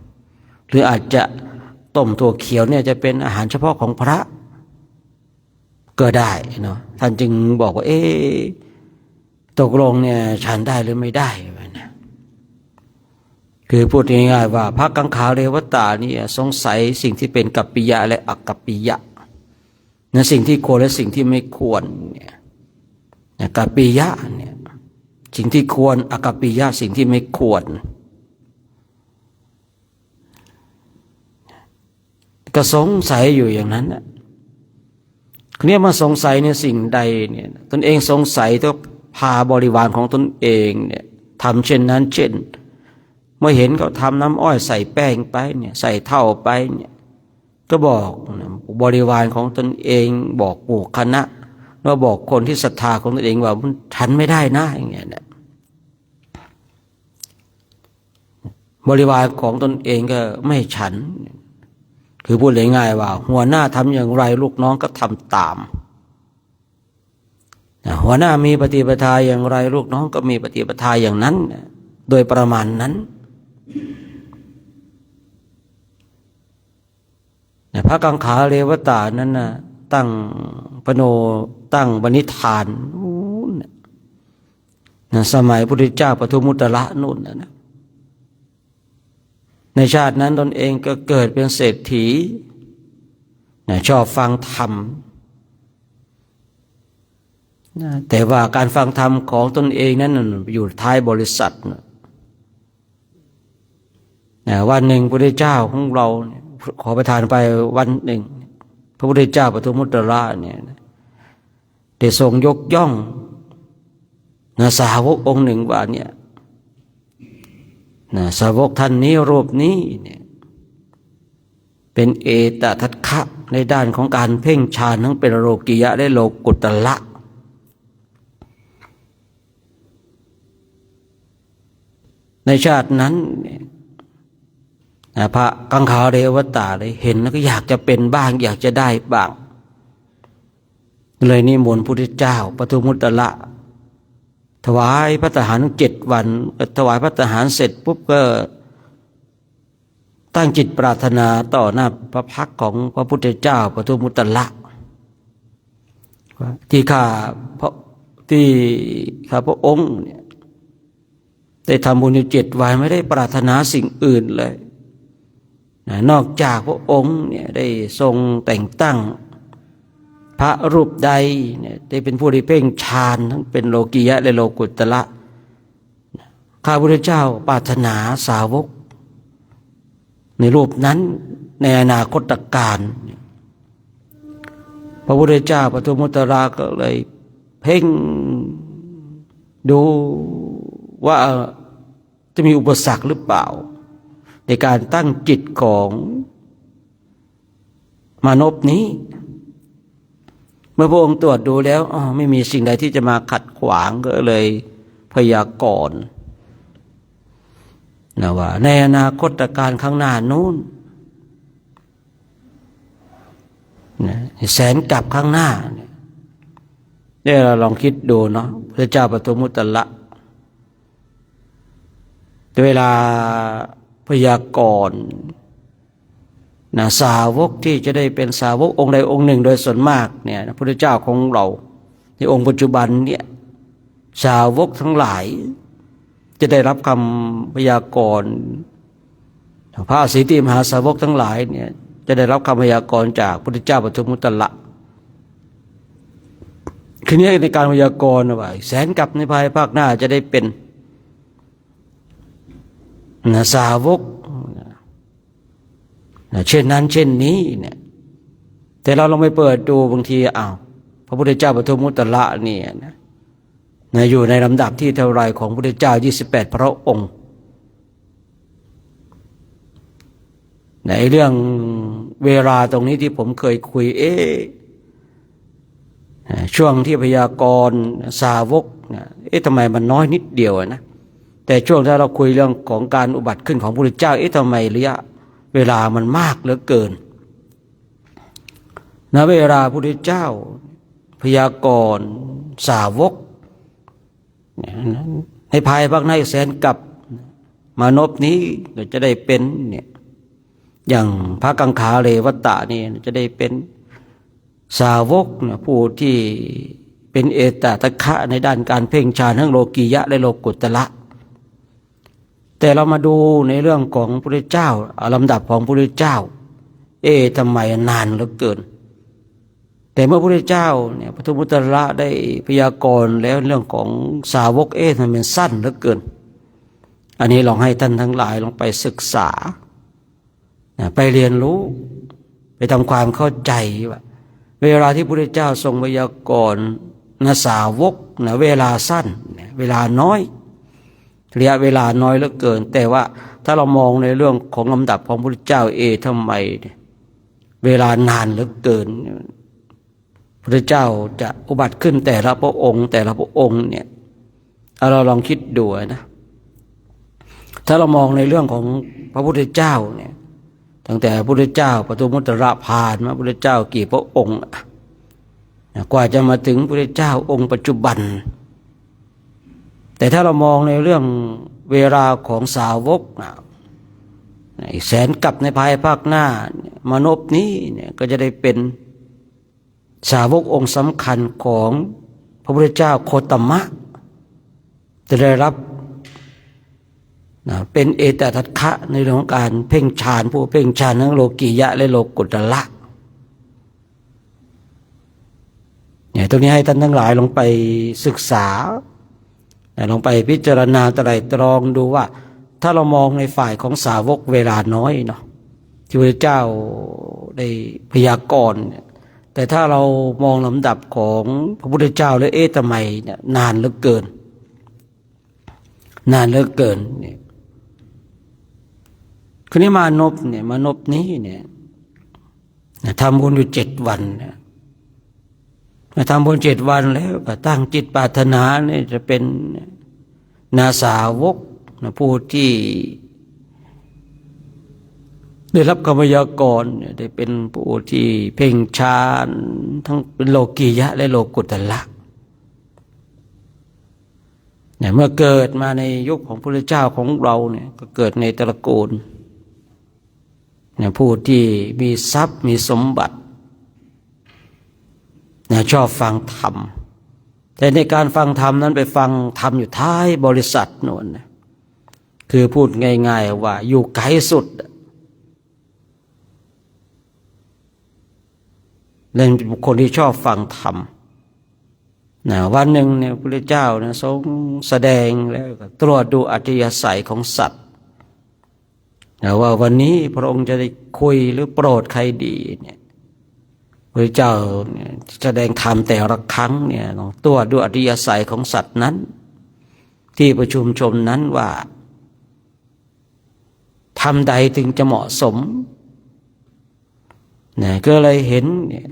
หรืออาจจะต้มถั่วเขียวเนี่ยจะเป็นอาหารเฉพาะของพระก็ได้เนาะท่านจึงบอกว่าตกลงเนี่ยฉันได้หรือไม่ได้นะคือพูดง่ายๆว่าพระกังขาเรวตะนี่สงสัยสิ่งที่เป็นกัปปิยะและอกัปปิยะนะสิ่งที่ควรและสิ่งที่ไม่ควรเนี่ยกัปปิยะเนี่ยสิ่งที่ควรอกัปปิยะสิ่งที่ไม่ควรก็สงสัยอยู่อย่างนั้นนะเนี่ยมาสงสัยในสิ่งใดเนี่ยตนเองสงสัยต้องพาบริวารของตนเองเนี่ยทำเช่นนั้นเช่นเมื่อเห็นเขาทำน้ำอ้อยใส่แป้งไปเนี่ยใส่เท่าไปเนี่ยก็บอกบริวารของตนเองบอกหมู่คณะแล้วบอกคนที่ศรัทธาของตนเองว่ามันฉันไม่ได้นะอย่างเงี้ยนะบริวารของตนเองก็ไม่ฉันคือพูดง่ายๆว่าหัวหน้าทำอย่างไรลูกน้องก็ทำตามหัวหน้ามีปฏิปทาอย่างไรลูกน้องก็มีปฏิปทาอย่างนั้นโดยประมาณนั้นพระกังขาเรวตะนั้นนะตั้งบณิธานสมัยพระพุทธเจ้าปทุมมุตตระนู่นนะในชาตินั้นตนเองก็เกิดเป็นเศรษฐีชอบฟังธรรมแต่ว่าการฟังธรรมของตนเองนั้นอยู่ท้ายบริษัทวันหนึ่งพระพุทธเจ้าของเราขอประทานไปวันหนึ่งพระพุทธเจ้าปฐมมุตตระเนี่ยได้ทรงยกย่องสาวกองค์หนึ่งว่าเนี่ยสาวกท่านนี้รูปนี้เนี่ยเป็นเอตทัคคะในด้านของการเพ่งฌานทั้งเป็นโลกิยะและโลกุตระในชาตินั้น พระกังขาเรวตาเลยเห็นแล้วก็อยากจะเป็นบ้างอยากจะได้บ้างเลยนิมนต์พระพุทธเจ้าปทุมมุตตะถวายพระทหาร7 วันถวายพระทหารเสร็จปุ๊บก็ตั้งจิตปรารถนาต่อหน้าพระพักตร์ของพระพุทธเจ้าปทุมมุตตะที่ข้าพระองค์เนี่ยได้ทำบุญอยู่7 วันไม่ได้ปรารถนาสิ่งอื่นเลยนอกจากพระองค์เนี่ยได้ทรงแต่งตั้งพระรูปใดเนี่ยได้เป็นผู้ที่เพ่งฌานทั้งเป็นโลกียะและโลกุตตระข้าพระเจ้าปรารถนาสาวกในรูปนั้นในอนาคตการพระพุทธเจ้าปทุมมุตตะก็เลยเพ่งดูว่าจะมีอุปสรรคหรือเปล่าในการตั้งจิตของมนุษย์นี้เมื่อพระองค์ตรวจดูแล้วไม่มีสิ่งใดที่จะมาขัดขวางก็เลยพยากรณ์นะว่าในอนาคตการข้างหน้านู้นนะแสนกับข้างหน้าเนี่ยเราลองคิดดูเนาะพระเจ้าปทุมมุตตะเวลาพยากรณ์นะสาวกที่จะได้เป็นสาวกองค์ใดองค์หนึ่งโดยส่วนมากเนี่ยพระพุทธเจ้าของเราในองค์ปัจจุบันเนี่ยสาวกทั้งหลายจะได้รับคำพยากรณ์พระสิทธิมหาสาวกทั้งหลายเนี่ยจะได้รับคำพยากรณ์จากพระพุทธเจ้าปทุมมุตตะคืนนี้ในการพยากรณ์ว่าแสนกับในภายภาคหน้าจะได้เป็นสาวกเช่นนั้นเช่นนี้เนี่ยแต่เราลองไปเปิดดูบางทีพระพุทธเจ้าปทุมมุตตะเนี่ยนะอยู่ในลำดับที่เท่าไรของพระพุทธเจ้า28 พระองค์ในเรื่องเวลาตรงนี้ที่ผมเคยคุยช่วงที่พยากรณ์สาวกทำไมมันน้อยนิดเดียวนะแต่ช่วงที่เราคุยเรื่องของการอุบัติขึ้นของพระพุทธเจ้าทำไมระยะเวลามันมากเหลือเกินเวลาพระพุทธเจ้าพยากรณ์สาวกในภายภาคหน้าแสนกับมนุษย์นี้ก็จะได้เป็นเนี่ยอย่างพระกังขาเรวตะนี่จะได้เป็นสาวกผู้ที่เป็นเอตตัคคะในด้านการเพ่งฌานทั้งโลกียะและโลกุตตระแต่เรามาดูในเรื่องของพระพุทธเจ้าลำดับของพระพุทธเจ้าทำไมนานเหลือเกินแต่เมื่อพระพุทธเจ้าเนี่ยปทุมมุตตะได้พยากรณ์แล้วเรื่องของสาวกทำไมสั้นเหลือเกินอันนี้ลองให้ท่านทั้งหลายลองไปศึกษาไปเรียนรู้ไปทำความเข้าใจว่าเวลาที่พระพุทธเจ้าทรงพยากรณ์สาวกเวลาสั้นเวลาน้อยระยะเวลาน้อยเหลือเกินแต่ว่าถ้าเรามองในเรื่องของลำดับของพระพุทธเจ้าทำไมเวลานานเหลือเกินพระเจ้าจะอุบัติขึ้นแต่ละพระองค์เนี่ยเราลองคิดดูนะถ้าเรามองในเรื่องของพระพุทธเจ้าเนี่ยตั้งแต่พระพุทธเจ้าปทุมมุตตะผ่านมาพระพุทธเจ้ากี่พระองค์กว่าจะมาถึงพระพุทธเจ้าองค์ปัจจุบันแต่ถ้าเรามองในเรื่องเวลาของสาวกแสนกับในภายภาคหน้ามนุษย์นี้เนี่ยก็จะได้เป็นสาวกองค์สำคัญของพระพุทธเจ้าโคตมะจะได้รับเป็นเอตตัคคะในเรื่องของการเพ่งฌานผู้เพ่งฌานทั้งโลกียะและโลกุตตระเนี่ยตรงนี้ให้ท่านทั้งหลายลงไปศึกษาลองไปพิจารณาไตร่ตรองดูว่าถ้าเรามองในฝ่ายของสาวกเวลาน้อยเนาะที่พระเจ้าได้พยากรณ์แต่ถ้าเรามองลำดับของพระพุทธเจ้าแล้วทำไมเนี่ยนานเหลือเกินเนี่ยคืนนี้มานพนี้เนี่ยทำบุญอยู่7 วันเนี่ยทำบุญ7 วันแล้วก็ตั้งจิตปรารถนาเนี่ยจะเป็นสาวกผู้ที่ ได้รับกรรมยากรเนี่ยได้เป็นผู้ที่เพ่งฌานทั้งเป็นโลกียะและโลกุตละเนี่ยเมื่อเกิดมาในยุคของพระพุทธเจ้าของเราเนี่ยก็เกิดในตระกูลเนี่ยผู้ที่มีทรัพย์มีสมบัติเนี่ยชอบฟังธรรมแต่ในการฟังธรรมนั้นไปฟังธรรมอยู่ท้ายบริษัทโน่นนะคือพูดง่ายๆว่าอยู่ไกลสุดเล่นเป็นบุคคลที่ชอบฟังธรรมนะวันหนึ่งเนี่ยพระพุทธเจ้านะทรงแสดงแล้วตรวจดูอัธยาศัยของสัตว์นะว่าวันนี้พระองค์จะได้คุยหรือโปรดใครดีเนี่ยพระเจ้าเนี่ยแสดงธรรมแต่ละครั้งเนี่ยลองตรวจดูอัธยาศัยของสัตว์นั้นที่ประชุมชมนั้นว่าธรรมใดถึงจะเหมาะสมเนี่ยก็เลยเห็นเนี่ย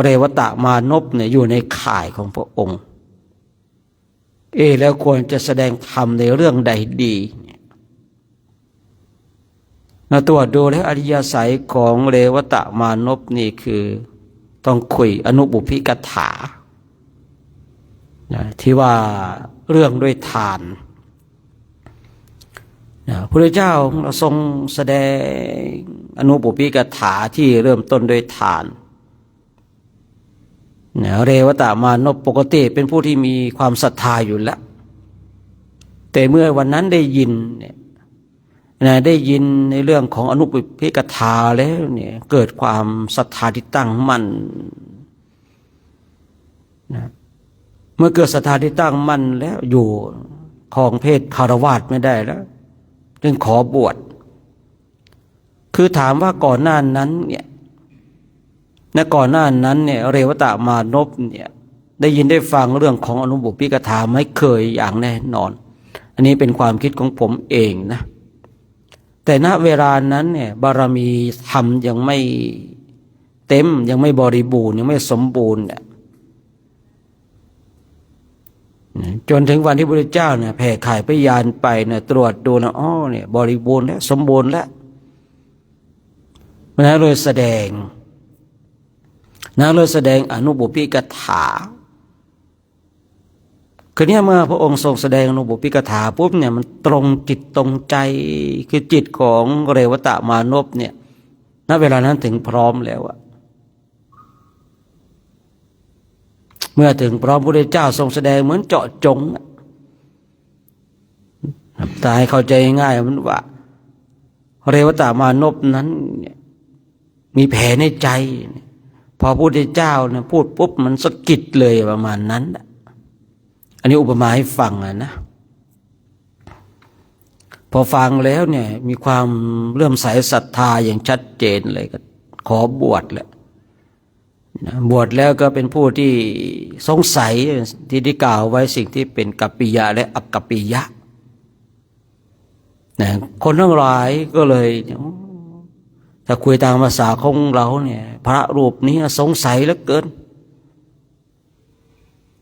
เรวตะมานพเนี่ยอยู่ในข่ายของพระองค์แล้วควรจะแสดงธรรมในเรื่องใดดีมาตรวจดูแล้วอริยสัยของเรวตะมานพนี่คือต้องคุยอนุบุพพิกถาที่ว่าเรื่องด้วยทานพระพุทธเจ้าทรงแสดงอนุบุพพิกถาที่เริ่มต้นด้วยทานเรวตะมานพปกติเป็นผู้ที่มีความศรัทธาอยู่แล้วแต่เมื่อวันนั้นได้ยินได้ยินในเรื่องของอนุบุพพิกถาแล้วเนี่ยเกิดความศรัทธาที่ตั้งมั่นเมื่อเกิดศรัทธาที่ตั้งมั่นแล้วอยู่ของเพศคฤหัสถ์ไม่ได้แล้วจึงขอบวชคือถามว่าก่อนหน้านั้นเนี่ยก่อนหน้านั้นเนี่ยเรวตะมานพเนี่ยได้ยินได้ฟังเรื่องของอนุบุพพิกถาไม่เคยอย่างแน่นอนอันนี้เป็นความคิดของผมเองนะแต่ณเวลานั้นเนี่ยบารมีธรรมยังไม่เต็มยังไม่บริบูรณ์ยังไม่สมบูรณ์เนี่ยจนถึงวันที่พระพุทธเจ้าเนี่ยแผ่ข่ายพยานไปเนี่ยตรวจดูนะเนี่ยบริบูรณ์แล้วสมบูรณ์แล้วนะเลยแสดงอนุบุพพิกถาคือเนี่ยเมื่อพระองค์ทรงแสดงอนุบุพพิกถาปุ๊บเนี่ยมันตรงจิตตรงใจคือจิตของเรวตะมานพเนี่ยณเวลานั้นถึงพร้อมแล้วอะเมื่อถึงพร้อมพระพุทธเจ้าทรงแสดงเหมือนเจาะจงตายเข้าใจง่ายมันว่าเรวตะมานพนั้นมีแผลในใจพอพระพุทธเจ้าเนี่ยพูดปุ๊บมันสะกิดเลยประมาณนั้นอันนี้อุปมาให้ฟังนะพอฟังแล้วเนี่ยมีความเลื่อมใสศรัทธาอย่างชัดเจนเลยก็ขอบวชแล้วบวชแล้วก็เป็นผู้ที่สงสัยที่ได้กล่าวไว้สิ่งที่เป็นกัปปิยะและอัปกัปปิยะคนทั้งหลายก็เลยถ้าคุยตามภาษาของเราเนี่ยพระรูปนี้สงสัยเหลือเกิน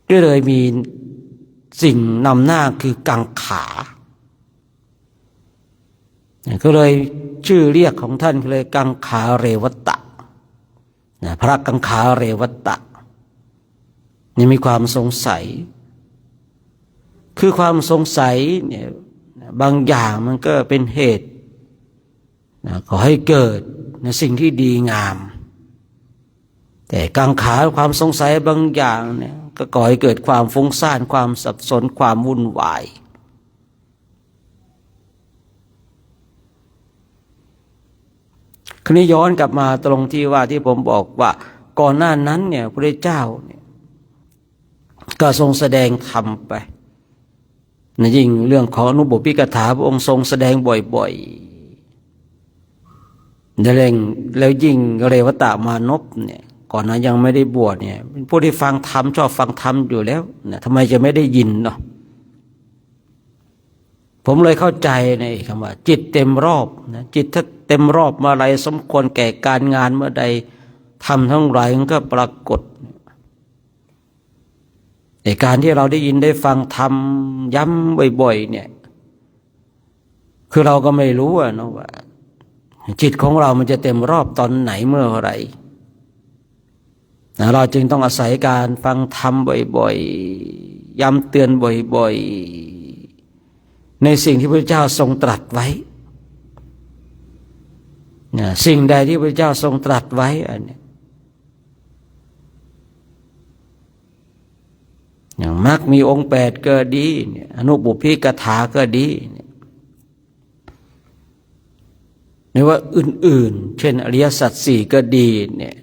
ก็เลยมีสิ่งนำหน้าคือกังขาก็เลยชื่อเรียกของท่านเลยกังขาเรวตะพระกังขาเรวตะนี่มีความสงสัยคือความสงสัยเนี่ยบางอย่างมันก็เป็นเหตุขอให้เกิดในสิ่งที่ดีงามแต่กังขาความสงสัยบางอย่างเนี่ยก็ก่อให้เกิดความฟุ้งซ่านความสับสนความวุ่นวายคราวนี้ย้อนกลับมาตรงที่ว่าที่ผมบอกว่าก่อนหน้านั้นเนี่ยพระเจ้าเนี่ยก็ทรงแสดงธรรมไปนะยิ่งเรื่องของอนุบุพพิกถาพระองค์ทรงแสดงบ่อยๆแล้วยิ่งเรวตะมานพเนี่ยก่อนนั้นยังไม่ได้บวชเนี่ยเป็นผู้ที่ฟังธรรมชอบฟังธรรมอยู่แล้วนะทำไมจะไม่ได้ยินเนาะผมเลยเข้าใจในคำว่าจิตเต็มรอบนะจิตถ้าเต็มรอบเมื่อไรสมควรแก่การงานเมื่อใดทำทั้งหลายมันก็ปรากฏในการที่เราได้ยินได้ฟังธรรมย้ำบ่อยๆเนี่ย คือเราก็ไม่รู้อะนะว่าจิตของเรามันจะเต็มรอบตอนไหนเมื่อไหร่เราจึงต้องอาศัยการฟังธรรมบ่อยๆย้ำเตือนบ่อยๆในสิ่งที่พระเจ้าทรงตรัสไว้สิ่งใดที่พระเจ้าทรงตรัสไว้อันนี้อย่างมรรคมีองค์8ก็ดีอนุบุพพิกถาก็ดีหรือว่าอื่นๆเช่นอริยสัจ4ก็ดีเนี่ย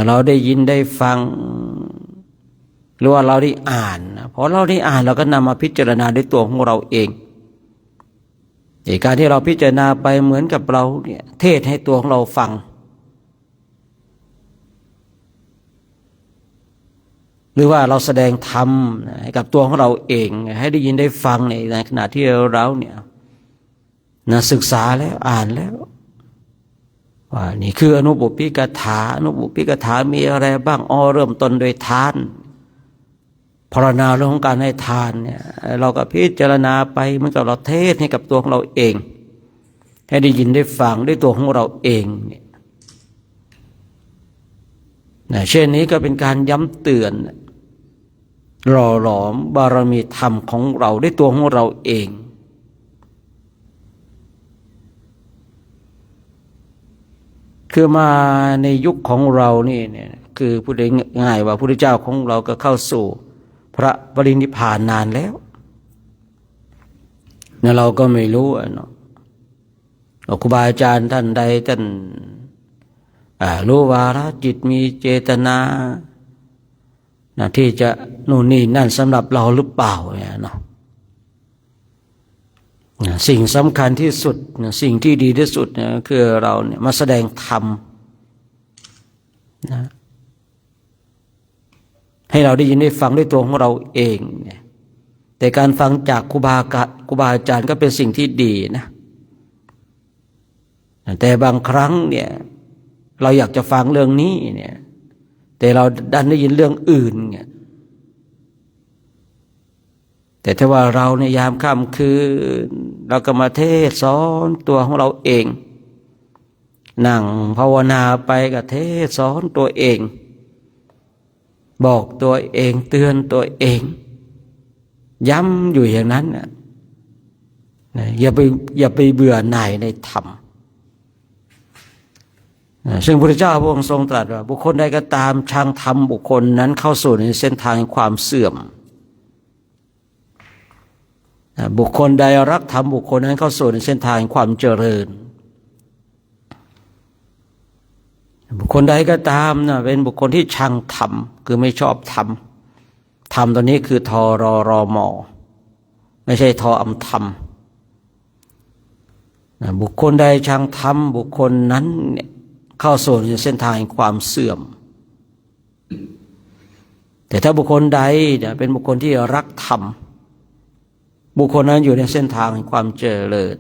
เราได้ยินได้ฟังหรือว่าเราได้อ่านพอเราได้อ่านเราก็นำมาพิจารณาด้วยตัวของเราเองการที่เราพิจารณาไปเหมือนกับเราเนี่ยเทศให้ตัวของเราฟังหรือว่าเราแสดงธรรมให้กับตัวของเราเองให้ได้ยินได้ฟังในขณะที่เราเนี่ยศึกษาแล้วอ่านแล้วว่านี่คืออนุบุพพิกถาอนุบุพพิกถามีอะไรบ้างเริ่มต้นโดยทานภาวนาเรื่องของการให้ทานเนี่ยเราก็พิจารณาไปเหมือนกับเราเทศให้กับตัวของเราเองให้ได้ยินได้ฟังด้วยตัวของเราเองเนี่ยเช่นนี้ก็เป็นการย้ำเตือนหล่อหลอมบารมีธรรมของเราด้วยตัวของเราเองคือมาในยุคของเรานี่เนี่ยคือพูดง่ายๆว่าพระพุทธเจ้าของเราก็เข้าสู่พระปรินิพพานนานแล้วเนี่ยเราก็ไม่รู้เนาะครูบาอาจารย์ท่านใดท่านรู้วาระจิตมีเจตนาที่จะนู่นนี่นั่นสำหรับเราหรือเปล่าเนาะสิ่งสำคัญที่สุดสิ่งที่ดีที่สุดเนี่ยคือเราเนี่ยมาแสดงธรรมนะให้เราได้ยินได้ฟังด้วยตัวของเราเองเนี่ยแต่การฟังจากครูบาอาจารย์ก็เป็นสิ่งที่ดีนะแต่บางครั้งเนี่ยเราอยากจะฟังเรื่องนี้เนี่ยแต่เราดันได้ยินเรื่องอื่นเนี่ยแต่ถ้าว่าเราในยามค่ำคืนเราก็มาเทศสอนตัวของเราเองนั่งภาวนาไปก็เทศสอนตัวเองบอกตัวเองเตือนตัวเองย้ำอยู่อย่างนั้นนะอย่าไปเบื่อหน่ายในธรรมซึ่งพระพุทธเจ้าพระองค์ทรงตรัสว่าบุคคลใดก็ตามชังธรรมบุคคลนั้นเข้าสู่ในเส้นทางแห่งความเสื่อมบุคคลใดรักธรรมบุคคลนั้นเข้าสู่ในเส้นทางแห่งความเจริญบุคคลใดก็ตามเป็นบุคคลที่ชังธรรมคือไม่ชอบธรรมธรรมตัวนี้คือทรรมไม่ใช่ทออำธรรมบุคคลใดชังธรรมบุคคลนั้นเนี่ยเข้าสู่ในเส้นทางแห่งความเสื่อมแต่ถ้าบุคคลใดเป็นบุคคลที่รักธรรมบุคคลนั้นอยู่ในเส้นทางแห่งความเจริญ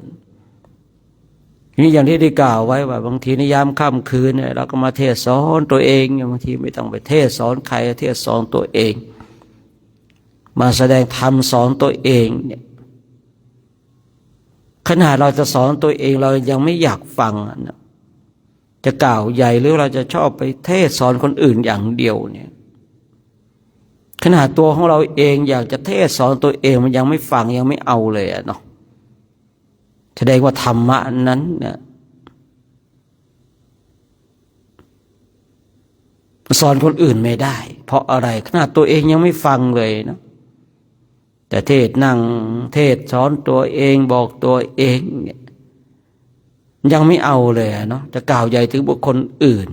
นี่อย่างที่ได้กล่าวไว้ว่าบางทีในยามค่ำคืนเนี่ยเราก็มาเทศสอนตัวเองบางทีไม่ต้องไปเทศสอนใครเทศสอนตัวเองมาแสดงธรรมสอนตัวเองเนี่ยขนาดเราจะสอนตัวเองเรายังไม่อยากฟังนะจะกล่าวใหญ่หรือเราจะชอบไปเทศสอนคนอื่นอย่างเดียวเนี่ยขนาดตัวของเราเองอยากจะเทศสอนตัวเองมันยังไม่ฟังยังไม่เอาเลยเนาะแสดงว่าธรรมะนั้นเนี่ยสอนคนอื่นไม่ได้เพราะอะไรขนาดตัวเองยังไม่ฟังเลยนะแต่เทศนั่งเทศสอนตัวเองบอกตัวเองเนี่ยยังไม่เอาเลยเนาะจะกล่าวใหญ่ถึงบุคคลอื่น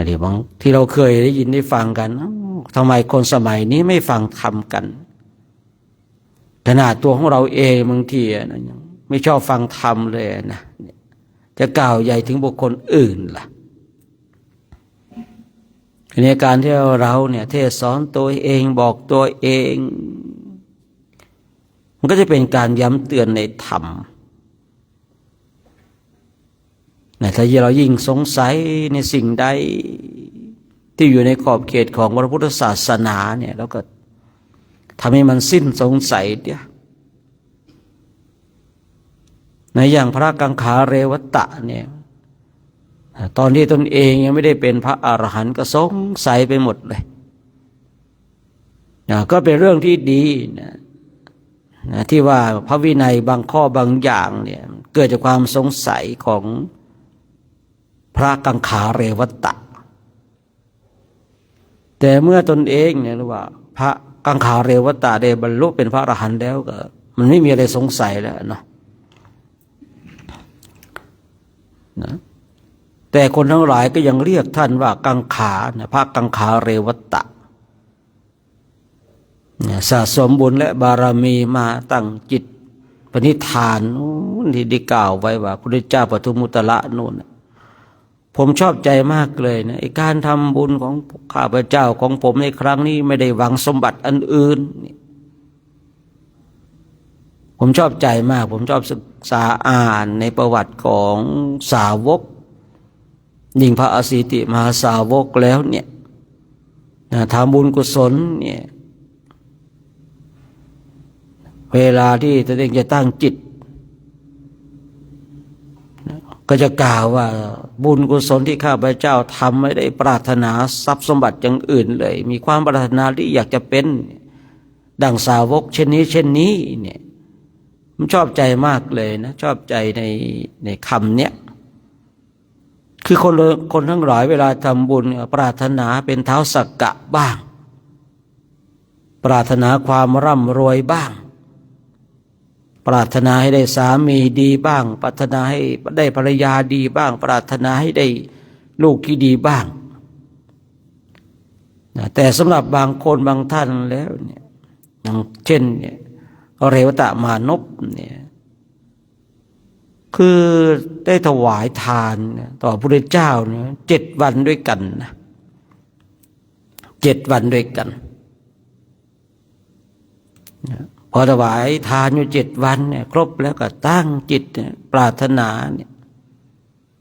เดี๋ยวบางที่เราเคยได้ยินได้ฟังกันทำไมคนสมัยนี้ไม่ฟังธรรมกันขนาดตัวของเราเองบางทีนะยังไม่ชอบฟังธรรมเลยนะจะกล่าวใหญ่ถึงบุคคลอื่นล่ะในการที่เราเนี่ยเทศสอนตัวเองบอกตัวเองมันก็จะเป็นการย้ำเตือนในธรรมถ้าเรายิ่งสงสัยในสิ่งใดที่อยู่ในขอบเขตของพระพุทธศาสนาเนี่ยเราก็ทำให้มันสิ้นสงสัย ในอย่างพระกังขาเรวตะเนี่ยตอนที่ตนเองยังไม่ได้เป็นพระอรหันต์ก็สงสัยไปหมดเลยก็เป็นเรื่องที่ดีนะที่ว่าพระวินัยบางข้อบางอย่างเนี่ยเกิดจากความสงสัยของพระกังขาเรวตะแต่เมื่อตนเองเนี่ยรู้ว่าพระกังขาเรวตะได้บรรลุเป็นพระอรหันต์แล้วก็มันไม่มีอะไรสงสัยแล้วเนาะนะแต่คนทั้งหลายก็ยังเรียกท่านว่ากังขาพระกังขาเรวตะสะสมบุญและบารมีมาตั้งจิตปณิธานที่ได้กล่าวไว้ว่าพระพุทธเจ้าปทุมมุตตระนู่นผมชอบใจมากเลยนะไอ้การทำบุญของข้าพเจ้าของผมในครั้งนี้ไม่ได้หวังสมบัติอันอื่นผมชอบใจมากผมชอบศึกษาอ่านในประวัติของสาวกยิ่งพระอสิติมหาสาวกแล้วเนี่ยทำบุญกุศลเนี่ยเวลาที่ตัวเองจะตั้งจิตก็จะกล่าวว่าบุญกุศลที่ข้าพเจ้าทำไม่ได้ปรารถนาทรัพย์สมบัติอย่างอื่นเลยมีความปรารถนาที่อยากจะเป็นดังสาวกเช่นนี้เนี่ยผมชอบใจมากเลยนะชอบใจในคำเนี้ยคือคนทั้งหลายเวลาทำบุญปรารถนาเป็นเท้าสักกะบ้างปรารถนาความร่ำรวยบ้างปรารถนาให้ได้สามีดีบ้างปรารถนาให้ได้ภรรยาดีบ้างปรารถนาให้ได้ลูกที่ดีบ้างแต่สำหรับบางคนบางท่านแล้วเนี่ยอย่างเช่นเนี่ยเรวตะมานพเนี่ยคือได้ถวายทานต่อพระพุทธเจ้าเนี่ย7 วันด้วยกันนะ7 วันด้วยกันพอถวายทานอยู่7 วันเนี่ยครบแล้วก็ตั้งจิตปรารถนาเนี่ย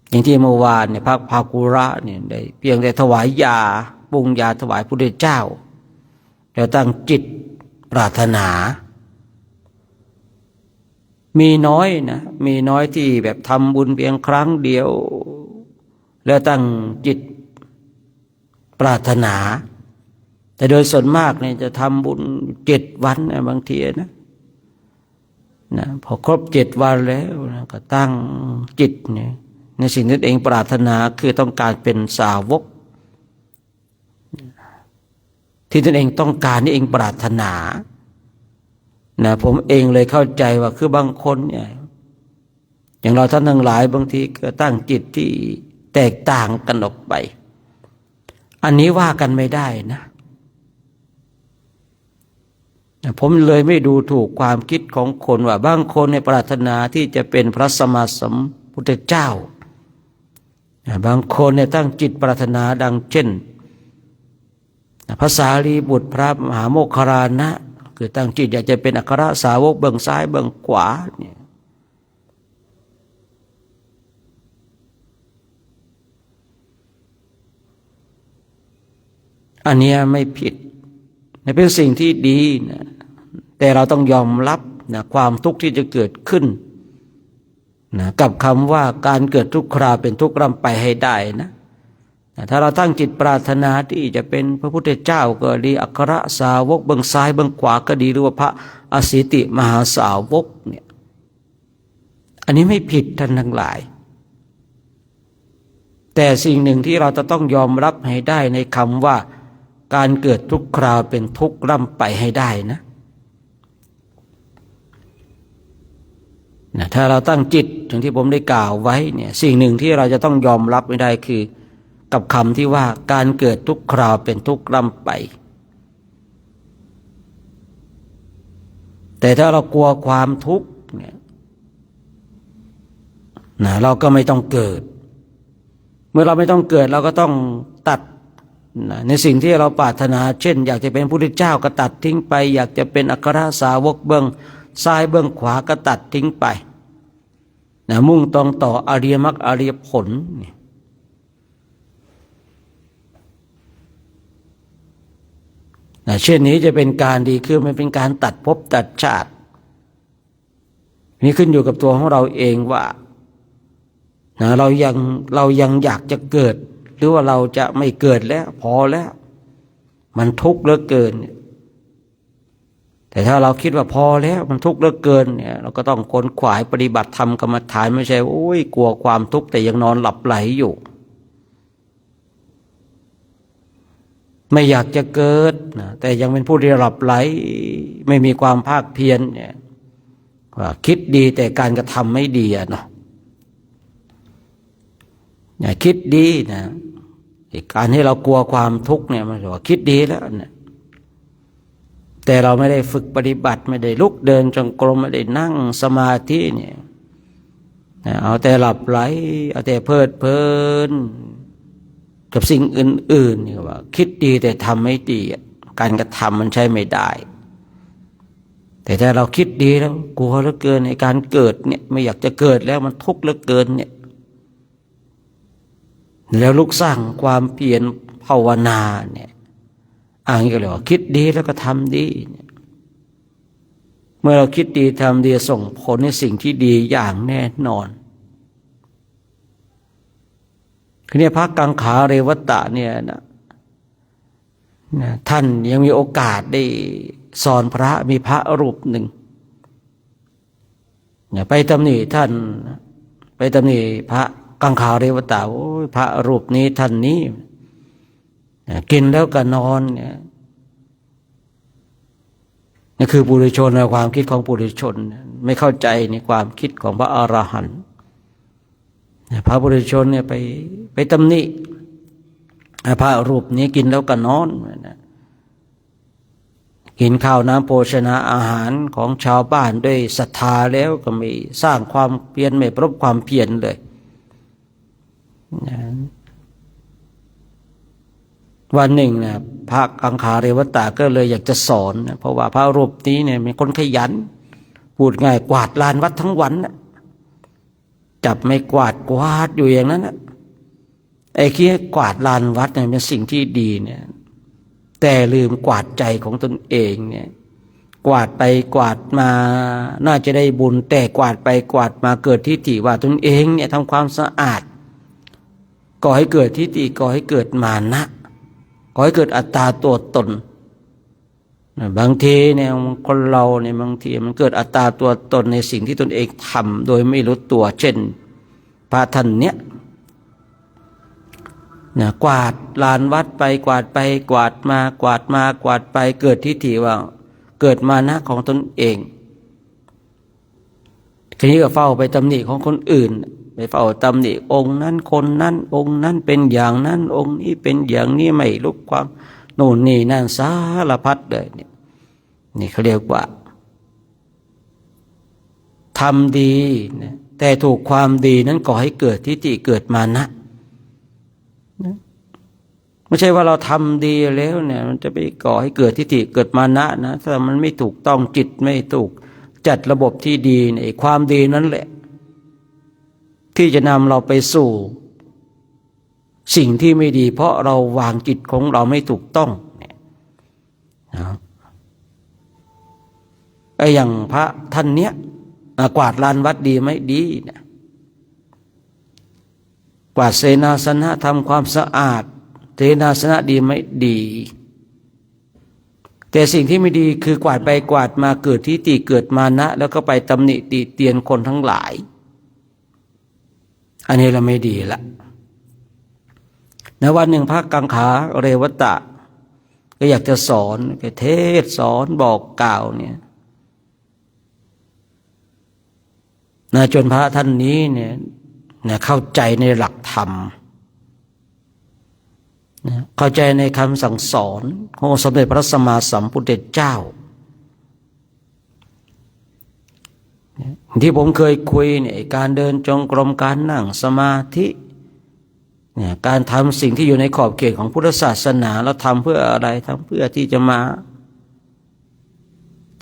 อย่างที่เมื่อวานเนี่ยพระภากุระเนี่ยได้เพียงแต่ถวายยาปรุงยาถวายพระพุทธเจ้าแล้วตั้งจิตปรารถนามีน้อยนะมีน้อยที่แบบทำบุญเพียงครั้งเดียวแล้วตั้งจิตปรารถนาแต่โดยส่วนมากเนี่ยจะทำบุญ7 วันบางทีนะพอครบ7 วันแล้วนะก็ตั้งจิตเนี่ยในสิ่งที่ตนเองปรารถนาคือต้องการเป็นสาวกที่ตนเองต้องการที่เองปรารถนานะผมเองเลยเข้าใจว่าคือบางคนเนี่ยอย่างเราท่านทั้งหลายบางทีก็ตั้งจิตที่แตกต่างกันออกไปอันนี้ว่ากันไม่ได้นะผมเลยไม่ดูถูกความคิดของคนว่าบางคนในปรารถนาที่จะเป็นพระสัมมาสัมพุทธเจ้าบางคนเนี่ยตั้งจิตปรารถนาดังเช่นพระสารีบุตรพระมหาโมคคารลานะคือตั้งจิตอยากจะเป็นอัครสาวกเบื้องซ้ายเบื้องขวาเนี่ยอันนี้ไม่ผิดเป็นสิ่งที่ดีนะแต่เราต้องยอมรับนะความทุกข์ที่จะเกิดขึ้นนะกับคำว่าการเกิดทุกข์คราเป็นทุกข์ร่ำไปให้ได้นะถ้าเราตั้งจิตปรารถนาที่จะเป็นพระพุทธเจ้าก็ดีอัครสาวกเบื้องซ้ายเบื้องขวาก็ดีหรือว่าพระอสิติมหาสาวกเนี่ยอันนี้ไม่ผิดท่านทั้งหลายแต่สิ่งหนึ่งที่เราจะต้องยอมรับให้ได้ในคำว่าการเกิดทุกข์คราวเป็นทุกข์ร่ำไปให้ได้นะถ้าเราตั้งจิตถึงที่ผมได้กล่าวไว้เนี่ยสิ่งหนึ่งที่เราจะต้องยอมรับไม่ได้คือกับคำที่ว่าการเกิดทุกข์คราวเป็นทุกข์ร่ำไปแต่ถ้าเรากลัวความทุกข์เนี่ยเราก็ไม่ต้องเกิดเมื่อเราไม่ต้องเกิดเราก็ต้องตัดในสิ่งที่เราปรารถนาเช่นอยากจะเป็นพระพุทธเจ้าก็ตัดทิ้งไปอยากจะเป็นอัครสาวกเบื้องซ้ายเบื้องขวาก็ตัดทิ้งไปมุ่งตรงต่ออริยมรรคอริยผลเช่นนี้จะเป็นการดีคือมันเป็นการตัดภพตัดชาติ นี่ขึ้นอยู่กับตัวของเราเองว่านะเรายังอยากจะเกิดหรือว่าเราจะไม่เกิดแล้วพอแล้วมันทุกข์เหลือเกินแต่ถ้าเราคิดว่าพอแล้วมันทุกข์เหลือเกินเนี่ยเราก็ต้องขวนขวายปฏิบัติธรรมกรรมฐานไม่ใช่โอ้ยกลัวความทุกข์แต่ยังนอนหลับไหลอยู่ไม่อยากจะเกิดนะแต่ยังเป็นผู้ที่หลับไหลไม่มีความภาคเพียรเนี่ยว่าคิดดีแต่การกระทำไม่ดีอะเนาะเนี่ยคิดดีนะการที่เรากลัวความทุกข์เนี่ยมันว่าคิดดีแล้วเนี่ยแต่เราไม่ได้ฝึกปฏิบัติไม่ได้ลุกเดินจงกรมไม่ได้นั่งสมาธิเนี่ยเอาแต่หลับไหลเอาแต่เพลิดเพลินกับสิ่งอื่นๆนี่ว่าคิดดีแต่ทำไม่ดีการกระทำมันใช้ไม่ได้แต่ถ้าเราคิดดีแล้วกลัวเหลือเกินในการเกิดเนี่ยไม่อยากจะเกิดแล้วมันทุกข์เหลือเกินเนี่ยแล้วลุกสร้างความเพียรภาวนาเนี่ยอันนี้ก็เลยว่าคิดดีแล้วก็ทำดีเนี่ยเมื่อเราคิดดีทำดีส่งผลในสิ่งที่ดีอย่างแน่นอนคือเนี่ยพระกังขาเรวตะเนี่ยนะท่านยังมีโอกาสได้สอนพระมีพระรูปหนึ่งไปตำหนิท่านไปตำหนิพระกังขาเรวตะโอ้ยพระรูปนี้ท่านนี้กินแล้วก็นอนเนี่ยนี่คือปุถุชนในความคิดของปุถุชนไม่เข้าใจในความคิดของพระอรหันต์พระปุถุชนเนี่ยไปตำหนิพระรูปนี้กินแล้วก็นอนกินข้าวน้ำโภชนาอาหารของชาวบ้านด้วยศรัทธาแล้วก็ไม่สร้างความเพียรไม่ประกอบความเพียรเลยวันหนึ่งนะพระกังขาเรวตะก็เลยอยากจะสอนนะเพราะว่าพระรูปนี้เนี่ยเป็นคนขยันพูดง่ายกวาดลานวัดทั้งวันนะจับไม่กวาดอยู่อย่างนั้นนะไอ้ที่กวาดลานวัดเนี่ยเป็นสิ่งที่ดีเนี่ยแต่ลืมกวาดใจของตนเองเนี่ยกวาดไปกวาดมาน่าจะได้บุญแต่กวาดไปกวาดมาเกิดทิฏฐิว่าตนเองเนี่ยทำความสะอาดก่อให้เกิดทิฏฐิก่อให้เกิดมานะก่อให้เกิดอัตตาตัวตนบางทีเนี่ยคนเราเนี่ยบางทีมันเกิดอัตตาตัวตนในสิ่งที่ตนเองทำโดยไม่รู้ตัวเช่นพระท่านเนี่ยกวาดลานวัดไปกวาดไปกวาดมากวาดมากวาดไปเกิดทิฏฐิว่าเกิดมานะของตนเองทีนี้ก็เฝ้าไปตำหนิของคนอื่นไปเฝ้าตำหนิองค์นั้นคนนั้นองค์นั้นเป็นอย่างนั้นองค์นี้เป็นอย่างนี้ไม่รู้ความโน่นนี่นั่นสารพัดเลยนี่เขาเรียกว่าทำดีแต่ถูกความดีนั้นก่อให้เกิดทิฏฐิเกิดมานะไม่ใช่ว่าเราทำดีแล้วเนี่ยมันจะไปก่อให้เกิดทิฏฐิเกิดมานะนะถ้ามันไม่ถูกต้องจิตไม่ถูกจัดระบบที่ดีเนี่ยความดีนั้นแหละที่จะนำเราไปสู่สิ่งที่ไม่ดีเพราะเราวางจิตของเราไม่ถูกต้องเนี่ยไอ้อย่างพระท่านเนี้ยกวาดลานวัดดีไหมดีนะกวาดเสนาสนะทำความสะอาดเสนาสนะดีไหมดีแต่สิ่งที่ไม่ดีคือกวาดไปกวาดมาเกิดทิฏฐิเกิดมานะแล้วก็ไปตำหนิติเตียนคนทั้งหลายอันนี้เราไม่ดีละในวันหนึ่งพระกังขาเรวตะก็อยากจะสอนก็เทศสอนบอกกล่าวเนี่ยจนพระท่านนี้เนี่ยเข้าใจในหลักธรรมเข้าใจในคำสั่งสอนขององค์สมเด็จพระสัมมาสัมพุทธเจ้าที่ผมเคยคุยเนี่ยการเดินจงกรมการนั่งสมาธิเนี่ยการทำสิ่งที่อยู่ในขอบเขตของพุทธศาสนาเราทำเพื่ออะไรทำเพื่อที่จะมา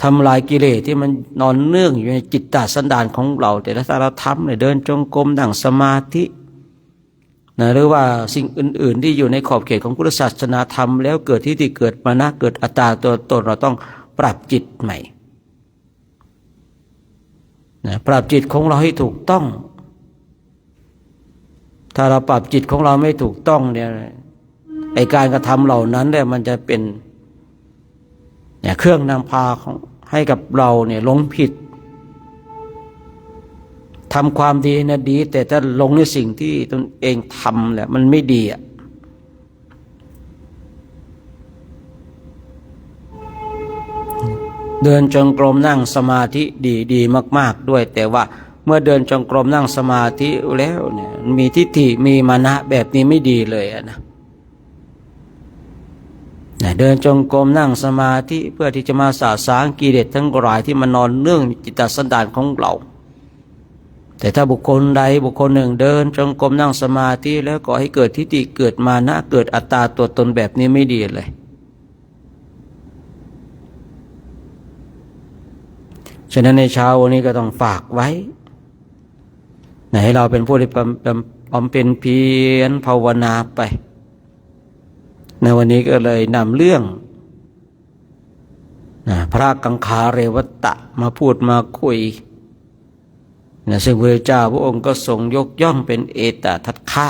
ทำลายกิเลสที่มันนอนเนื่องอยู่ในจิตตสันดานของเราแต่ถ้าเราทำเนี่ยเดินจงกรมนั่งสมาธิหรือว่าสิ่งอื่นๆที่อยู่ในขอบเขตของพุทธศาสนาทำแล้วเกิดทิฏฐิเกิดมานะเกิดอัตตาตัวตนเราต้องปรับจิตใหม่ ปรับจิตของเราให้ถูกต้องถ้าเราปรับจิตของเราไม่ถูกต้องเนี่ยไอการกระทำเหล่านั้นเนี่ยมันจะเป็นเครื่องนำพาให้กับเราเนี่ยหลงผิดทำความดีนะดีแต่ถ้าลงในสิ่งที่ตนเองทำเนี่ยมันไม่ดีเดินจงกรมนั่งสมาธิดีมากๆด้วยแต่ว่าเมื่อเดินจงกรมนั่งสมาธิแล้วเนี่ยมีทิฏฐิมีมานะแบบนี้ไม่ดีเลยนะเดินจงกรมนั่งสมาธิเพื่อที่จะมาสะสางกิเลสทั้งหลายที่มันนอนเนื่องจิตสันดานของเราแต่ถ้าบุคคลใดบุคคลหนึ่งเดินจงกรมนั่งสมาธิแล้วก็ให้เกิดทิฏฐิเกิดมานะเกิดอัตตาตัวตนแบบนี้ไม่ดีเลยฉะนั้นในเช้าวันนี้ก็ต้องฝากไว้ให้เราเป็นผู้ที่บำเพ็ญเพียรภาวนาไปในวันนี้ก็เลยนำเรื่องพระกังขาเรวตะมาพูดมาคุยซึ่งพระเจ้าพระองค์ก็ทรงยกย่องเป็นเอตทัคคะ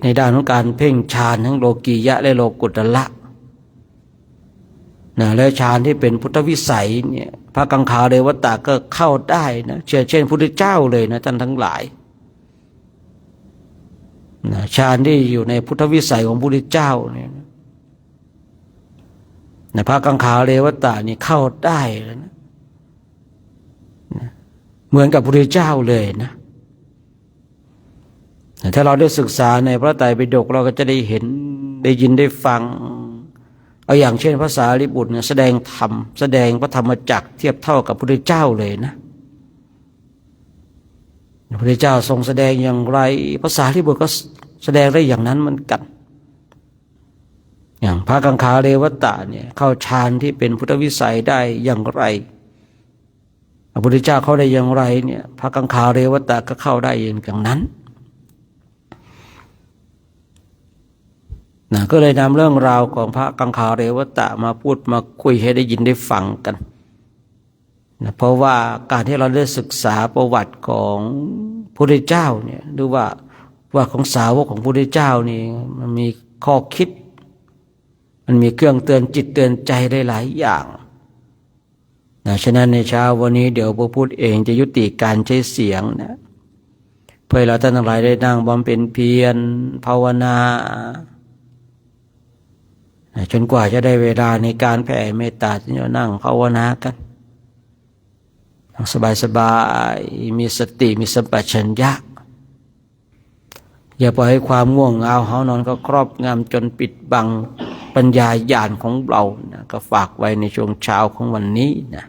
ในด้านของการเพ่งฌานทั้งโลกียะและโลกุตละและฌานที่เป็นพุทธวิสัยเนี่ยพระกังขาเรวตะก็เข้าได้นะเช่นพุทธเจ้าเลยนะท่านทั้งหลายฌานที่อยู่ในพุทธวิสัยของพระพุทธเจ้าเนี่ยพระกังขาเรวตะนี่เข้าได้แล้วนะเหมือนกับพระพุทธเจ้าเลยนะถ้าเราได้ศึกษาในพระไตรปิฎกเราก็จะได้เห็นได้ยินได้ฟังเอาอย่างเช่นพระสารีบุตรเนี่ยแสดงธรรมแสดงพระธรรมจักรเทียบเท่ากับพระพุทธเจ้าเลยนะพระพุทธเจ้าทรงแสดงอย่างไรพระสารีบุตรก็แสดงได้อย่างนั้นเหมือนกันอย่างพระกังขาเรวตะเนี่ยเข้าฌานที่เป็นพุทธวิสัยได้อย่างไรพระพุทธเจ้าเข้าได้อย่างไรเนี่ยพระกังขาเรวตะก็เข้าได้อย่างนั้นก็เลยนำเรื่องราวของพระกังขาเรวตะมาพูดมาคุยให้ได้ยินได้ฟังกันเพราะว่าการที่เราได้ศึกษาประวัติของพระพุทธเจ้าเนี่ยหรือว่าของสาวกของพระพุทธเจ้านี่มันมีข้อคิดมันมีเครื่องเตือนจิตเตือนใจได้หลายอย่างฉะนั้นในเช้าวันนี้เดี๋ยวพระพุทธเองจะยุติการใช้เสียงนะเพื่อเราท่านทั้งหลายได้นั่งบำเพ็ญเพียรภาวนาจนกว่าจะได้เวลาในการแผ่เมตตาที่เรานั่งภาวนากันสบายๆมีสติมีสัมปชัญญะอย่าปล่อยให้ความง่วงเหงาหานอนก็ครอบงำจนปิดบังปัญญาญาณของเรานะก็ฝากไว้ในช่วงเช้าของวันนี้นะ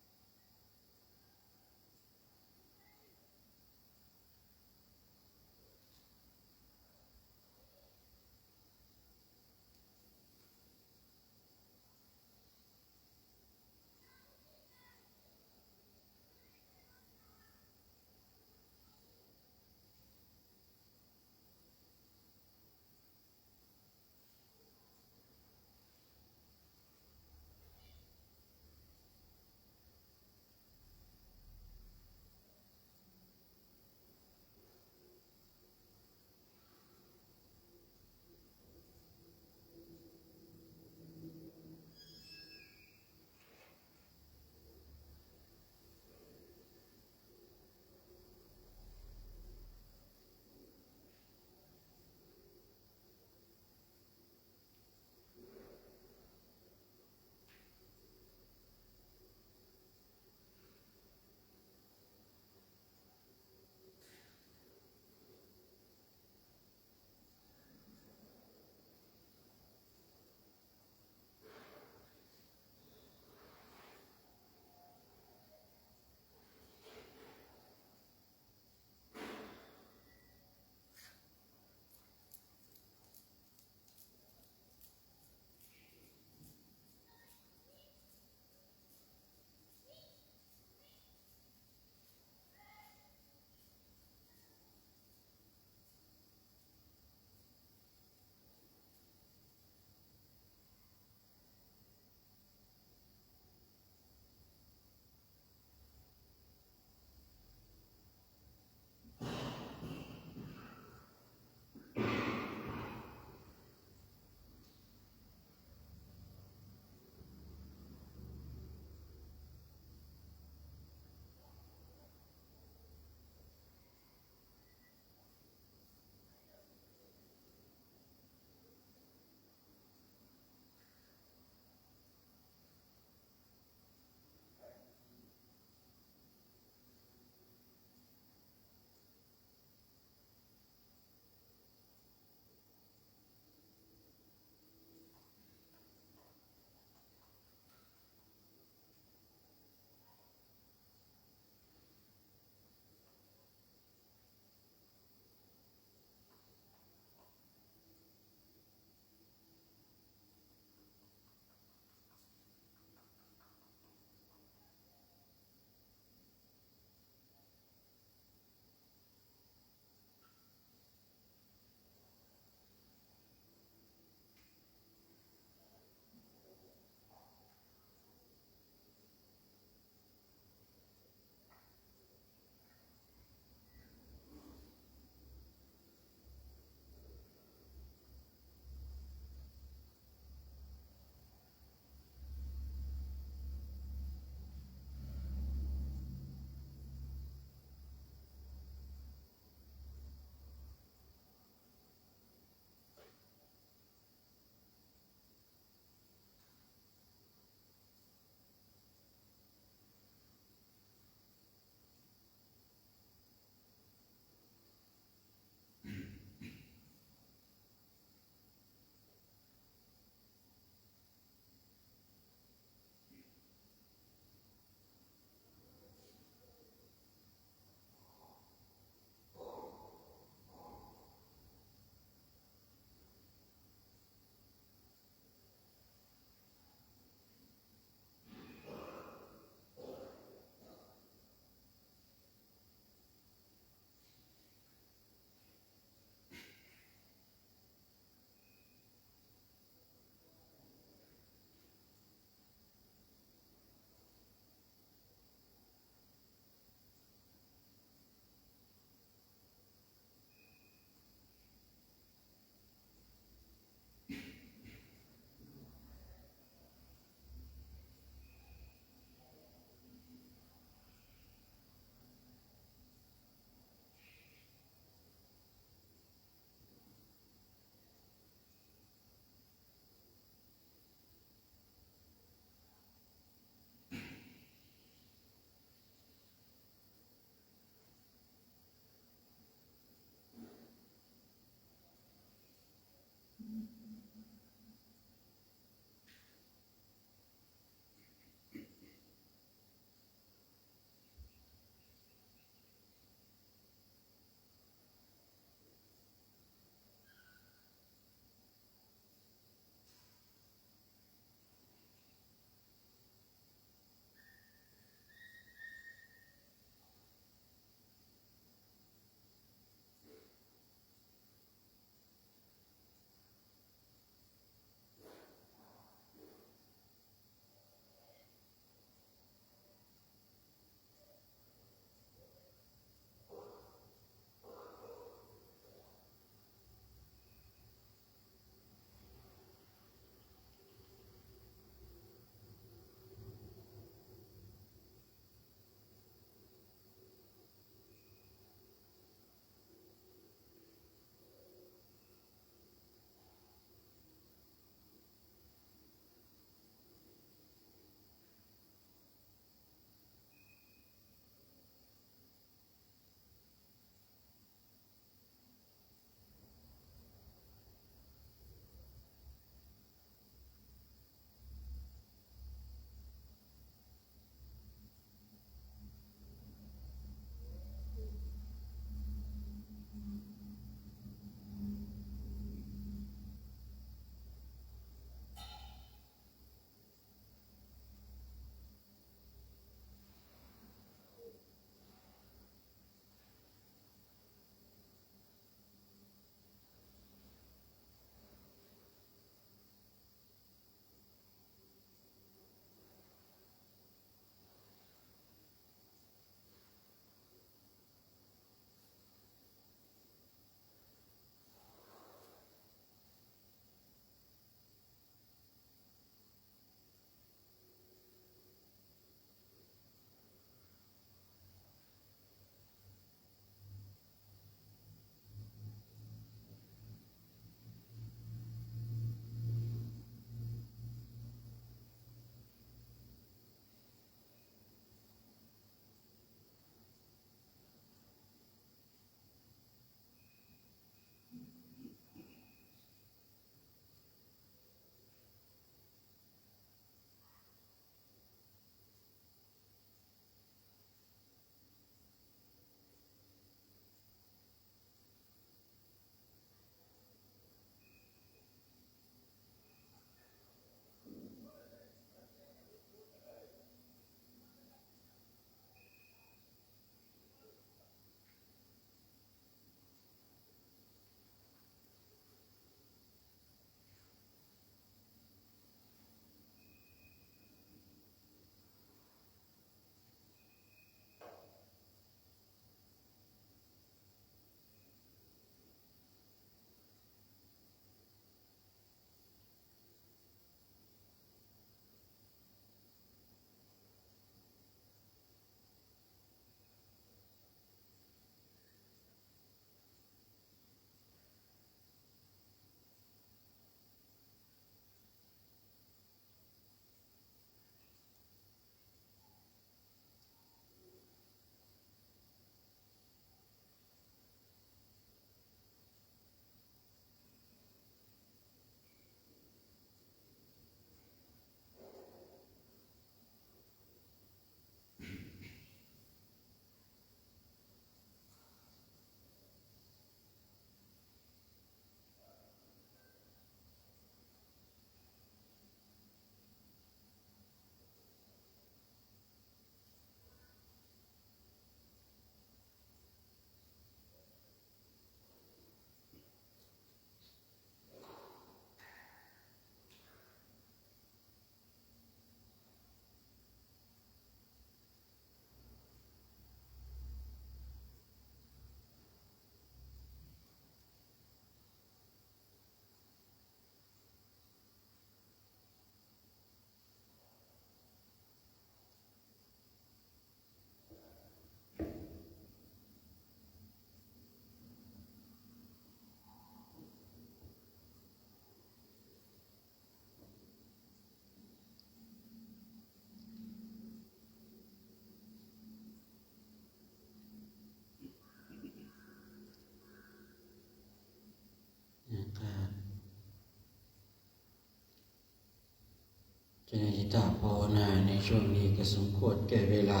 เจริญจิตตภาวนาในช่วงนี้ก็สมควรแก่เวลา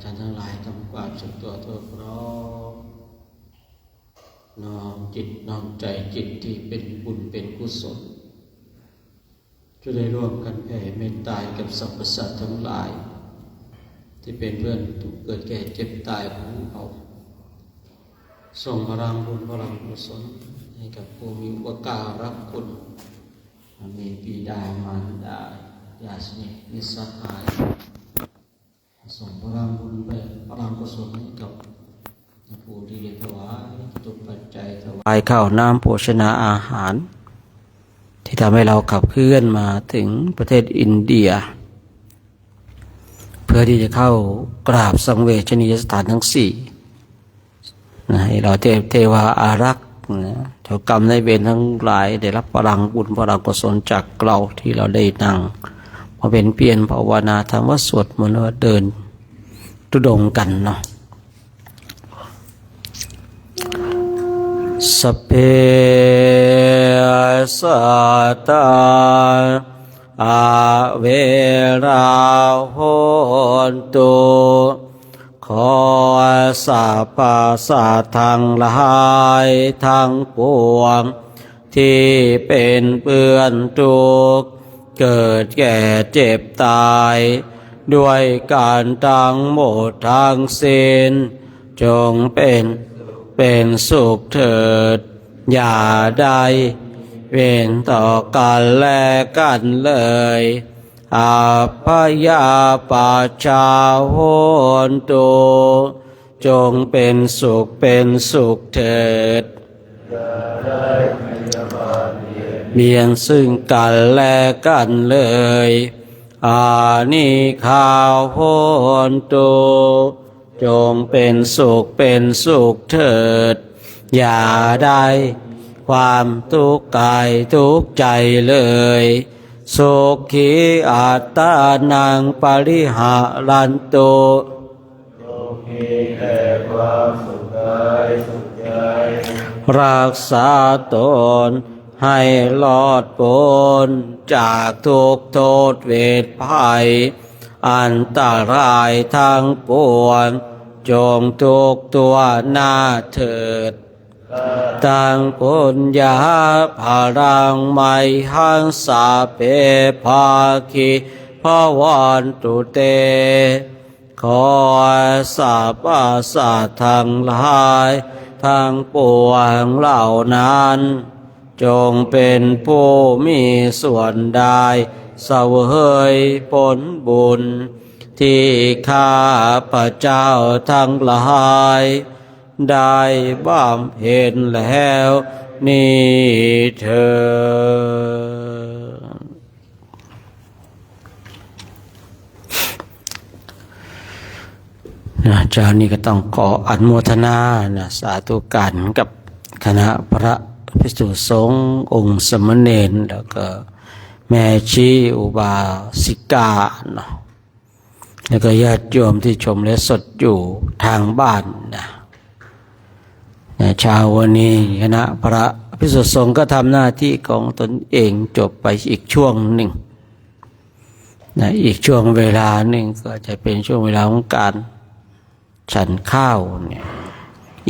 ท่านทั้งหลายทำความสุขตัวพร้อมน้อมจิตน้อมใจจิตที่เป็นบุญเป็นกุศลจะได้ร่วมกันแผ่เมตตากับสรรพสัตว์ทั้งหลายที่เป็นเพื่อนทุกเกิดแก่เจ็บตายของเราส่งพลังบุญพลังกุศลให้กับผู้มีอุปการะคุณมีบิดามารดาญาติสนิทมิตรสหายส่งพลังบุญไปพลังกุศลให้กับผู้ที่ได้ถวายตุปัจจัยถวายข้าวน้ำโภชนาอาหารที่ทำให้เราขับเคลื่อนมาถึงประเทศอินเดียเพื่อที่จะเข้ากราบสังเวชนียสถานทั้งสี่ให้เราเทวาอารักษ์เจ้ากรรมในายเวรทั้งหลายได้รับพลังบุญพลังกุศลจากเราที่เราได้นั่งมาเป็นเพียรภาวนาธรรมสวดมนต์เดินทุดงกันเนาะสัพเพสัตตาอาเวราโหนตุขอสัพพสัตว์ทั้งหลายทั้งปวงที่เป็นเปื้อนทุกข์เกิดแก่เจ็บตายด้วยการทั้งหมดทั้งสิ้นจงเป็นสุขเถิดอย่าได้เว้นต่อกันและกันเลยอาภยาปัจจาโหนตุจงเป็นสุขเถิดเบียนซึ่งกันและกันเลยอานิคาโหนตุจงเป็นสุขเถิดอย่าได้ความทุกข์กายทุกข์ใจเลยสุขีอัตตานังปริหารันตุสุขีแห่งความสุขกายสุขใจรักษาตนให้รอดพ้นจากทุกโทษเวทภัยอันตรายทั้งปวงจงทุกตัวหน้าเถิดตังปุญญาภารังไมหังสาเปภาคิภวันตุเตขอสัพพสัตว์ทั้งหลายทั้งปวงเหล่านั้นจงเป็นผู้มีส่วนได้เสวยผลบุญที่ข้าพเจ้าทั้งหลายได้บำเพ็ญแล้วนี้เถิดอาจารย์นี่ก็ต้องขออนุโมทนาสาธุการกับคณะพระภิกษุสงฆ์องค์สมณเณรแล้วก็แม่ชีอุบาสิกาเนาะแล้วก็ญาติโยมที่ชมและสดอยู่ทางบ้านนะเช้าวันนี้คณะพระภิกษุสงฆ์ก็ทำหน้าที่ของตนเองจบไปอีกช่วงหนึ่งนะอีกช่วงเวลาหนึ่งก็จะเป็นช่วงเวลาของการฉันข้าวเนี่ย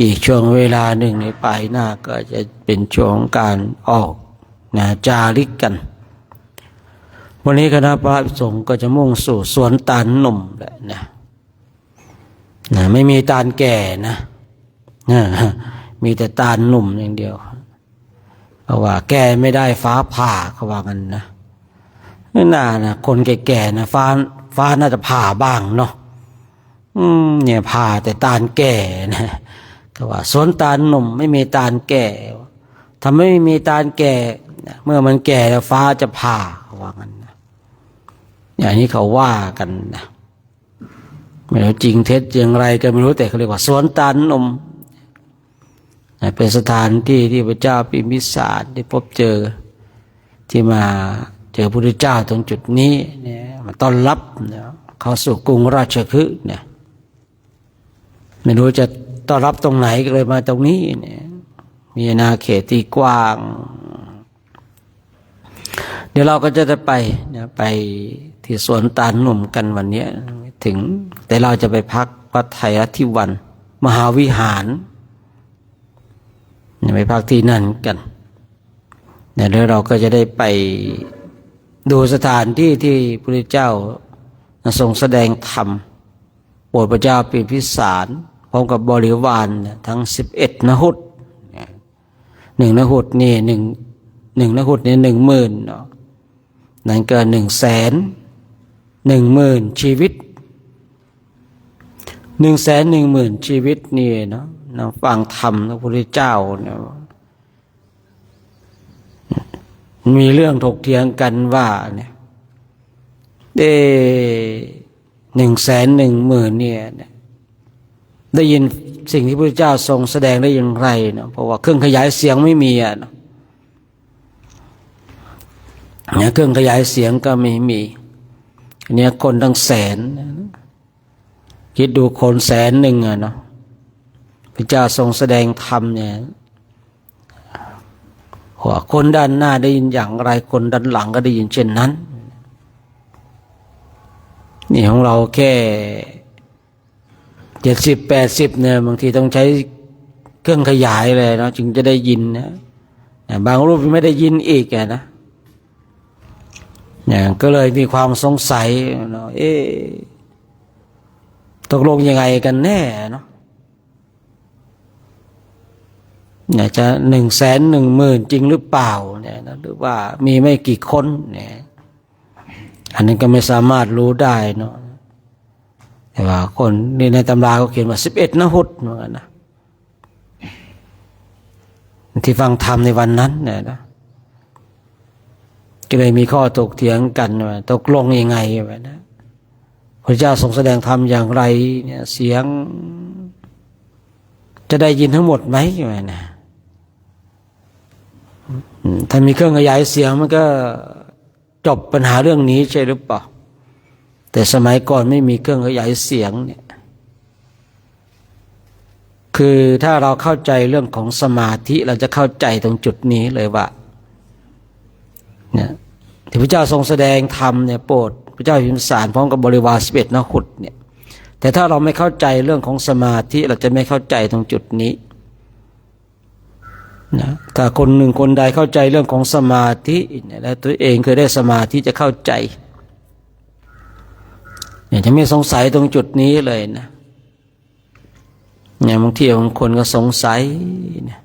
อีกช่วงเวลาหนึ่งในปลายหน้าก็จะเป็นช่วงของการออกนะจาริกกันวันนี้คณะพระภิกษุสงฆ์ก็จะมุ่งสู่สวนตาลหนุ่มแหละนะไม่มีตาลแก่นะมีแต่ตาลหนุ่มอย่างเดียวเพราะว่าแก่ไม่ได้ฟ้าผ่าเขาว่ากันนะน่านะคนแก่ๆนะฟ้าน่าจะผ่าบ้างเนาะเนี่ยผ่าแต่ตาลแก่นะก็ว่าสวนตาลหนุ่มไม่มีตาลแก่ทำไม่มีตาลแก่เมื่อมันแก่แล้วฟ้าจะผ่าเขาว่ากันนะอย่างนี้เขาว่ากันนะไม่รู้จริงเท็จอย่างไรก็ไม่รู้แต่เขาเรียกว่าสวนตาลหนุ่มเป็นสถานที่ที่พระเจ้าพิมพิสารได้พบเจอที่มาเจอพระพุทธเจ้าตรงจุดนี้เนี่ยมาต้อนรับเข้าสู่กรุงราชคฤห์เนี่ยไม่รู้จะต้อนรับตรงไหนก็เลยมาตรงนี้เนี่ยมีอาณาเขตที่กว้าง เดี๋ยวเราก็จะได้ไปนะไปที่สวนตาลหนุ่มกันวันนี้ถึงแต่เราจะไปพักวัดไทยรัฐทิวันมหาวิหารไปพักที่นั่นกันแล้วเราก็จะได้ไปดูสถานที่ที่พระพุทธเจ้าทรงแสดงธรรมโปรดพระเจ้าเป็นพิสารพร้อมกับบริวารทั้ง11นหุต1นหุตนี่1นหุตนี่10,000เนาะนั่นก็110,000ชีวิต110,000ชีวิตนี่เนาะนั่งฟังธรรมพระพุทธเจ้าเนี่ยมีเรื่องถกเถียงกันว่าเนี่ย110,000เนี่ยได้ยินสิ่งที่พระพุทธเจ้าทรงแสดงได้อย่างไรเนาะเพราะว่าเครื่องขยายเสียงไม่มีอ่ะเนาะเนี่ยเครื่องขยายเสียงก็ไม่มีเนี่ยคนตั้งแสนคิดดูคน100,000อ่ะเนาะพระเจ้าทรงแสดงธรรมเนี่ยว่าคนด้านหน้าได้ยินอย่างไรคนด้านหลังก็ได้ยินเช่นนั้นนี่ของเราแค่70-80เนี่ยบางทีต้องใช้เครื่องขยายเลยเนาะจึงจะได้ยินนะบางรูปไม่ได้ยินอีกนะเนี่ยก็เลยมีความสงสัยเนาะตกลงยังไงกันแน่เนาะเนี่ยจะ110,000จริงหรือเปล่าเนี่ยนะหรือว่ามีไม่กี่คนเนี่ยอันนี้ก็ไม่สามารถรู้ได้เนาะแต่ว่าคนในตำราเขาเขียนว่า11นหุตเหมือนกันนะที่ฟังธรรมในวันนั้นเนี่ยนะก็เลยมีข้อถกเถียงกันว่าตกลงยังไงวะนะพระเจ้าทรงแสดงธรรมอย่างไรเนี่ยเสียงจะได้ยินทั้งหมดไหมวะนะถ้ามีเครื่องขยายเสียงมันก็จบปัญหาเรื่องนี้ใช่หรือเปล่าแต่สมัยก่อนไม่มีเครื่องขยายเสียงเนี่ยคือถ้าเราเข้าใจเรื่องของสมาธิเราจะเข้าใจตรงจุดนี้เลยว่าเนี่ยที่พระเจ้าทรงแสดงธรรมเนี่ยโปรดพระเจ้าพิมสารพร้อมกับบริวาร11นหุตเนี่ยแต่ถ้าเราไม่เข้าใจเรื่องของสมาธิเราจะไม่เข้าใจตรงจุดนี้นะถ้าคนหนึ่งคนใดเข้าใจเรื่องของสมาธิแล้วตัวเองเคยได้สมาธิจะเข้าใจเนี่ยจะไม่สงสัยตรงจุดนี้เลยนะเนี่ยบางทีบางคนก็สงสัยเนี่ย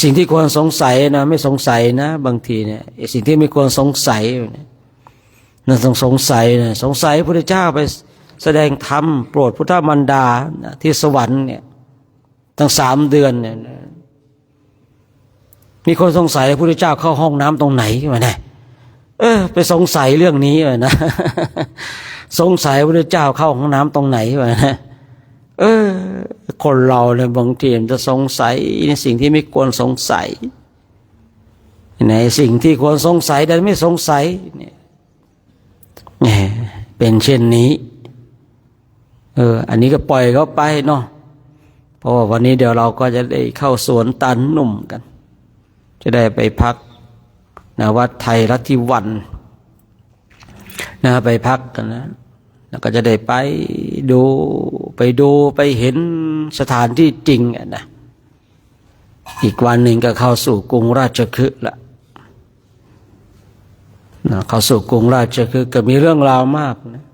สิ่งที่ควรสงสัยนะไม่สงสัยนะบางทีเนี่ยสิ่งที่ไม่ควรสงสัยนั่นต้องสงสัยนะสงสัยพระพุทธเจ้าไปแสดงธรรมโปรดพุทธมารดาที่สวรรค์เนี่ยตั้ง3 เดือนเนี่ยมีคนสงสัยพระพุทธเจ้าเข้าห้องน้ำตรงไหนวะเนี่ยไปสงสัยเรื่องนี้วะนะสงสัยพระพุทธเจ้าเข้าห้องน้ำตรงไหนวะนะคนเราเนี่ยบางทีมันจะสงสัยในสิ่งที่ไม่ควรสงสัยในสิ่งที่ควรสงสัยแต่ไม่สงสัยเนี่ยเป็นเช่นนี้อันนี้ก็ปล่อยเขาไปเนาะเพราะว่าวันนี้เดี๋ยวเราก็จะได้เข้าสวนตาลหนุ่มกันจะได้ไปพักวัดไทยรัฐทิวันไปพักกันนะแล้วก็จะได้ไปดูไปเห็นสถานที่จริงนะอีกวันหนึ่งก็เข้าสู่กรุงราชคฤห์ละเข้าสู่กรุงราชคฤห์ก็มีเรื่องราวมากนะ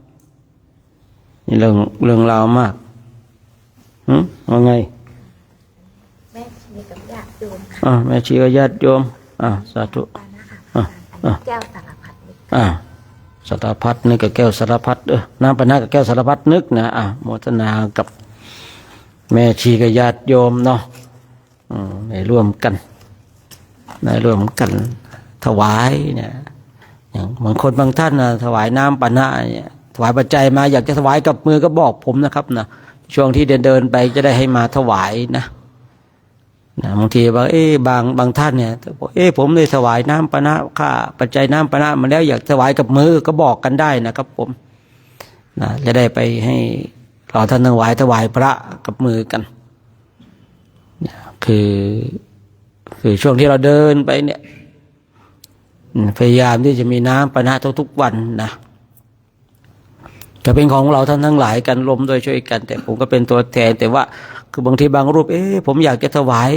มีเรื่องราวมากว่าไงแม่ชีกับญาติโยมค่ะแม่ชีกับญาติโยมสาธุแก้วสารพัดนึกสารพัดนึกกับแก้วสารพัดน้ำปนะกับแก้วสารพัดนึกนะโมทนากับแม่ชีกับญาติโยมเนาะได้ร่วมกันถวายเนี่ยอย่างบางคนบางท่านนะถวายน้ำปนะเนี่ยถวายปัจจัยมาอยากจะถวายกับมือก็บอกผมนะครับนะช่วงที่เดินไปจะได้ให้มาถวายนะบางทีว่าบางท่านเนี่ยบอกผมได้ถวายน้ำปนะค่าปัจจัยน้ำปนะมาแล้วอยากถวายกับมือก็บอกกันได้นะครับผมจะได้ไปให้เราท่านถวายพระกับมือกันคือช่วงที่เราเดินไปเนี่ย พยายามที่จะมีน้ำปานะทุกๆวันนะจะเป็นของเราท่านทั้งหลายกันรวมโดยช่วยกัน แต่ผมก็เป็นตัวแทนแต่ว่าคือบางทีบางรูปผมอยากจะถวาย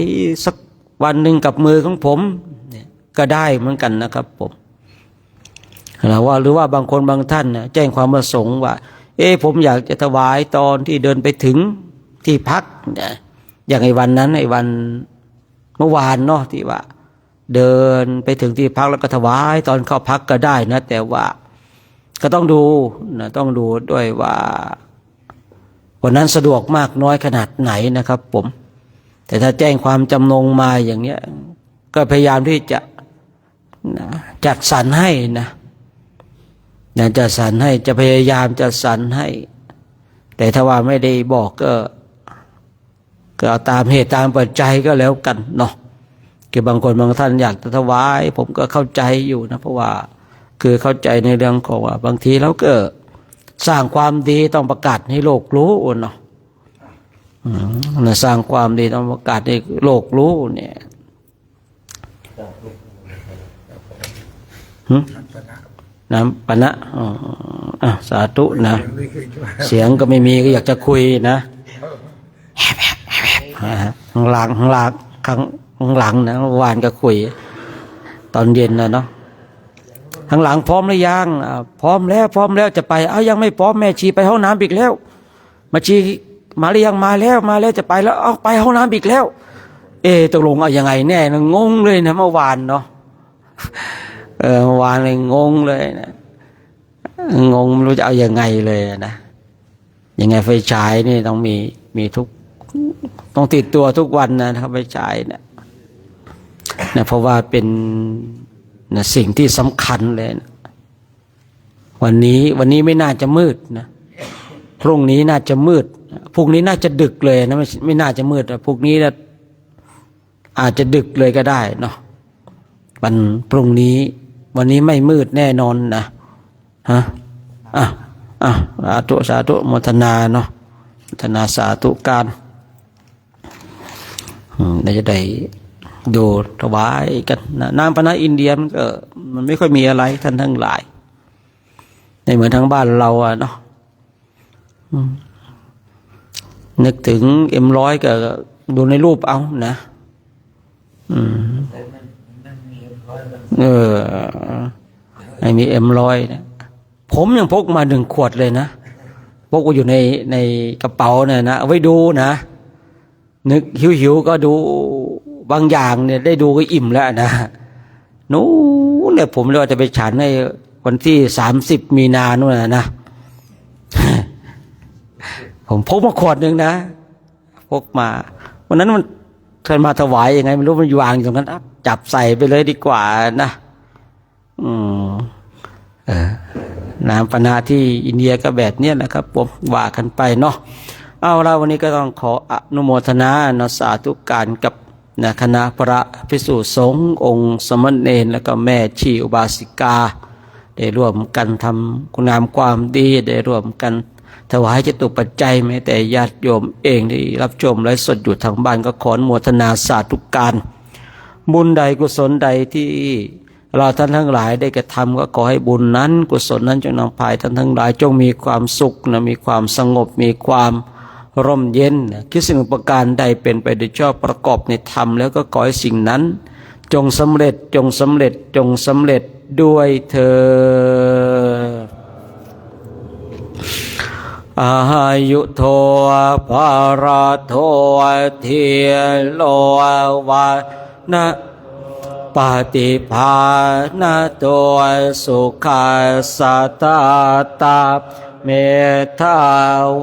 สักวันหนึ่งกับมือของผมเนี่ยก็ได้เหมือนกันนะครับผมหรือว่าบางคนบางท่านเนี่ยแจ้งความประสงค์ว่าผมอยากจะถวายตอนที่เดินไปถึงที่พักเนี่ยอย่างไอ้วันนั้นไอ้วันเมื่อวานเนาะที่ว่าเดินไปถึงที่พักแล้วก็ถวายตอนเข้าพักก็ได้นะแต่ว่าก็ต้องดูนะต้องดูด้วยว่าวันนั้นสะดวกมากน้อยขนาดไหนนะครับผมแต่ถ้าแจ้งความจำนงมาอย่างเนี้ยก็พยายามที่จะจัดสรรให้นะจัดสรรให้จะพยายามจัดสรรให้แต่ถ้าว่าไม่ได้บอกก็เอาตามเหตุตามปัจจัยก็แล้วกันเนาะคือบางคนบางท่านอยากจะถวายผมก็เข้าใจอยู่นะเพราะว่าคือเข้าใจในเรื่องของว่าบางทีเราก็สร้างความดีต้องประกาศให้โลกรู้เนาะสร้างความดีต้องประกาศให้โลกรู้เนี่ยน้ำปนะสาธุนะเสียงก็ไม่มีก็อยากจะคุยนะข้างหลังนะเมื่อวานก็คุยตอนเย็นนะเนาะข้างหลังพร้อมหรือยังพร้อมแล้วจะไปยังไม่พร้อมแม่ชีไปห้องน้ำอีกแล้วมาชีมาหรือยังมาแล้วจะไปแล้วไปห้องน้ำอีกแล้วตกลงยังไงแน่นะงงเลยนะเมื่อวานเนาะเมื่อวานเลยงงเลยนะงงไม่รู้จะเอายังไงเลยนะยังไงไฟฉายนี่ต้องมีทุกต้องติดตัวทุกวันนะครับไฟฉายนะเพราะว่าเป็นสิ่งที่สำคัญเลยนะวันนี้ไม่น่าจะมืดนะพรุ่งนี้น่าจะมืดพรุ่งนี้น่าจะดึกเลยนะไม่น่าจะมืดพรุ่งนี้นะอาจจะดึกเลยก็ได้เนาะวันพรุ่งนี้วันนี้ไม่มืดแน่นอนนะสาธุโมทนาเนาะโมทนาสาธุการเราจะได้ดูถวายกันน้ำปนะอินเดียมันไม่ค่อยมีอะไรท่านทั้งหลายในเหมือนทางบ้านเราเนาะนึกถึงM100ก็ดูในรูปเอานะไม่มีM100นะผมยังพกมา1 ขวดเลยนะพกอยู่ในกระเป๋าเนี่ยนะเอาไว้ดูนะนึกหิวก็ดูบางอย่างเนี่ยได้ดูก็อิ่มแล้วนะนู้นเนี่ยผมเลยว่าจะไปฉันในวันที่30 มีนาโน่นนะผมพกมาขวดหนึ่งนะพกมาวันนั้นมันเคยมาถวายยังไงไม่รู้มันวางอยู่ตรงนั้นจับใส่ไปเลยดีกว่านะน้ำปนะที่อินเดียก็แบบเนี้ยนะครับผมว่ากันไปเนาะเอาละวันนี้ก็ต้องขออนุโมทนาสาธุการกับคณะพระภิกษุสงฆ์องค์สมณเณรและก็แม่ชีอุบาสิกาได้ร่วมกันทำคุณงามความดีได้ร่วมกันถวายจตุปัจจัยแม้แต่ญาติโยมเองที่รับชมไลฟ์สดอยู่ทางบ้านก็ขออนุโมทนาสาธุการบุญใดกุศลใดที่เราท่านทั้งหลายได้กระทำก็ขอให้บุญนั้นกุศลนั้นจงนำพาท่านทั้งหลายจงมีความสุขมีความสงบมีความร่มเย็นคิดสิ่งประการใดเป็นไปโดยชอบประกอบในธรรมแล้วก็ขอให้สิ่งนั้นจงสำเร็จด้วยเถิดอายุโทภาระโทเทียโลวานะปฏิภาณโตสุขัสสตตาเมธา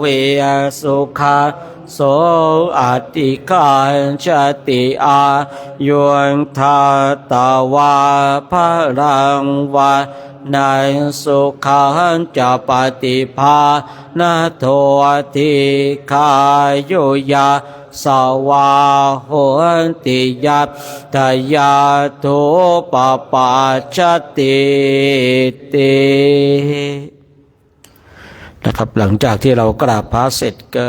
วิสุขาโสอติกาชติอายุนทาตาวาภรังวานัยสุขันจะปฏิภาณโทติคายุยาสวาโหติยัตถยาทุปปาชติตินะครับหลังจากที่เรากราบพระเสร็จก็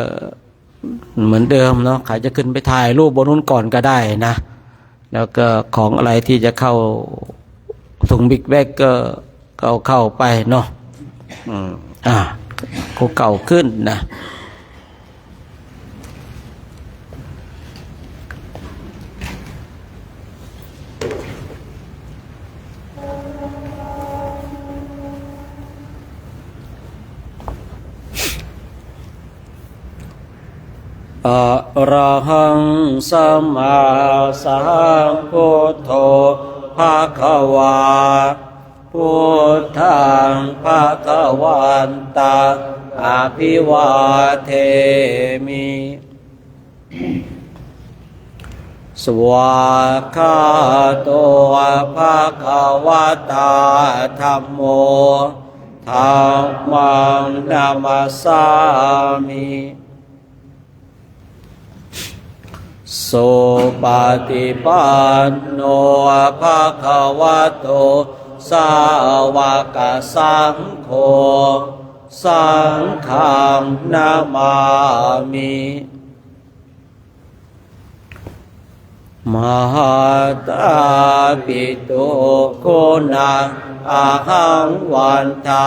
เหมือนเดิมเนาะใครจะขึ้นไปถ่ายรูปบนนู้นก่อนก็ได้นะแล้วก็ของอะไรที่จะเข้า ถุงบิ๊กแบกก็เข้าไปเนาะก็เก่าขึ้นนะอะระหังสัมมาสัมพุทโธภะคะวาพุทธังภะคะวันตังอะภิวาเทมิสวากขาโตภะคะวะตาธัมโมธัมมังนามัสสามิโสปฏิปันโนภะคะวะโตสาวกสังโฆสังฆังนามามิมหาตาปิตุโกนังอะหังวันทา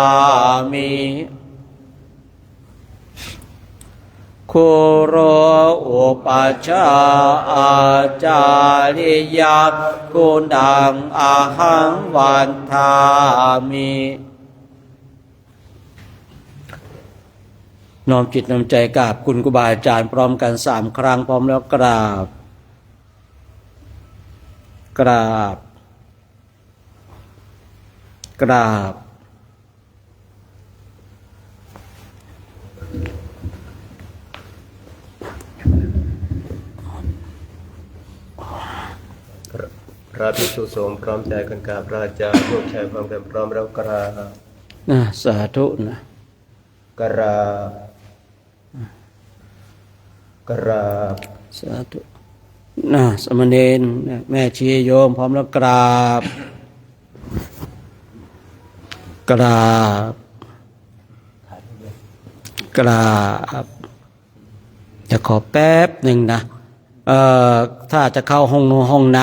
มิคุโรอุปัชฌาย์อาจาริยากุณังอะหังวันทามิน้อมจิตน้อมใจกราบคุณครูบาอาจารย์พร้อมกัน3 ครั้งพร้อมแล้วกราบกราบพระภิกษุสงฆ์พร้อมใจกันกราบพระอาจารย์พวกชายพร้อมกันพร้อมแล้วกราบสาธุนะกราบสาธุสมณเณรแม่ชีโยมพร้อมแล้วกราบจะขอแป๊บหนึ่งนะถ้าจะเข้าห้องน้ำ